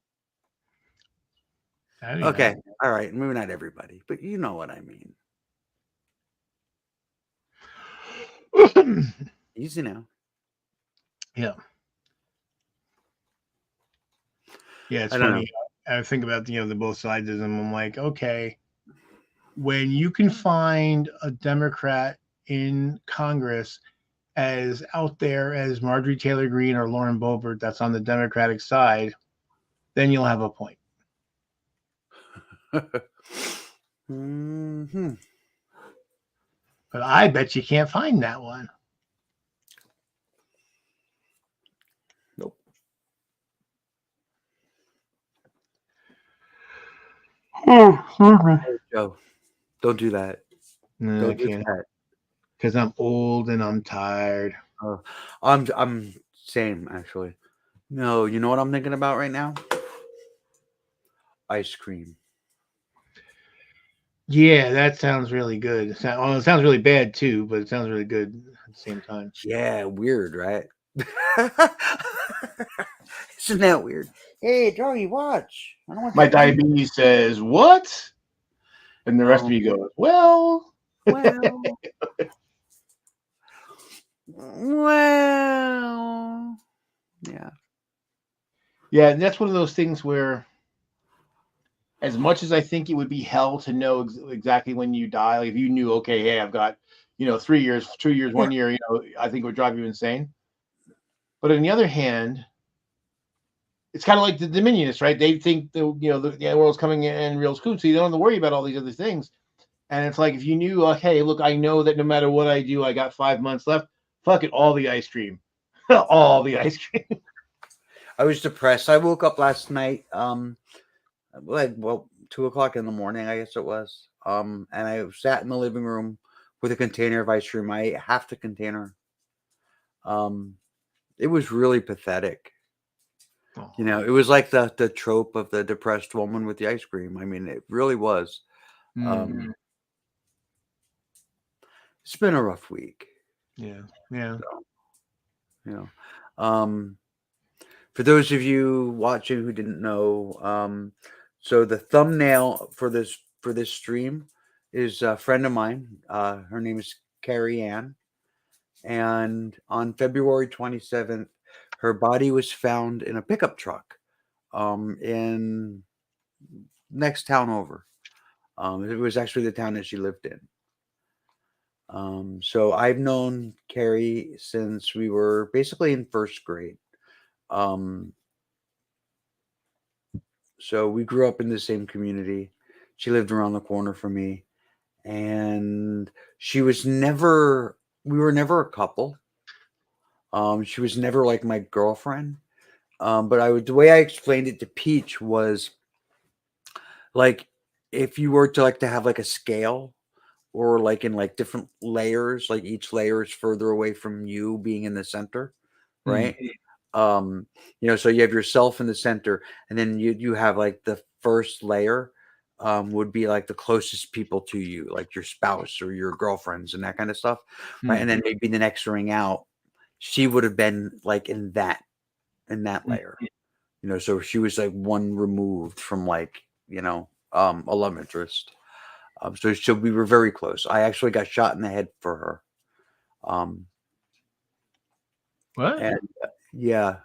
Okay. All right. Maybe not everybody, but you know what I mean. Easy now. Yeah. Yeah, it's funny. I think about the both sides of them. I'm like, okay, when you can find a Democrat in Congress as out there as Marjorie Taylor Greene or Lauren Boebert that's on the Democratic side, then you'll have a point. Mm-hmm. But I bet you can't find that one. Nope. Oh, Joe, don't do that. No, I can't. Because I'm old and I'm tired. I'm same actually. No, you know what I'm thinking about right now? Ice cream. Yeah, that sounds really good. It sounds really bad too, but it sounds really good at the same time. Yeah, weird, right? Isn't that weird? Hey, Joey, watch. I don't want my diabetes says what? And the rest of you go, well. Yeah. Yeah, and that's one of those things where as much as I think it would be hell to know exactly when you die, like if you knew, okay, hey, I've got, 3 years, 2 years, 1 year, I think it would drive you insane. But on the other hand, it's kind of like the Dominionists, right? They think the world's coming in real soon, so you don't have to worry about all these other things. And it's like if you knew, hey, look, I know that no matter what I do, I got 5 months left. Fuck it, all the ice cream, all the ice cream. I was depressed. I woke up last night, 2:00 in the morning, I guess it was. And I sat in the living room with a container of ice cream. I ate half the container. It was really pathetic. Oh. You know, it was like the trope of the depressed woman with the ice cream. I mean, it really was. Mm. It's been a rough week. Yeah. Yeah. So, you know, for those of you watching who didn't know, so the thumbnail for this stream is a friend of mine. Her name is Carrie Ann, and on February 27th, her body was found in a pickup truck, in next town over. It was actually the town that she lived in. So I've known Carrie since we were basically in first grade. So we grew up in the same community. She lived around the corner from me, and we were never a couple. She was never like my girlfriend. But the way I explained it to Peach was like, if you were to like to have like a scale, or like in like different layers, like each layer is further away from you being in the center, right? So you have yourself in the center, and then you have like the first layer, would be like the closest people to you, like your spouse or your girlfriends and that kind of stuff, right? And then maybe the next ring out, she would have been like in that layer, so she was like one removed from like, a love interest. So we were very close. I actually got shot in the head for her. What? And yeah.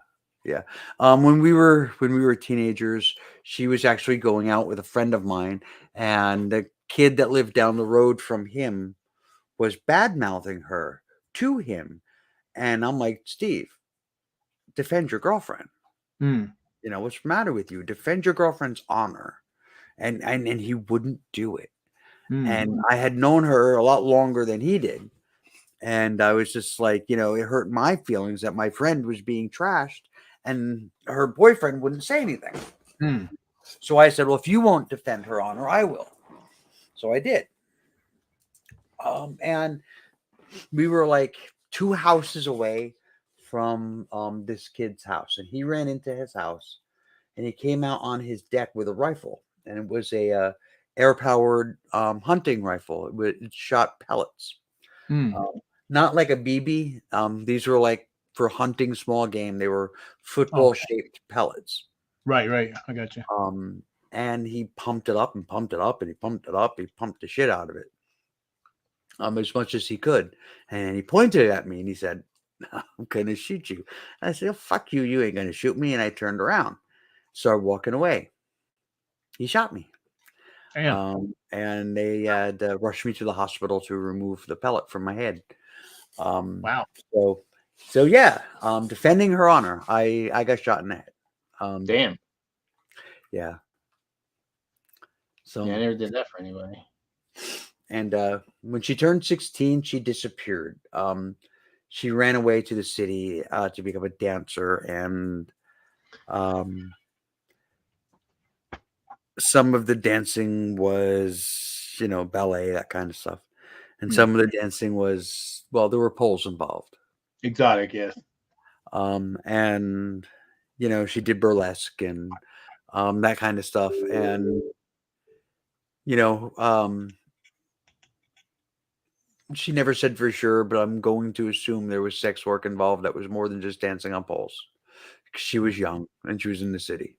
When we were teenagers, she was actually going out with a friend of mine, and the kid that lived down the road from him was bad mouthing her to him. And I'm like, Steve, defend your girlfriend. What's the matter with you? Defend your girlfriend's honor. And he wouldn't do it. And I had known her a lot longer than he did. And I was just like, it hurt my feelings that my friend was being trashed and her boyfriend wouldn't say anything. So I said, well, if you won't defend her honor, I will. So I did. And we were like 2 houses away from this kid's house. And he ran into his house, and he came out on his deck with a rifle. And it was a air-powered hunting rifle. It shot pellets. Not like a BB. These were like for hunting small game. They were football-shaped pellets. Right. I got you. And he pumped it up and pumped it up and he pumped it up. He pumped the shit out of it, as much as he could. And he pointed at me and he said, I'm gonna shoot you. And I said, oh, fuck you. You ain't gonna shoot me. And I turned around, started walking away. He shot me. And they had rushed me to the hospital to remove the pellet from my head. Wow. So yeah, defending her honor. I got shot in the head. Damn. Yeah. So yeah, I never did that for anybody. And when she turned 16, she disappeared. She ran away to the city to become a dancer, and some of the dancing was, ballet, that kind of stuff. And some of the dancing was, well, there were poles involved. Exotic, yes. And, she did burlesque and that kind of stuff. And, she never said for sure, but I'm going to assume there was sex work involved that was more than just dancing on poles. She was young and she was in the city.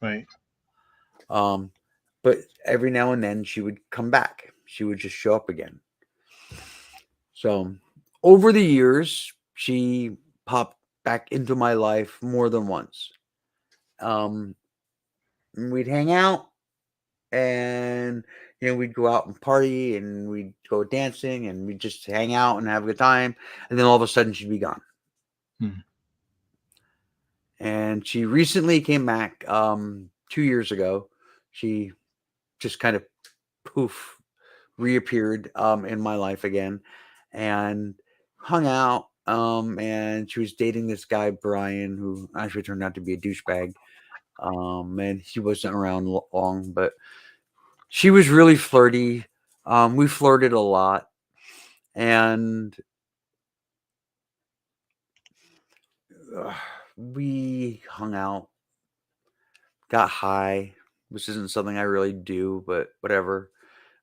Right. But every now and then she would come back. She would just show up again. So over the years, she popped back into my life more than once. We'd hang out, and we'd go out and party, and we'd go dancing, and we'd just hang out and have a good time. And then all of a sudden she'd be gone. And she recently came back 2 years ago. She just kind of poof reappeared in my life again and hung out. And she was dating this guy, Brian, who actually turned out to be a douchebag. And he wasn't around long, but she was really flirty. We flirted a lot. and we hung out, got high, which isn't something I really do, but whatever.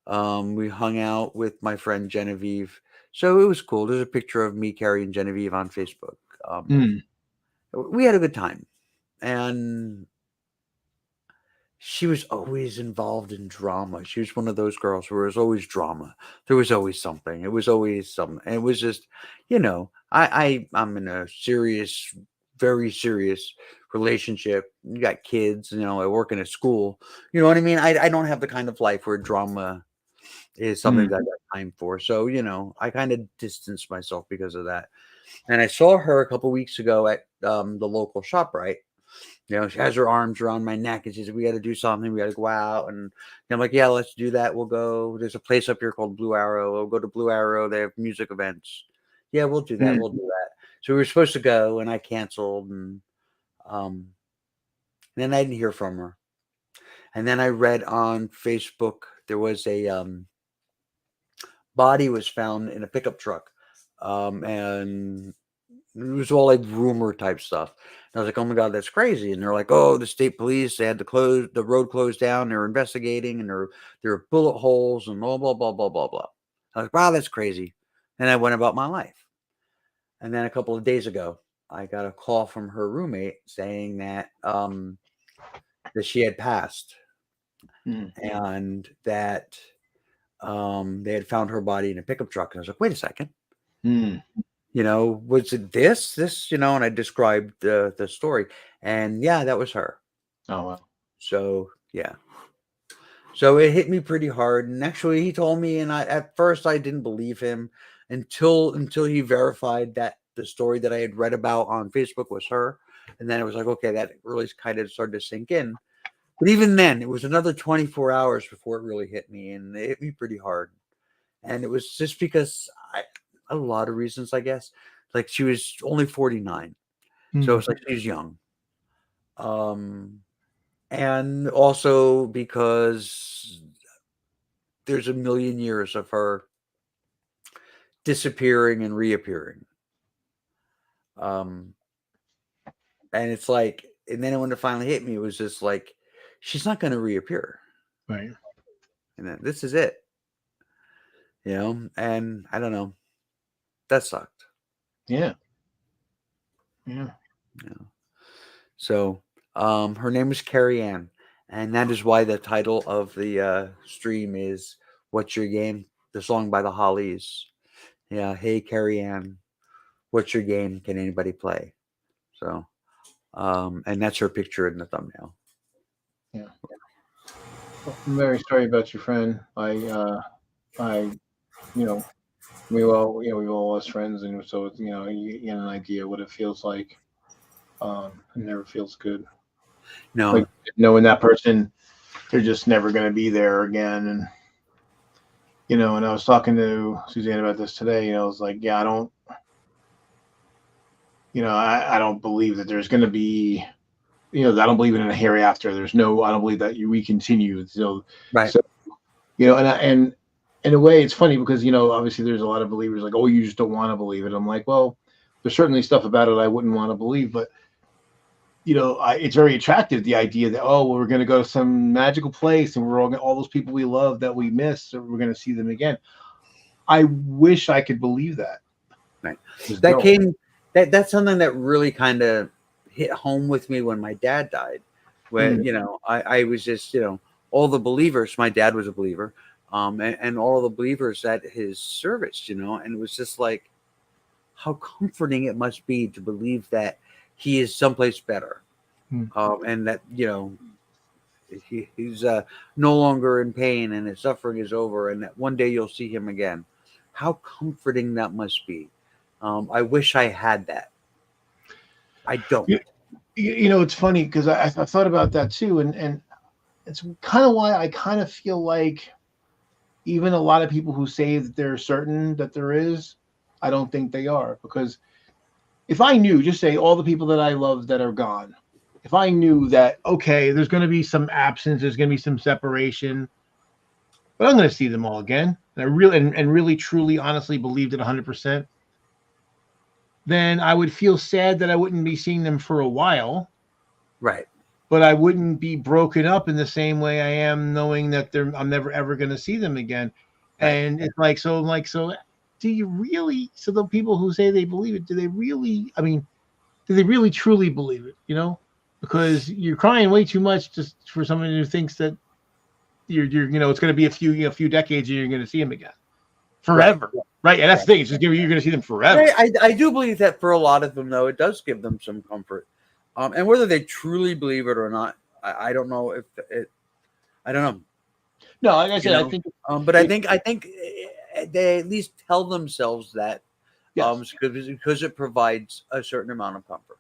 We hung out with my friend Genevieve, so it was cool. There's a picture of me, Carrie, and Genevieve on Facebook. We had a good time, and she was always involved in drama. She was one of those girls where there was always drama. There was always something. It was always something. And it was just, I'm in a serious, very serious relationship. You got kids, I work in a school. You know what I mean? I don't have the kind of life where drama is something that I got time for. So, I kind of distanced myself because of that. And I saw her a couple weeks ago at the local ShopRite. She has her arms around my neck and she said, we got to do something. We got to go out. And I'm like, yeah, let's do that. We'll go. There's a place up here called Blue Arrow. We'll go to Blue Arrow. They have music events. Yeah, we'll do that. We'll do that. So we were supposed to go and I canceled. And then I didn't hear from her. And then I read on Facebook, there was a body was found in a pickup truck. And it was all like rumor type stuff. And I was like, oh my God, that's crazy. And they're like, oh, the state police, they had to close the road closed down. They're investigating and there are bullet holes and blah, blah, blah, blah, blah, blah. I was like, wow, that's crazy. And I went about my life. And then a couple of days ago, I got a call from her roommate saying that that she had passed and that they had found her body in a pickup truck. And I was like, wait a second. Was it this, and I described the story, and yeah, that was her. Oh, wow. So, yeah. So it hit me pretty hard. And actually he told me, and at first I didn't believe him until he verified that the story that I had read about on Facebook was her. And then it was like, okay, that really kind of started to sink in. But even then, it was another 24 hours before it really hit me, and it hit me pretty hard. And it was just because a lot of reasons, I guess. Like she was only 49. So it's like she's young. And also because there's a million years of her disappearing and reappearing. And it's like, and then when it finally hit me, it was just like, she's not going to reappear. Right. And then this is it. And I don't know. That sucked. Yeah. So her name is Carrie Ann, and that is why the title of the stream is "What's Your Game?" The song by the Hollies. Yeah, hey Carrie Ann, what's your game? Can anybody play? So, and that's her picture in the thumbnail. Yeah. Well, I'm very sorry about your friend. We've all lost friends, and so you get an idea what it feels like. It never feels good. No, like knowing that person, they're just never going to be there again. And and I was talking to Suzanne about this today. I was like, yeah, I don't believe that there's going to be, I don't believe in a hereafter. I don't believe that we continue. So, right. So, and in a way, it's funny because, obviously there's a lot of believers like, oh, you just don't want to believe it. I'm like, well, there's certainly stuff about it I wouldn't want to believe, but, it's very attractive, the idea that, oh, well, we're going to go to some magical place and we're all those people we love that we miss, so we're going to see them again. I wish I could believe that. Right. That's something that really kind of hit home with me when my dad died. When, I was just, all the believers, my dad was a believer. And all of the believers at his service, and it was just like, how comforting it must be to believe that he is someplace better. And that, he's no longer in pain and his suffering is over and that one day you'll see him again. How comforting that must be. I wish I had that. I don't. It's funny because I thought about that too. And it's kind of why I kind of feel like even a lot of people who say that they're certain that there is, I don't think they are. Because if I knew, just say all the people that I love that are gone, if I knew that, okay, there's going to be some absence, there's going to be some separation, but I'm going to see them all again. and I really and really truly honestly believed it 100%, then I would feel sad that I wouldn't be seeing them for a while, Right. but I wouldn't be broken up in the same way I am knowing that I'm never ever going to see them again. Right. And it's like, so do you really, so the people who say they believe it, do they really, I mean, do they really truly believe it? You know, because you're crying way too much just for someone who thinks that you're you know, it's going to be a few decades and you're going to see them again forever. Right. And that's the thing. It's just you're going to see them forever. I do believe that for a lot of them, though, it does give them some comfort. And whether they truly believe it or not, I don't know if it. I don't know. No, like I said, I think. But I think they at least tell themselves that, yes. because it provides a certain amount of comfort.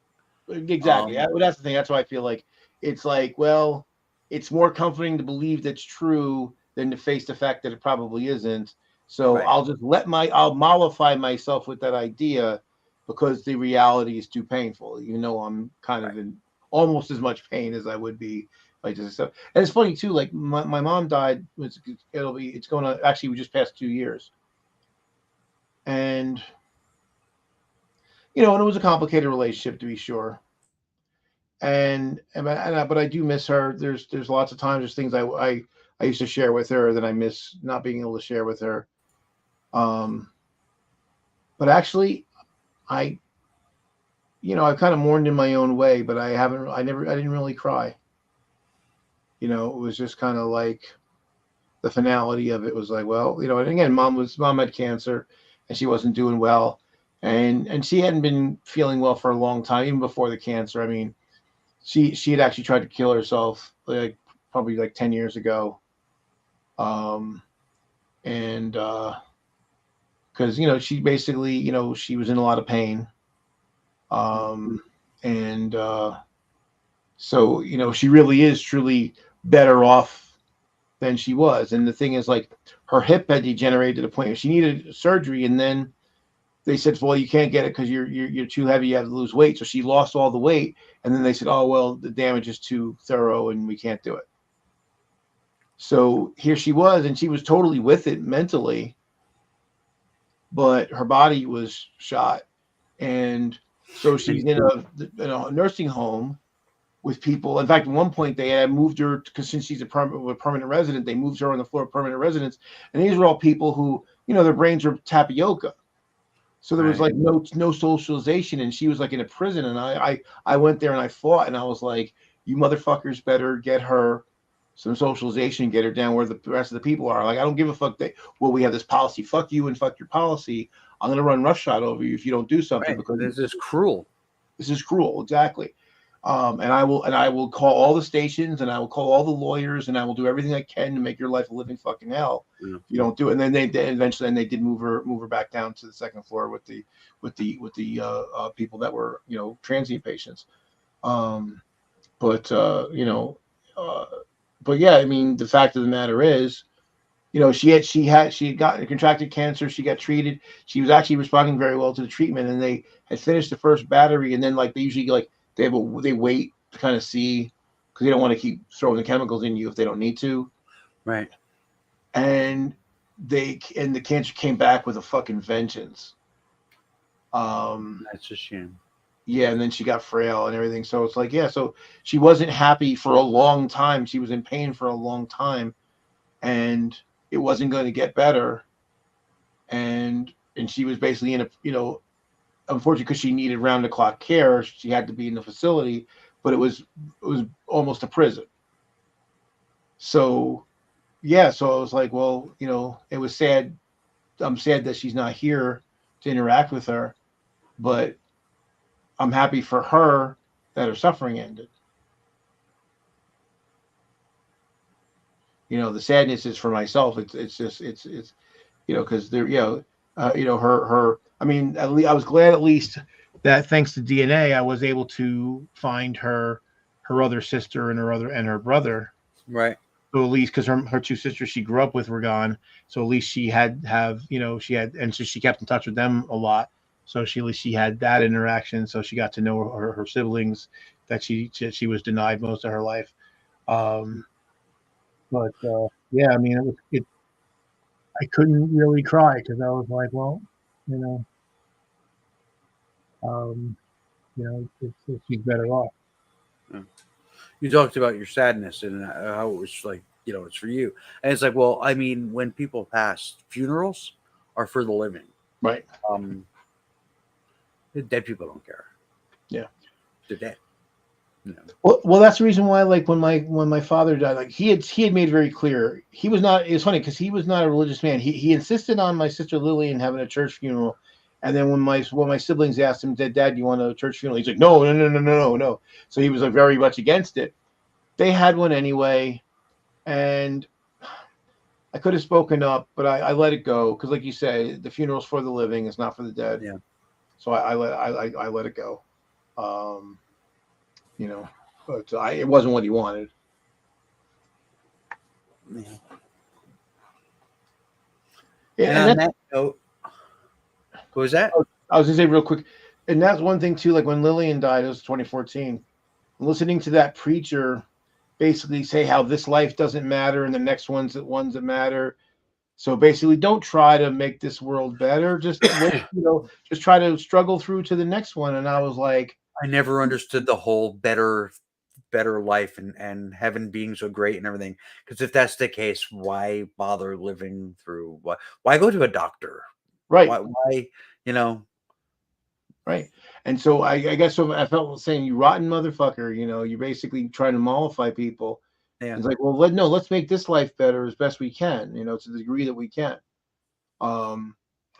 Exactly. That's the thing. That's why I feel like it's like, well, it's more comforting to believe that's true than to face the fact that it probably isn't. So Right. I'll just I'll mollify myself with that idea because the reality is too painful. You know, I'm kind of in almost as much pain as I would be like this stuff. And it's funny too. Like my mom died. It's going to actually we just passed 2 years, and you know, and it was a complicated relationship to be sure. But I do miss her. There's lots of times there's things I used to share with her that I miss not being able to share with her. But actually, I kind of mourned in my own way, but I didn't really cry. You know, it was just kind of like the finality of it was like, well, you know, and again, mom had cancer and she wasn't doing well. And she hadn't been feeling well for a long time, even before the cancer. I mean, she had actually tried to kill herself like probably like 10 years ago. And because you know, she basically, you know, she was in a lot of pain. And so, you know, she really is truly better off than she was. And the thing is, like, her hip had degenerated to the point where she needed surgery, and then they said, well, you can't get it because you're too heavy, you have to lose weight. So she lost all the weight, and then they said, oh well, the damage is too thorough and we can't do it. So here she was, and she was totally with it mentally, but her body was shot. And so she's in a nursing home with people. In fact, at one point they had moved her because since she's a permanent resident, they moved her on the floor of permanent residence. And these were all people who, you know, their brains were tapioca. So there was like no socialization, and she was like in a prison. And I went there and I fought, and I was like, you motherfuckers better get her some socialization, get her down where the rest of the people are. Like, I don't give a fuck that, well, we have this policy. Fuck you and fuck your policy. I'm gonna run roughshod over you if you don't do something, because this is cruel. This is cruel, exactly. And I will call all the stations, and I will call all the lawyers, and I will do everything I can to make your life a living fucking hell. Yeah. If you don't do it. And then they eventually did move her back down to the second floor with the people that were, you know, transient patients. But yeah, I mean, the fact of the matter is, you know, she had contracted cancer. She got treated. She was actually responding very well to the treatment, and they had finished the first battery. And then, like, they usually, like, they wait to kind of see, because they don't want to keep throwing the chemicals in you if they don't need to. Right. And the cancer came back with a fucking vengeance. That's a shame. Yeah, and then she got frail and everything. So it's like, yeah, so she wasn't happy for a long time. She was in pain for a long time, and it wasn't going to get better. And she was basically in a, you know, unfortunately, because she needed round the clock care, she had to be in the facility, but it was almost a prison. So yeah, so I was like, well, you know, it was sad. I'm sad that she's not here to interact with her, but I'm happy for her that her suffering ended. You know, the sadness is for myself. It's just, you know, because there, you know, her. I mean, at least I was glad at least that thanks to DNA, I was able to find her other sister and her brother. Right. So at least, because her two sisters she grew up with were gone, so at least she had, you know, and so she kept in touch with them a lot. So at least she had that interaction. So she got to know her siblings that she was denied most of her life. But yeah, I mean, I couldn't really cry because I was like, well, you know, she's better off. You talked about your sadness and how it was like, it's for you. And it's like, well, I mean, when people pass, funerals are for the living. Right. The dead people don't care. Yeah. They're dead. Well, that's the reason why, like when my father died, like he had made very clear he was not. It's funny because he was not a religious man. He insisted on my sister Lillian having a church funeral, and then when my siblings asked him, "Dad, you want a church funeral?" He's like, "No." So he was like very much against it. They had one anyway, and I could have spoken up, but I let it go because, like you say, the funeral's for the living; it's not for the dead. Yeah. So I let it go. But it wasn't what he wanted. Yeah. And on that note, what was that? I was gonna say real quick, and that's one thing too. Like when Lillian died, it was 2014. Listening to that preacher basically say how this life doesn't matter and the next ones that matter. So basically, don't try to make this world better. Just just try to struggle through to the next one. And I was like, I never understood the whole better life and heaven being so great and everything. Because if that's the case, why bother living through? Why go to a doctor? Right. Why Right. And so I guess so I felt saying, you rotten motherfucker, you're basically trying to mollify people. Yeah. It's like, well, let's make this life better as best we can, to the degree that we can. I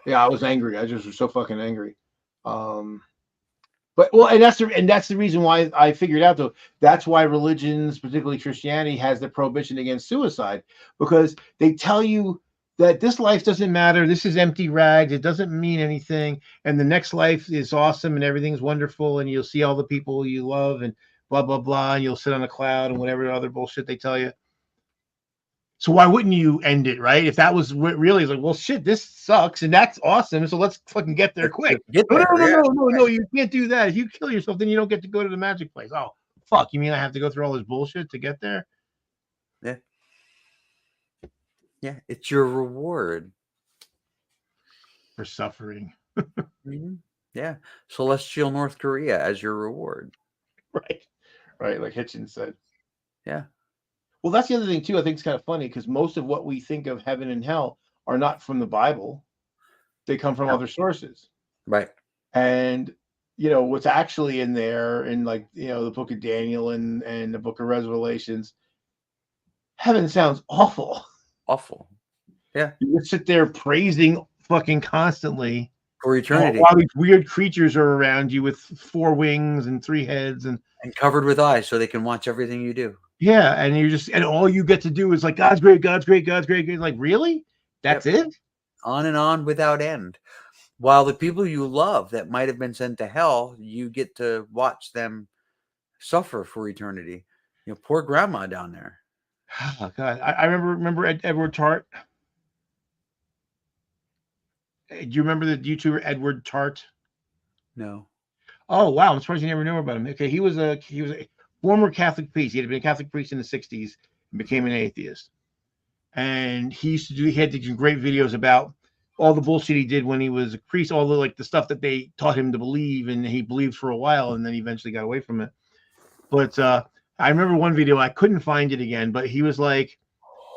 was angry. I just was so fucking angry. But and that's the reason why I figured out, though, that's why religions, particularly Christianity, has the prohibition against suicide, because they tell you that this life doesn't matter. This is empty rags. It doesn't mean anything. And the next life is awesome and everything's wonderful. And you'll see all the people you love and blah, blah, blah. And you'll sit on a cloud and whatever other bullshit they tell you. So why wouldn't you end it, right? If that was what really is like, well, shit, this sucks and that's awesome. So let's fucking get there quick. No, you can't do that. If you kill yourself, then you don't get to go to the magic place. Oh, fuck. You mean I have to go through all this bullshit to get there? Yeah. Yeah, it's your reward for suffering. Mm-hmm. Yeah, celestial North Korea as your reward. Right, like Hitchens said. Yeah. Well, that's the other thing too. I think it's kind of funny because most of what we think of heaven and hell are not from the Bible; they come from other sources. Right. And what's actually in there, in like the Book of Daniel and the Book of Revelations, heaven sounds awful. Awful. Yeah. You would sit there praising fucking constantly for eternity while these weird creatures are around you with 4 wings and 3 heads and covered with eyes so they can watch everything you do. Yeah, and all you get to do is like, God's great, God's great, God's great. Like, really? That's it? On and on without end. While the people you love that might have been sent to hell, you get to watch them suffer for eternity. Poor grandma down there. Oh, God, I remember Edward Tart. Do you remember the YouTuber Edward Tart? No. Oh wow, I'm surprised you never knew about him. Okay, he was a former Catholic priest. He had been a Catholic priest in the 60s and became an atheist. And he had to do great videos about all the bullshit he did when he was a priest, all the stuff that they taught him to believe, and he believed for a while, and then he eventually got away from it. But I remember one video, I couldn't find it again, but he was like,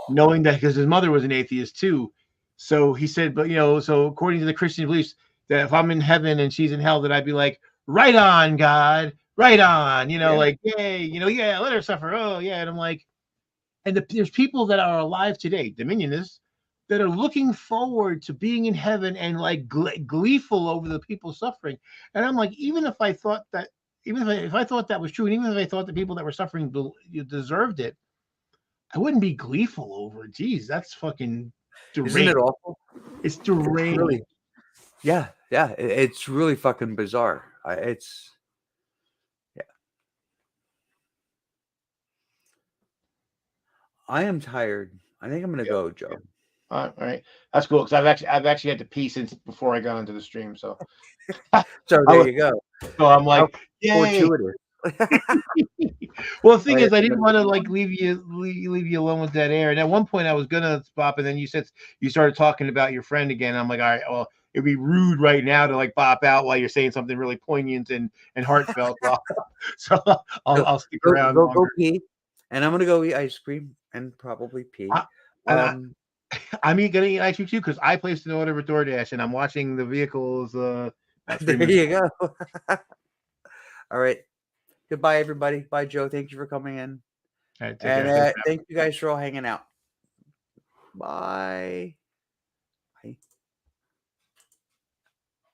knowing that because his mother was an atheist too. So he said, but so according to the Christian beliefs, that if I'm in heaven and she's in hell, that I'd be like, right on, God, right on, like, yay, yeah, let her suffer. Oh yeah. And I'm like, and there's people that are alive today, Dominionists, that are looking forward to being in heaven and like gleeful over the people suffering. And I'm like, even if I thought that was true, and even if I thought the people that were suffering deserved it, I wouldn't be gleeful over it. Jeez, that's fucking deranged. Isn't it awful? It's deranged. Really, yeah. It's really fucking bizarre. I am tired. I think I'm gonna go, Joe. All right, that's cool because I've actually had to pee since before I got onto the stream. So, so there you go. So I'm like, yay. Well, the thing Oh, yeah, is, I didn't want to like leave you alone with that air. And at one point, I was gonna bop, and then you said you started talking about your friend again. I'm like, all right, well, it'd be rude right now to like bop out while you're saying something really poignant and heartfelt. So I'll stick around go longer. pee, and I'm gonna go eat ice cream and probably pee. And I'm gonna eat ice cream too because I placed an order with DoorDash, and I'm watching the vehicles. About 3 There minutes. you go. All right. Goodbye, everybody. Bye, Joe. Thank you for coming in. All right, take And care. Thanks, thank you guys for all hanging out. Bye.